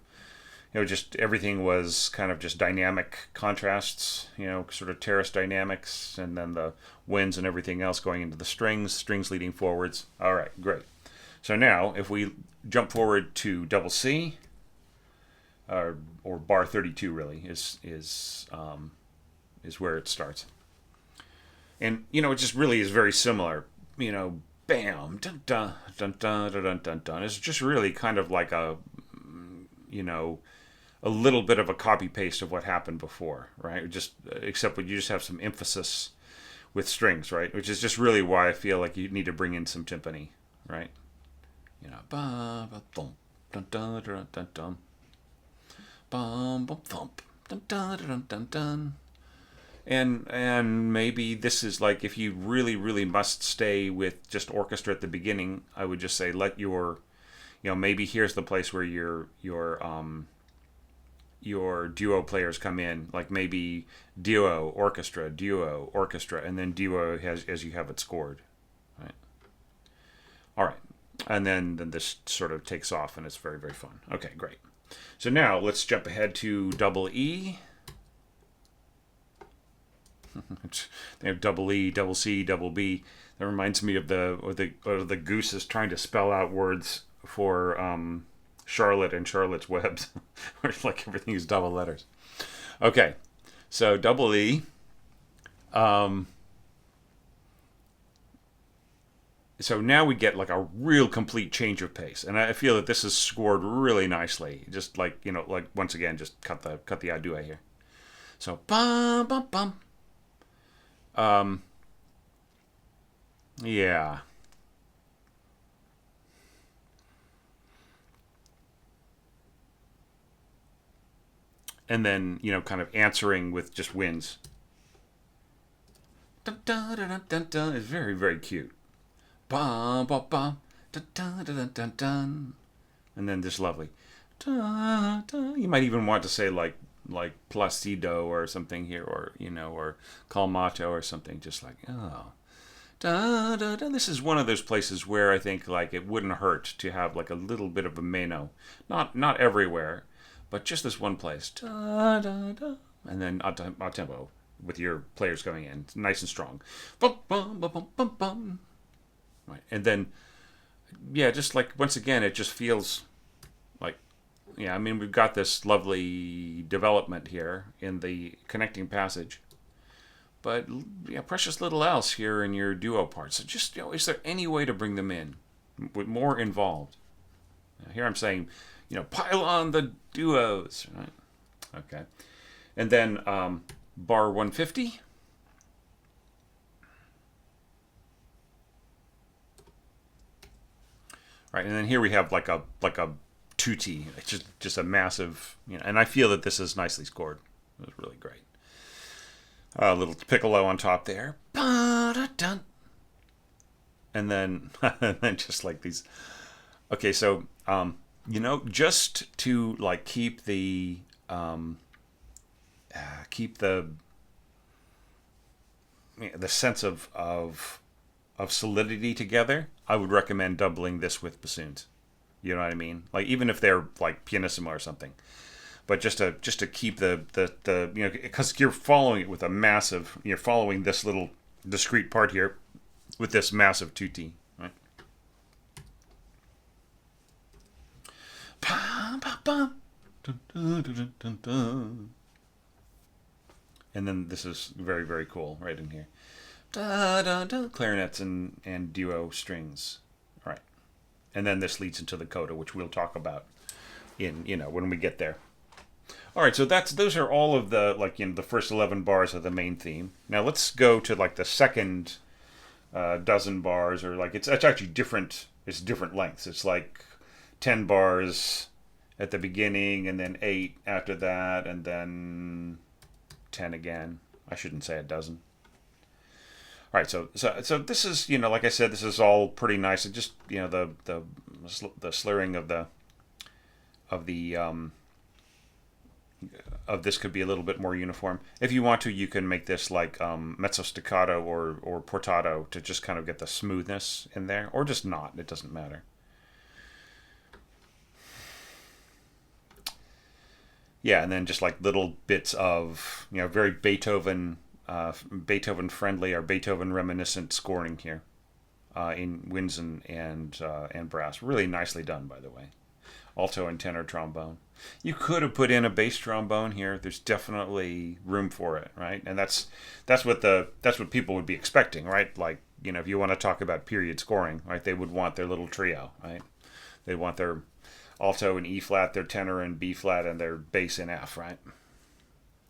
just everything was kind of just dynamic contrasts, sort of terrace dynamics, and then the winds and everything else going into the strings leading forwards. All right, great. So now, if we jump forward to double C, or bar 32, really is where it starts, and it just really is very similar. Bam, dun dun dun dun dun dun dun. It's just really kind of like a little bit of a copy paste of what happened before, right? Except you just have some emphasis with strings, right? Which is just really why I feel like you need to bring in some timpani, right? Ba ba dum dun dun dun dun dun, bum bum thump dun dun dun dun dun. And maybe this is like, if you really, really must stay with just orchestra at the beginning, I would just say let your, maybe here's the place where your duo players come in, like maybe duo, orchestra, and then duo as you have it scored, right? All right, and then this sort of takes off, and it's very, very fun. Okay, great. So now let's jump ahead to double E. They have double E, double C, double B. That reminds me of the gooses trying to spell out words for Charlotte and Charlotte's Webs, where it's like everything is double letters. Okay, so double E. So now we get like a real complete change of pace, and I feel that this is scored really nicely. Just like like once again, just cut the adua here. So bum bum bum. Yeah. and then, kind of answering with just winds. Dun, dun, dun, dun, dun, is very, very cute. Bum, bum, bum. Dun, dun, dun, dun, dun. And then this lovely. Dun, dun. You might even want to say like Placido or something here, or or Calmato or something, just like, oh. Da, da, da. This is one of those places where I think like it wouldn't hurt to have like a little bit of a meno, not everywhere, but just this one place. Da, da, da. And then a tempo with your players going in, nice and strong. Bum, bum, bum, bum, bum, bum. Right, and then yeah, just like once again, it just feels like, yeah. I mean, we've got this lovely development here in the connecting passage. But yeah, precious little else here in your duo parts. So just, is there any way to bring them in with more involved? Now, here I'm saying, pile on the duos, right? Okay, and then bar 150. Right, and then here we have like a tutti. It's just a massive, and I feel that this is nicely scored. It was really great. A little piccolo on top there. And then, and then just like these. Okay, so just to like keep the sense of solidity together, I would recommend doubling this with bassoons. You know what I mean? Like even if they're like pianissimo or something. But just to keep the because you're following it with you're following this little discrete part here with this massive tutti, right? And then this is very, very cool right in here. Clarinets and duo strings, all right? And then this leads into the coda, which we'll talk about in when we get there. All right, so those are all of the the first 11 bars of the main theme. Now let's go to like the second dozen bars, or like it's actually different. It's different lengths. It's like 10 bars at the beginning, and then 8 after that, and then 10 again. I shouldn't say a dozen. All right, so this is like I said, this is all pretty nice. It just the slurring of this could be a little bit more uniform. If you want to, you can make this like mezzo staccato or portato to just kind of get the smoothness in there, or just not. It doesn't matter. Yeah, and then just like little bits of very Beethoven friendly or Beethoven reminiscent scoring here in winds and brass. Really nicely done, by the way. Alto and tenor trombone. You could have put in a bass trombone here. There's definitely room for it, right? And that's what people would be expecting, right? Like, if you want to talk about period scoring, right? They would want their little trio, right? They want their alto in E flat, their tenor in B flat, and their bass in F, right?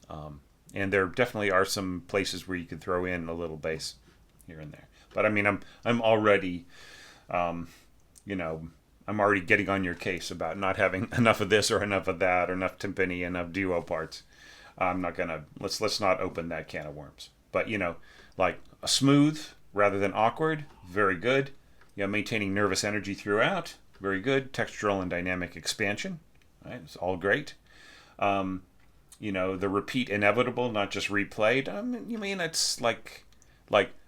And there definitely are some places where you could throw in a little bass here and there. But I mean, I'm already, I'm already getting on your case about not having enough of this or enough of that or enough timpani, enough duo parts. I'm not gonna let's not open that can of worms. But like a smooth rather than awkward, very good. Maintaining nervous energy throughout, very good. Textural and dynamic expansion, right? It's all great. The repeat inevitable, not just replayed. You mean it's like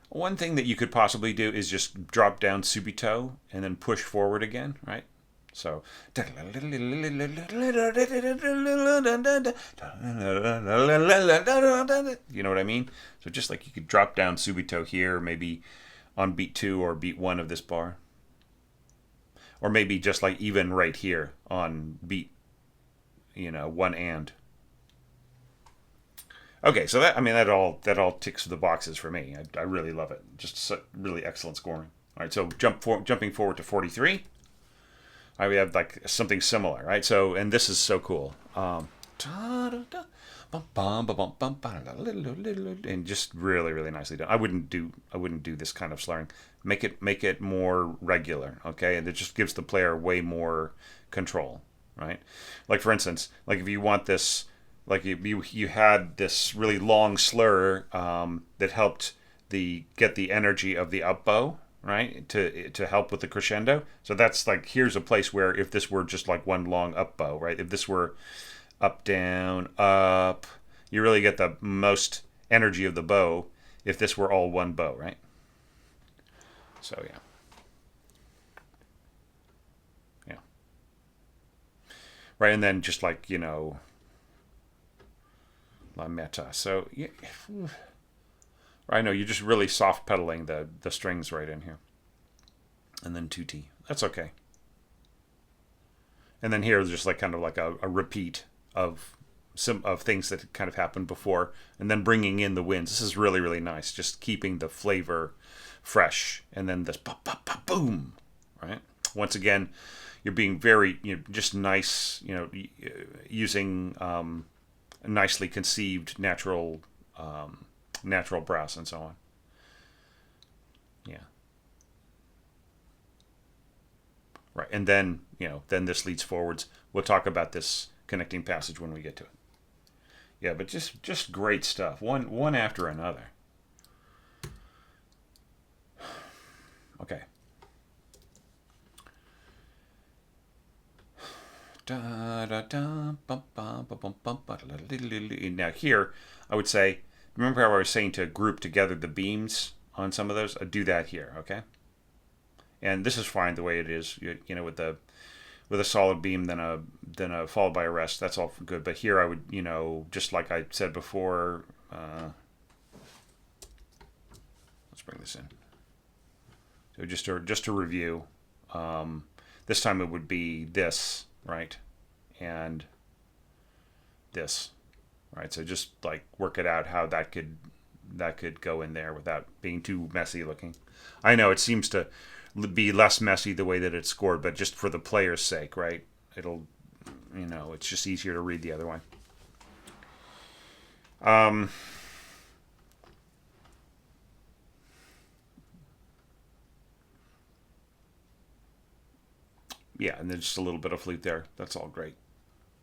one thing that you could possibly do is just drop down subito and then push forward again, right? So, you know what I mean? So just like you could drop down subito here, maybe on beat 2 or beat 1 of this bar. Or maybe just like even right here on beat, 1 and. Okay, so that all ticks the boxes for me. I really love it. Just really excellent scoring. All right, so jumping forward to 43. We have like something similar, right? So, and this is so cool. And just really, really nicely done. I wouldn't do this kind of slurring. Make it more regular, okay? And it just gives the player way more control, right? Like for instance, like if you want this like you had this really long slur that helped get the energy of the up bow, right, to help with the crescendo. So that's like, here's a place where if this were just like one long up bow, right, if this were up down up, you really get the most energy of the bow if this were all one bow, right? So yeah. Yeah. Right, and then just like, La Meta. So yeah, I know you're just really soft pedaling the strings right in here. And then tutti. That's okay. And then here is just like kind of like a repeat of some of things that kind of happened before, and then bringing in the winds. This is really, really nice. Just keeping the flavor fresh, and then this boom, right? Once again, you're being very, just nice, using nicely conceived natural brass and so on. Yeah. Right. And then, then this leads forwards. We'll talk about this connecting passage when we get to it. Yeah, but just great stuff. One after another. Okay. Now here, I would say, remember how I was saying to group together the beams on some of those? I'd do that here, okay? And this is fine the way it is, with a solid beam, then a followed by a rest. That's all good. But here I would, just like I said before. Let's bring this in. So just to review, this time it would be this, right, and this, right. So just like work it out how that could go in there without being too messy looking. I know it seems to be less messy the way that it's scored, but just for the player's sake, right? It'll, it's just easier to read the other way. Yeah, and then just a little bit of flute there. That's all great.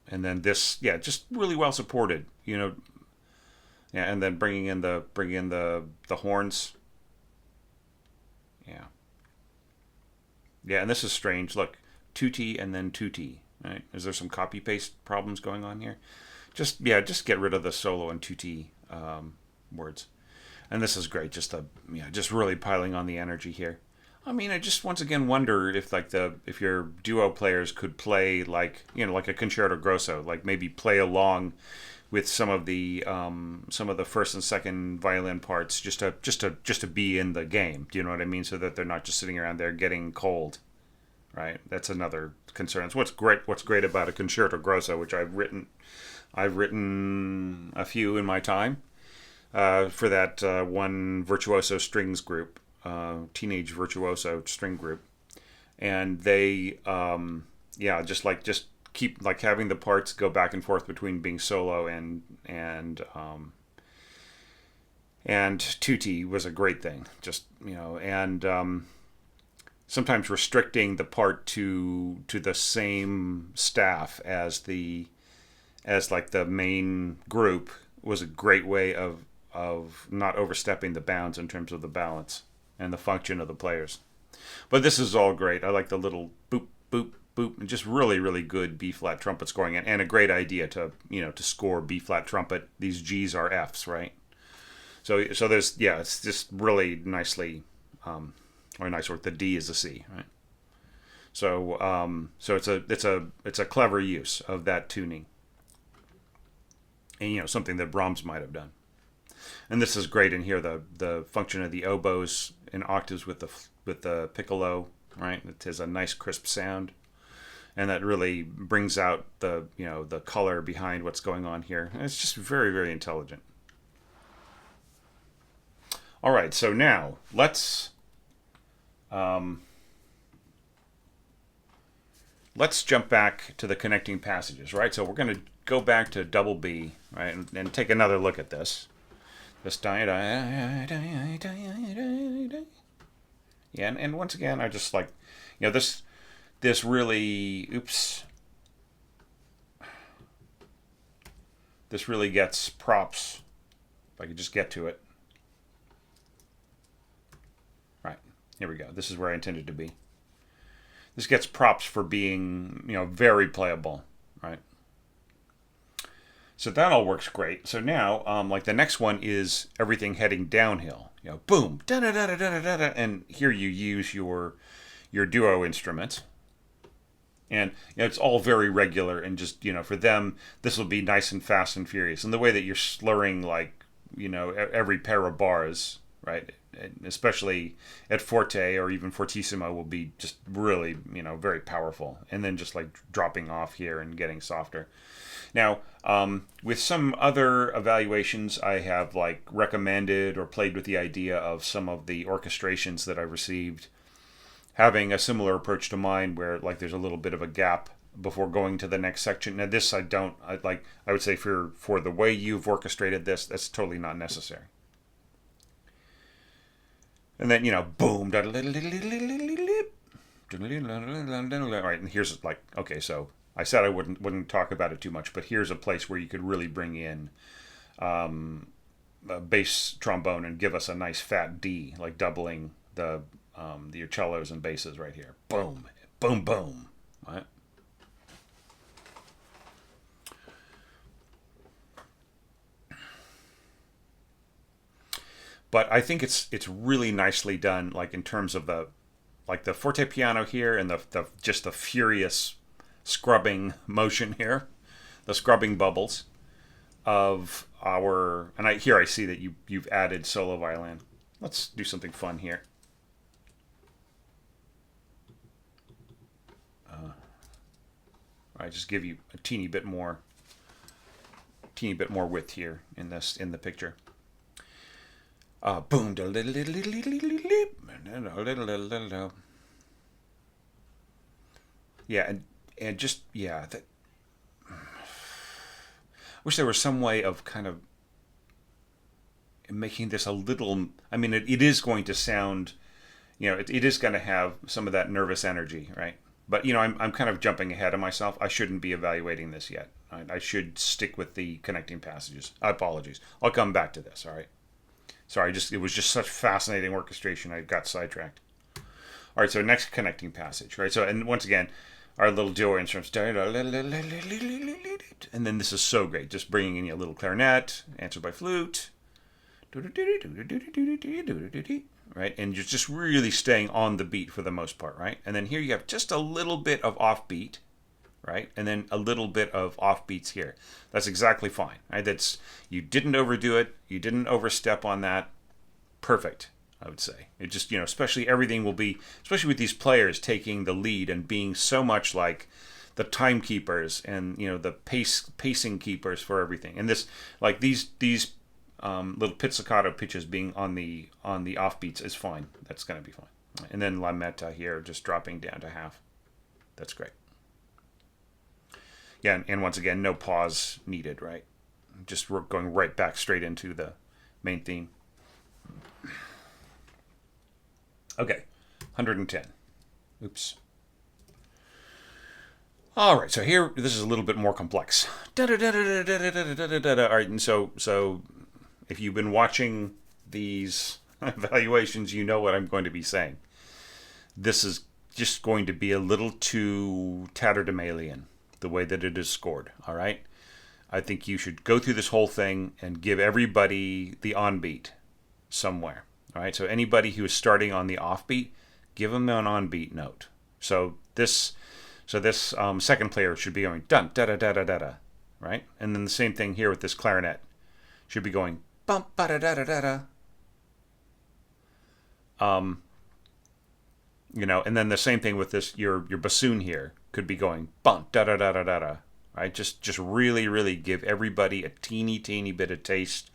And then this, yeah, just really well supported, Yeah, and then bringing in the horns. Yeah. Yeah, and this is strange. Look, tutti and then tutti. Right? Is there some copy paste problems going on here? Just get rid of the solo and tutti words. And this is great. Just really piling on the energy here. I mean, I just once again wonder if if your duo players could play like like a concerto grosso, like maybe play along with some of the first and second violin parts, just to be in the game. Do you know what I mean? So that they're not just sitting around there getting cold, right? That's another concern. It's what's great about a concerto grosso, which I've written a few in my time for that one virtuoso strings group, teenage virtuoso string group, and they just keep like having the parts go back and forth between being solo and tutti was a great thing. Just and sometimes restricting the part to the same staff as like the main group was a great way of not overstepping the bounds in terms of the balance and the function of the players. But this is all great. I like the little boop boop boop, and just really, really good B flat trumpet scoring, and a great idea to score B flat trumpet. These G's are F's, right? So there's it's just really nicely or nice work. The D is a C, right? So it's a clever use of that tuning, and something that Brahms might have done. And this is great in here. The function of the oboes in octaves with the piccolo, right? It has a nice crisp sound, and that really brings out the color behind what's going on here. And it's just very, very intelligent. All right, so now let's jump back to the connecting passages, right? So we're going to go back to double B, right, and take another look at this. Yeah, and once again, I just like, this really, this really gets props. If I could just get to it. Right, here we go. This is where I intended to be. This gets props for being, very playable, right? So that all works great. So now, like the next one is everything heading downhill. Boom, da da da da da da da, and here you use your duo instruments, and it's all very regular, and just for them, this will be nice and fast and furious. And the way that you're slurring, like every pair of bars, right? Especially at forte or even fortissimo will be just really very powerful, and then just like dropping off here and getting softer. Now, with some other evaluations, I have like recommended or played with the idea of some of the orchestrations that I received having a similar approach to mine, where like there's a little bit of a gap before going to the next section. Now this I would say for the way you've orchestrated this, that's totally not necessary. And then boom, right, and here's like, okay, so I said I wouldn't talk about it too much, but here's a place where you could really bring in a bass trombone and give us a nice fat D, like doubling your cellos and basses right here. Boom, boom, boom. Right? But I think it's really nicely done, like in terms of the forte piano here and the just the furious scrubbing motion here, the scrubbing bubbles of our, and I see that you've added solo violin. Let's do something fun here. I just give you a teeny bit more width here in the picture. Boom. Yeah, and just that. I wish there was some way of kind of making this a little. I mean, it is going to sound, it is going to have some of that nervous energy, right? But I'm kind of jumping ahead of myself. I shouldn't be evaluating this yet. Right? I should stick with the connecting passages. Apologies. I'll come back to this. All right. Sorry, it was just such fascinating orchestration. I got sidetracked. All right, so next connecting passage, right? So, and once again, our little duo instruments, and then this is so great, just bringing in a little clarinet, answered by flute, right? And you're just really staying on the beat for the most part, right? And then here you have just a little bit of offbeat, right? And then a little bit of offbeats here. That's exactly fine, right? You didn't overdo it. You didn't overstep on that. Perfect, I would say. It just, especially everything will be, especially with these players taking the lead and being so much like the timekeepers and, the pacing keepers for everything. And this, like these little pizzicato pitches being on the offbeats is fine. That's going to be fine. And then lametta here, just dropping down to half. That's great. Yeah, and once again, no pause needed, right? Just going right back straight into the main theme. Okay, 110. Oops. All right, so here, this is a little bit more complex. All right, and so if you've been watching these evaluations, you know what I'm going to be saying. This is just going to be a little too tatterdemalion, the way that it is scored, all right? I think you should go through this whole thing and give everybody the onbeat somewhere, all right? So anybody who is starting on the offbeat, give them an onbeat note. So this second player should be going dun da da da da da da, right? And then the same thing here with this clarinet should be going bum ba da da da da da. And then the same thing with this your bassoon here could be going bum da da da da da da, right? Just really really give everybody a teeny bit of taste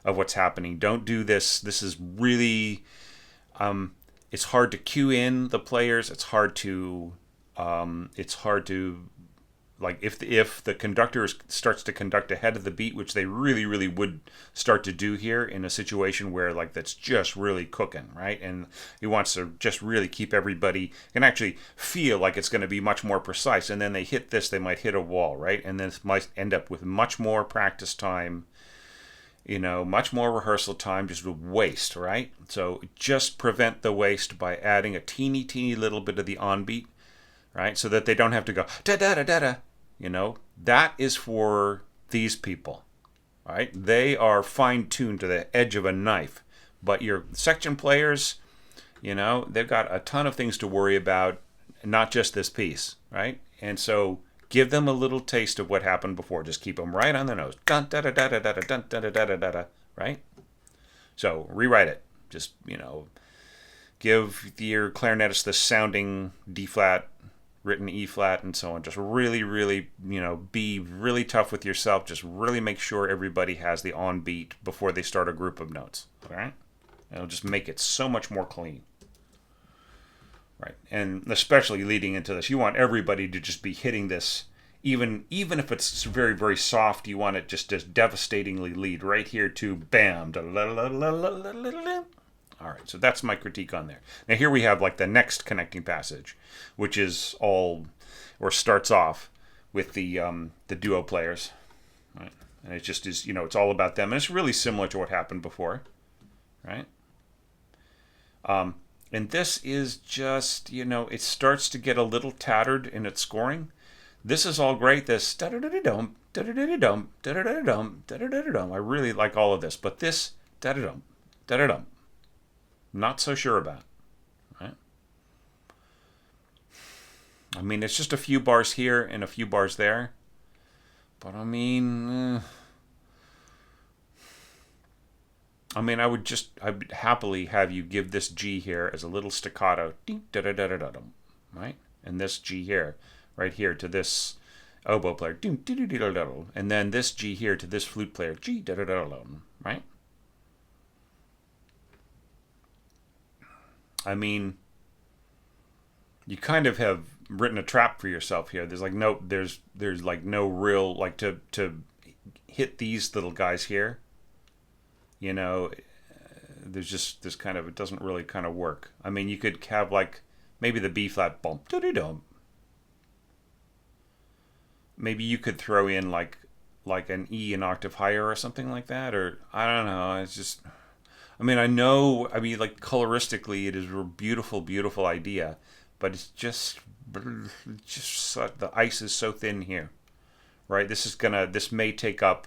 of what's happening. Don't do this. This is really it's hard to cue in the players. It's hard to like if the conductor starts to conduct ahead of the beat, which they really would start to do here in a situation where like that's just really cooking, right? And he wants to just really keep everybody can actually feel like it's going to be much more precise. And then they hit this, they might hit a wall, right? And this might end up with much more practice time, much more rehearsal time, just waste, right? So just prevent the waste by adding a teeny little bit of the on beat, right? So that they don't have to go da da da da da. That is for these people, right? They are fine-tuned to the edge of a knife. But your section players, they've got a ton of things to worry about, not just this piece, right? And so give them a little taste of what happened before. Just keep them right on the nose. Dun da da da da da dun da da da da da, right? So rewrite it. Just, give your clarinetist the sounding D flat, written E flat, and so on. Just really, be really tough with yourself. Just really make sure everybody has the on beat before they start a group of notes. All right? It'll just make it so much more clean. Right, and especially leading into this, you want everybody to just be hitting this, even if it's very soft. You want it just as devastatingly lead right here to bam. All right, so that's my critique on there. Now here we have like the next connecting passage, which is starts off with the duo players, right? And it just is, it's all about them, and it's really similar to what happened before, right? And this is just, it starts to get a little tattered in its scoring. This is all great. This da-da-da-da-dum, da-da-da-da-dum, da-da-da-da-dum, da-da-da-da-dum. I really like all of this. But this da-da-dum, da-da-dum, not so sure about. Right? I mean, it's just a few bars here and a few bars there. But I mean... I would happily have you give this G here as a little staccato, right? And this G here, right here to this oboe player, and then this G here to this flute player, right? I mean, you kind of have written a trap for yourself here. There's like no real like to hit these little guys here. There's kind of, it doesn't really kind of work. I mean, you could have like maybe the B flat bump, dum. Maybe you could throw in like an E an octave higher or something like that, or I don't know. It's just, like coloristically, it is a beautiful idea, but it's just the ice is so thin here, right? This may take up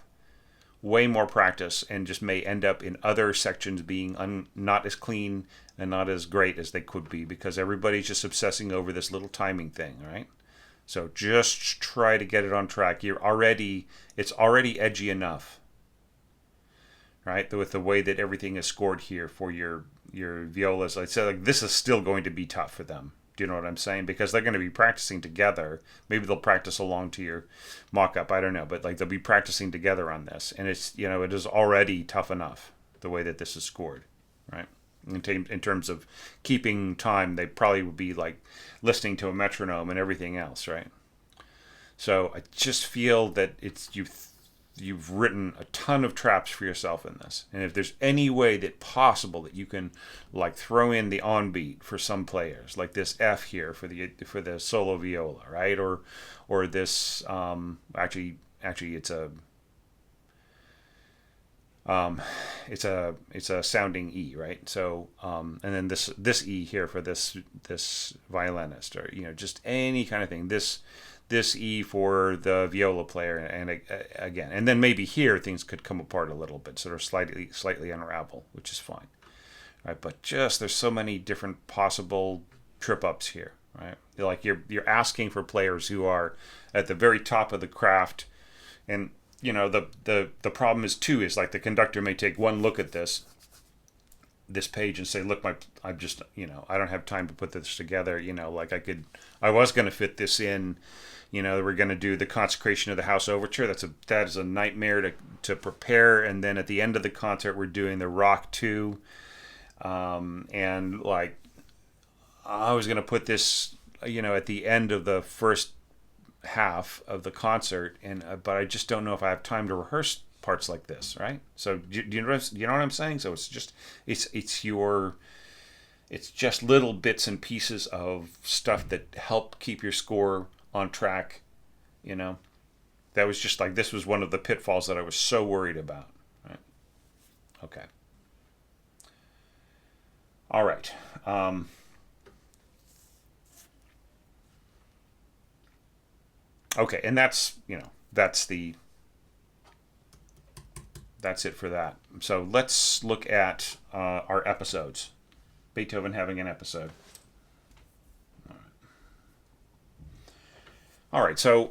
way more practice and just may end up in other sections being not as clean and not as great as they could be because everybody's just obsessing over this little timing thing, right? So just try to get it on track. It's already edgy enough, right? With the way that everything is scored here for your violas. I'd say like this is still going to be tough for them. Do you know what I'm saying? Because they're going to be practicing together. Maybe they'll practice along to your mock-up. I don't know. But like they'll be practicing together on this. And it's, it is already tough enough the way that this is scored, right? In terms of keeping time, they probably would be like listening to a metronome and everything else, right? So I just feel that you've written a ton of traps for yourself in this. And if there's any way that possible that you can like throw in the on beat for some players, like this F here for the solo viola, right? Or this actually it's a sounding E, right? So and then this E here for this violinist, or just any kind of thing. This E for the viola player, and again, and then maybe here things could come apart a little bit, sort of slightly unravel, which is fine, right? But just there's so many different possible trip ups here, right? Like you're asking for players who are at the very top of the craft, and the problem is too is like the conductor may take one look at this page and say, look, I don't have time to put this together. Like I was going to fit this in. We're going to do the Consecration of the House Overture. That is a nightmare to prepare. And then at the end of the concert, we're doing the Rock 2. And like, I was going to put this, at the end of the first half of the concert, and but I just don't know if I have time to rehearse parts like this, right? So do you know what I'm saying? So it's just little bits and pieces of stuff that help keep your score on track. You know, that was just like, this was one of the pitfalls that I was so worried about. Right? Okay. All right. Okay, and that's that's it for that. So let's look at our episodes. Beethoven having an episode. All right, so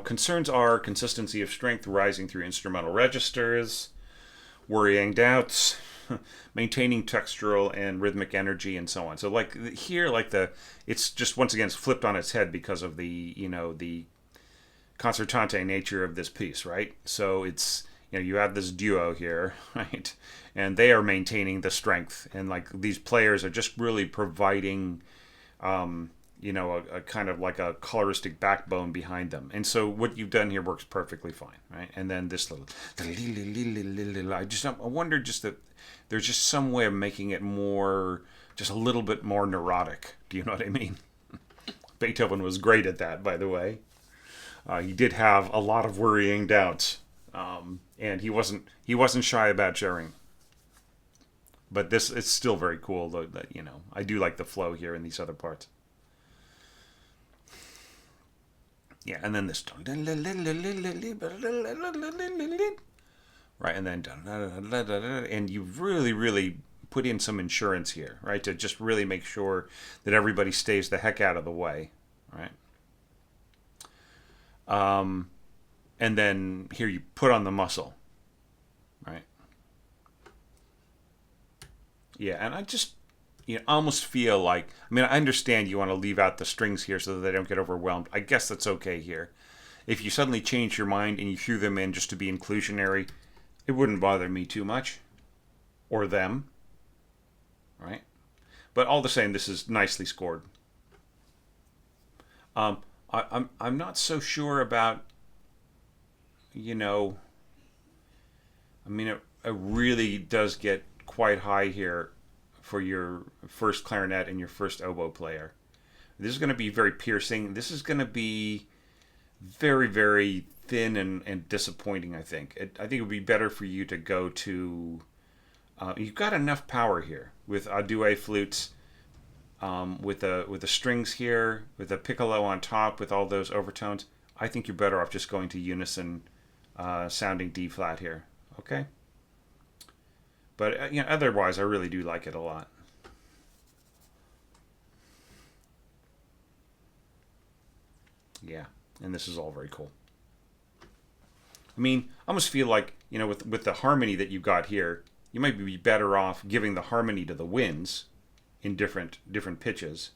concerns are consistency of strength rising through instrumental registers, worrying doubts, maintaining textural and rhythmic energy, and so on. So like here, it's just once again it's flipped on its head because of the concertante nature of this piece, right? So it's you have this duo here, right, and they are maintaining the strength, and like these players are just really providing a kind of like a coloristic backbone behind them. And so what you've done here works perfectly fine, right? And then this little, I wonder just that there's just some way of making it more, just a little bit more neurotic. Do you know what I mean? Beethoven was great at that, by the way. He did have a lot of worrying doubts, and he wasn't shy about sharing. But this it's still very cool, though. That I do like the flow here in these other parts. Yeah, and then this, right, and then, and you really, really put in some insurance here, right, to just really make sure that everybody stays the heck out of the way, right? And then here you put on the muscle, right? Yeah, and I just almost feel like, I understand you want to leave out the strings here so that they don't get overwhelmed. I guess that's okay here. If you suddenly change your mind and you threw them in just to be inclusionary, it wouldn't bother me too much, or them, right? But all the same, this is nicely scored. I'm not so sure about, it really does get quite high here for your first clarinet and your first oboe player. This is going to be very piercing. This is going to be very, very thin and disappointing, I think. I think it would be better for you to go to... you've got enough power here with a duet flutes, with the strings here, with the piccolo on top, with all those overtones. I think you're better off just going to unison sounding D flat here. Okay? But otherwise, I really do like it a lot. Yeah, and this is all very cool. I almost feel like with the harmony that you've got here, you might be better off giving the harmony to the winds in different pitches,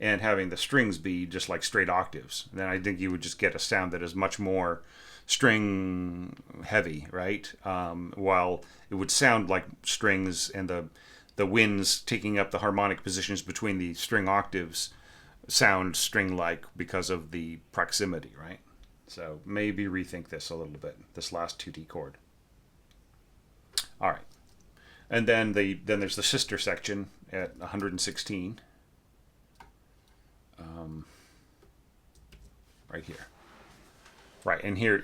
and having the strings be just like straight octaves. Then I think you would just get a sound that is much more string heavy, right? While it would sound like strings, and the winds taking up the harmonic positions between the string octaves sound string-like because of the proximity, right? So maybe rethink this a little bit, this last 2D chord. All right. And then there's the sister section at 116. Right here. Right, and here,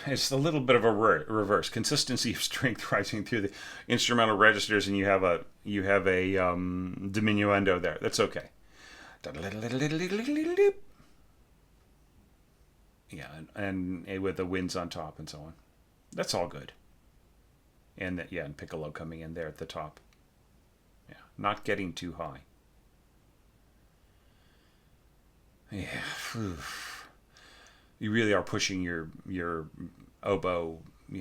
it's a little bit of a reverse consistency of strength rising through the instrumental registers, and you have a diminuendo there. That's okay. Yeah, and with the winds on top and so on. That's all good. And and piccolo coming in there at the top. Yeah, not getting too high. Yeah. You really are pushing your oboe,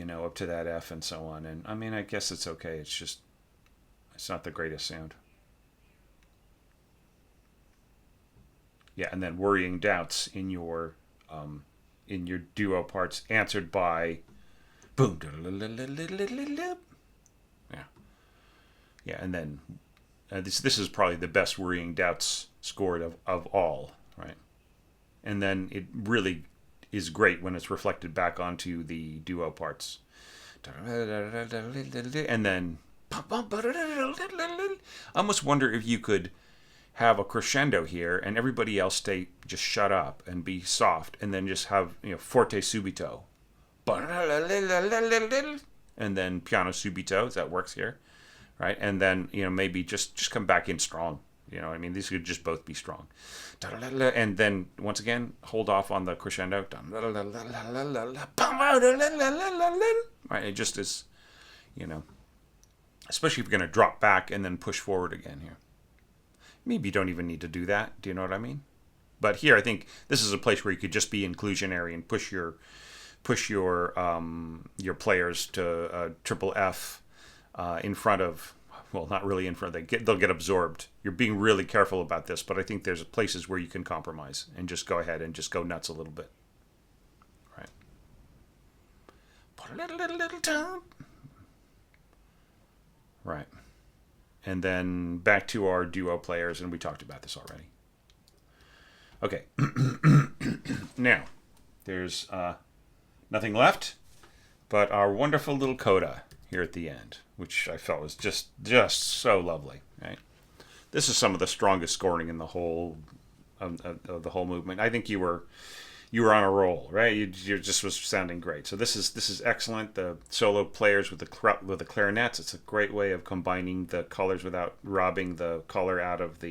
up to that F and so on. And I guess it's okay. It's not the greatest sound. Yeah, and then worrying doubts in your duo parts answered by boom. Yeah. Yeah, and then this is probably the best Worrying Doubts scored of all, right? And then it really is great when it's reflected back onto the duo parts. And then I almost wonder if you could have a crescendo here and everybody else just shut up and be soft, and then just have, forte subito, and then piano subito, that works here, right? And then maybe just come back in strong. These could just both be strong. And then once again, hold off on the crescendo. Right, it just is, especially if you're going to drop back and then push forward again here. Maybe you don't even need to do that. Do you know what I mean? But here, I think this is a place where you could just be inclusionary and push your players to triple F in front of. Well, not really in front. They'll get absorbed. You're being really careful about this, but I think there's places where you can compromise and just go ahead and just go nuts a little bit. Right. Put a little time. Right. And then back to our duo players, and we talked about this already. Okay. Now, there's nothing left but our wonderful little coda here at the end, which I felt was just so lovely. Right. This is some of the strongest scoring in the whole of the whole movement. I think you were on a roll, right? You just was sounding great. So this is excellent. The solo players with the clarinets. It's a great way of combining the colors without robbing the color out of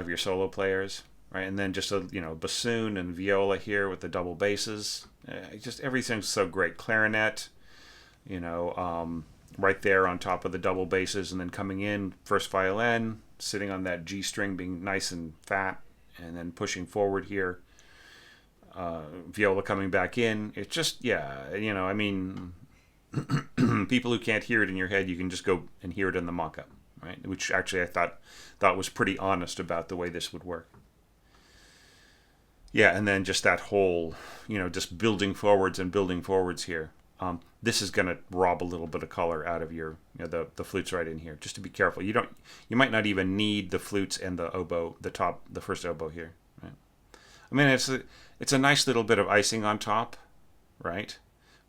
your solo players, right? And then just a bassoon and viola here with the double basses. Just everything's so great. Clarinet, right there on top of the double basses, and then coming in first violin, sitting on that G string, being nice and fat, and then pushing forward here. Viola coming back in. It's just, people who can't hear it in your head, you can just go and hear it in the mock-up, right? Which actually I thought was pretty honest about the way this would work. Yeah, and then just that whole, just building forwards here. This is going to rob a little bit of color out of your, the flutes right in here. Just to be careful. You might not even need the flutes and the oboe, the first oboe here, right? It's a nice little bit of icing on top, right?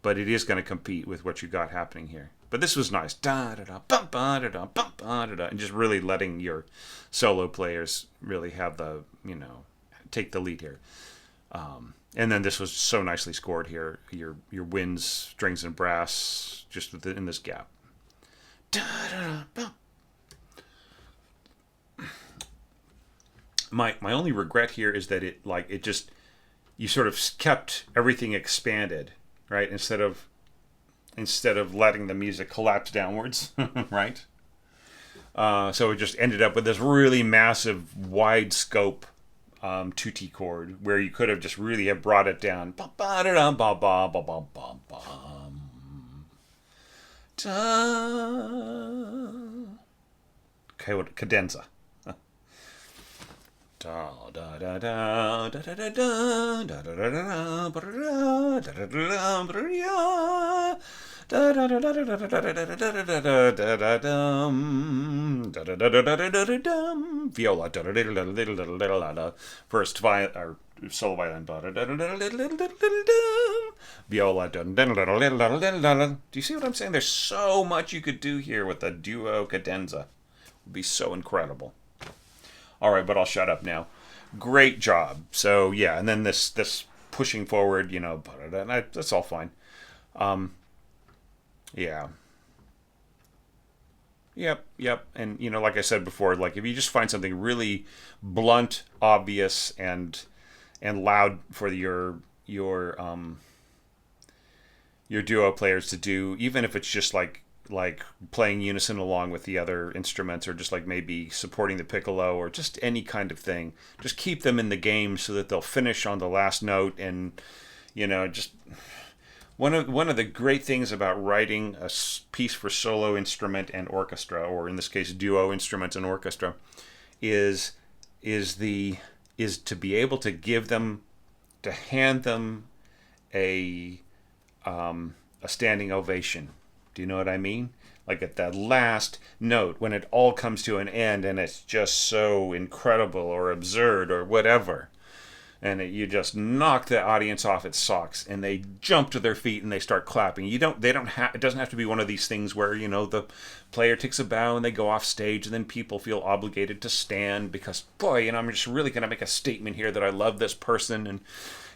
But it is going to compete with what you got happening here. But this was nice. Da da da bum ba da da bum ba da da, and just really letting your solo players really have the take the lead here. And then this was so nicely scored here. Your winds, strings, and brass just in this gap. Da da da bum. My only regret here is that you sort of kept everything expanded, right? Instead of letting the music collapse downwards, right? So it just ended up with this really massive, wide scope tutti chord where you could have just really have brought it down. Cadenza. Da da da da da da da da da da da viola first violin or solo violin viola. Do you see what I'm saying? There's so much you could do here with a duo cadenza. It would be so incredible. All right, but I'll shut up now. Great job. So yeah, and then this pushing forward, that's all fine. Yeah. Yep. And like I said before, like if you just find something really blunt, obvious, and loud for your duo players to do, even if it's just like playing unison along with the other instruments, or just like maybe supporting the piccolo, or just any kind of thing, just keep them in the game so that they'll finish on the last note. And just one of the great things about writing a piece for solo instrument and orchestra, or in this case duo instruments and orchestra, is to be able to hand them a standing ovation. Do you know what I mean? like at that last note when it all comes to an end and it's just so incredible or absurd or whatever. And you just knock the audience off its socks, and they jump to their feet and they start clapping. It doesn't have to be one of these things where, the player takes a bow and they go off stage, and then people feel obligated to stand because, boy, I'm just really going to make a statement here that I love this person, and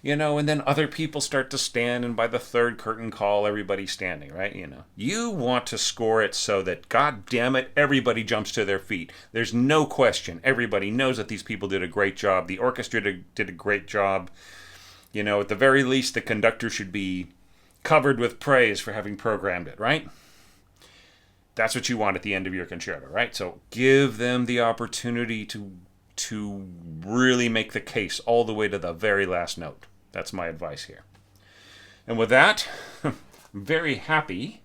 then other people start to stand, and by the third curtain call, everybody's standing, right? You want to score it so that, God damn it, everybody jumps to their feet. There's no question. Everybody knows that these people did a great job. The orchestra did a great job. At the very least, the conductor should be covered with praise for having programmed it, right? That's what you want at the end of your concerto, right? So give them the opportunity to really make the case all the way to the very last note. That's my advice here. And with that, I'm very happy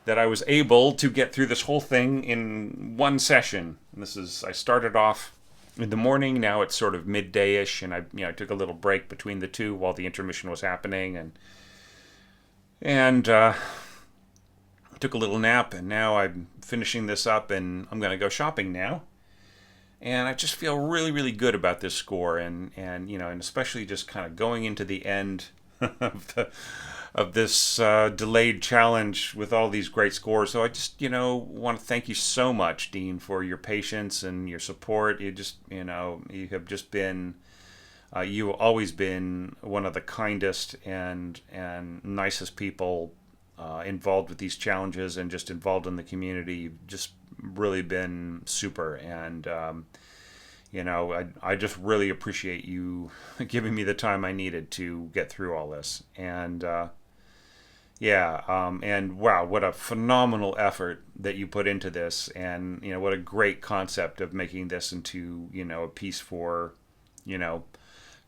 that I was able to get through this whole thing in one session. And I started off in the morning. Now it's sort of midday-ish, and I took a little break between the two while the intermission was happening, and took a little nap. And now I'm finishing this up, and I'm going to go shopping now. And I just feel really, really good about this score, and especially just kind of going into the end of this delayed challenge with all these great scores. So I just, want to thank you so much, Dean, for your patience and your support. You have just been, you've always been one of the kindest and nicest people involved with these challenges and just involved in the community. You've just really been super, and I just really appreciate you giving me the time I needed to get through all this. And and wow, what a phenomenal effort that you put into this, and what a great concept of making this into a piece for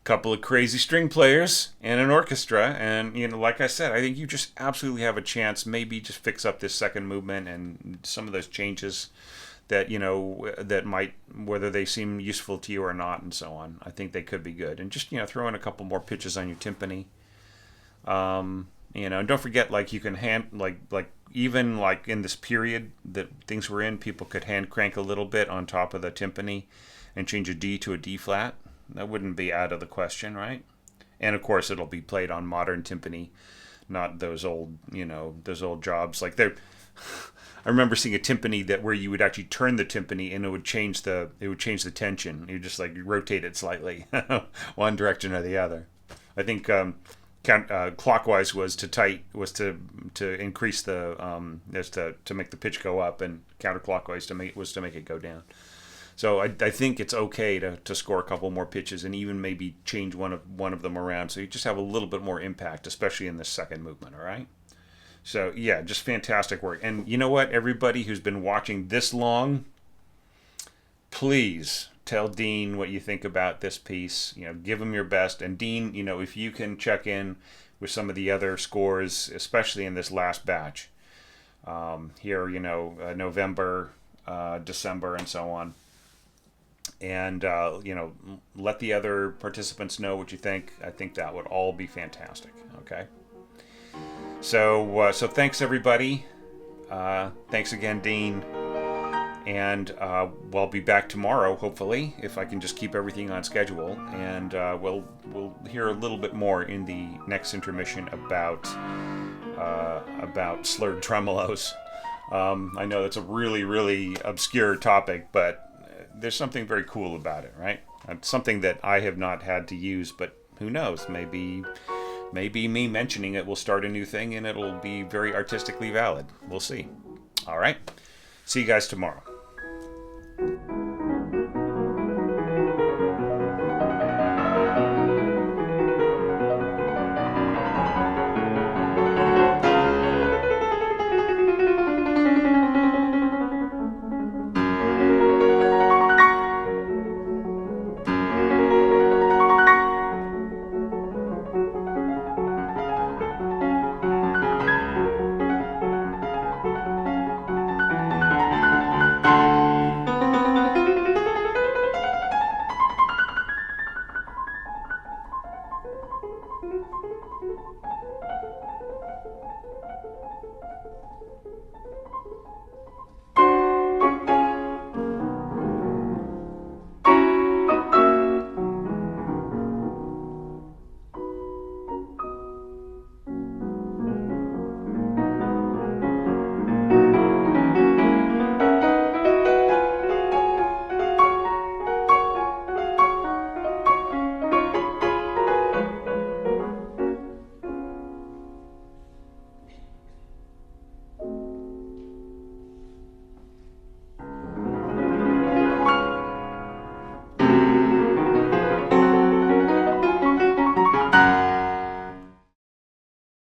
couple of crazy string players and an orchestra. And like I said, I think you just absolutely have a chance. Maybe just fix up this second movement and some of those changes that that might, whether they seem useful to you or not, and so on. I think they could be good. And just throw in a couple more pitches on your timpani. And don't forget, like, you can even like in this period that things were in, people could hand crank a little bit on top of the timpani and change a D to a D flat. That wouldn't be out of the question, right? And of course, it'll be played on modern timpani, not those old jobs. Like I remember seeing a timpani where you would actually turn the timpani and it would change the tension. You just rotate it slightly, one direction or the other. I think clockwise was to increase the to make the pitch go up, and counterclockwise to make it go down. So I think it's okay to score a couple more pitches and even maybe change one of them around, so you just have a little bit more impact, especially in this second movement. All right. So yeah, just fantastic work. And you know what, everybody who's been watching this long, please tell Dean what you think about this piece. Give him your best. And Dean, if you can check in with some of the other scores, especially in this last batch here, November, December, and so on. And let the other participants know what you think. I think that would all be fantastic. Okay. So thanks, everybody. Thanks again, Dean. And we'll be back tomorrow, hopefully, if I can just keep everything on schedule. And we'll hear a little bit more in the next intermission about slurred tremolos. I know that's a really, really obscure topic, but there's something very cool about it, right? It's something that I have not had to use, but who knows? Maybe me mentioning it will start a new thing, and it'll be very artistically valid. We'll see. All right. See you guys tomorrow.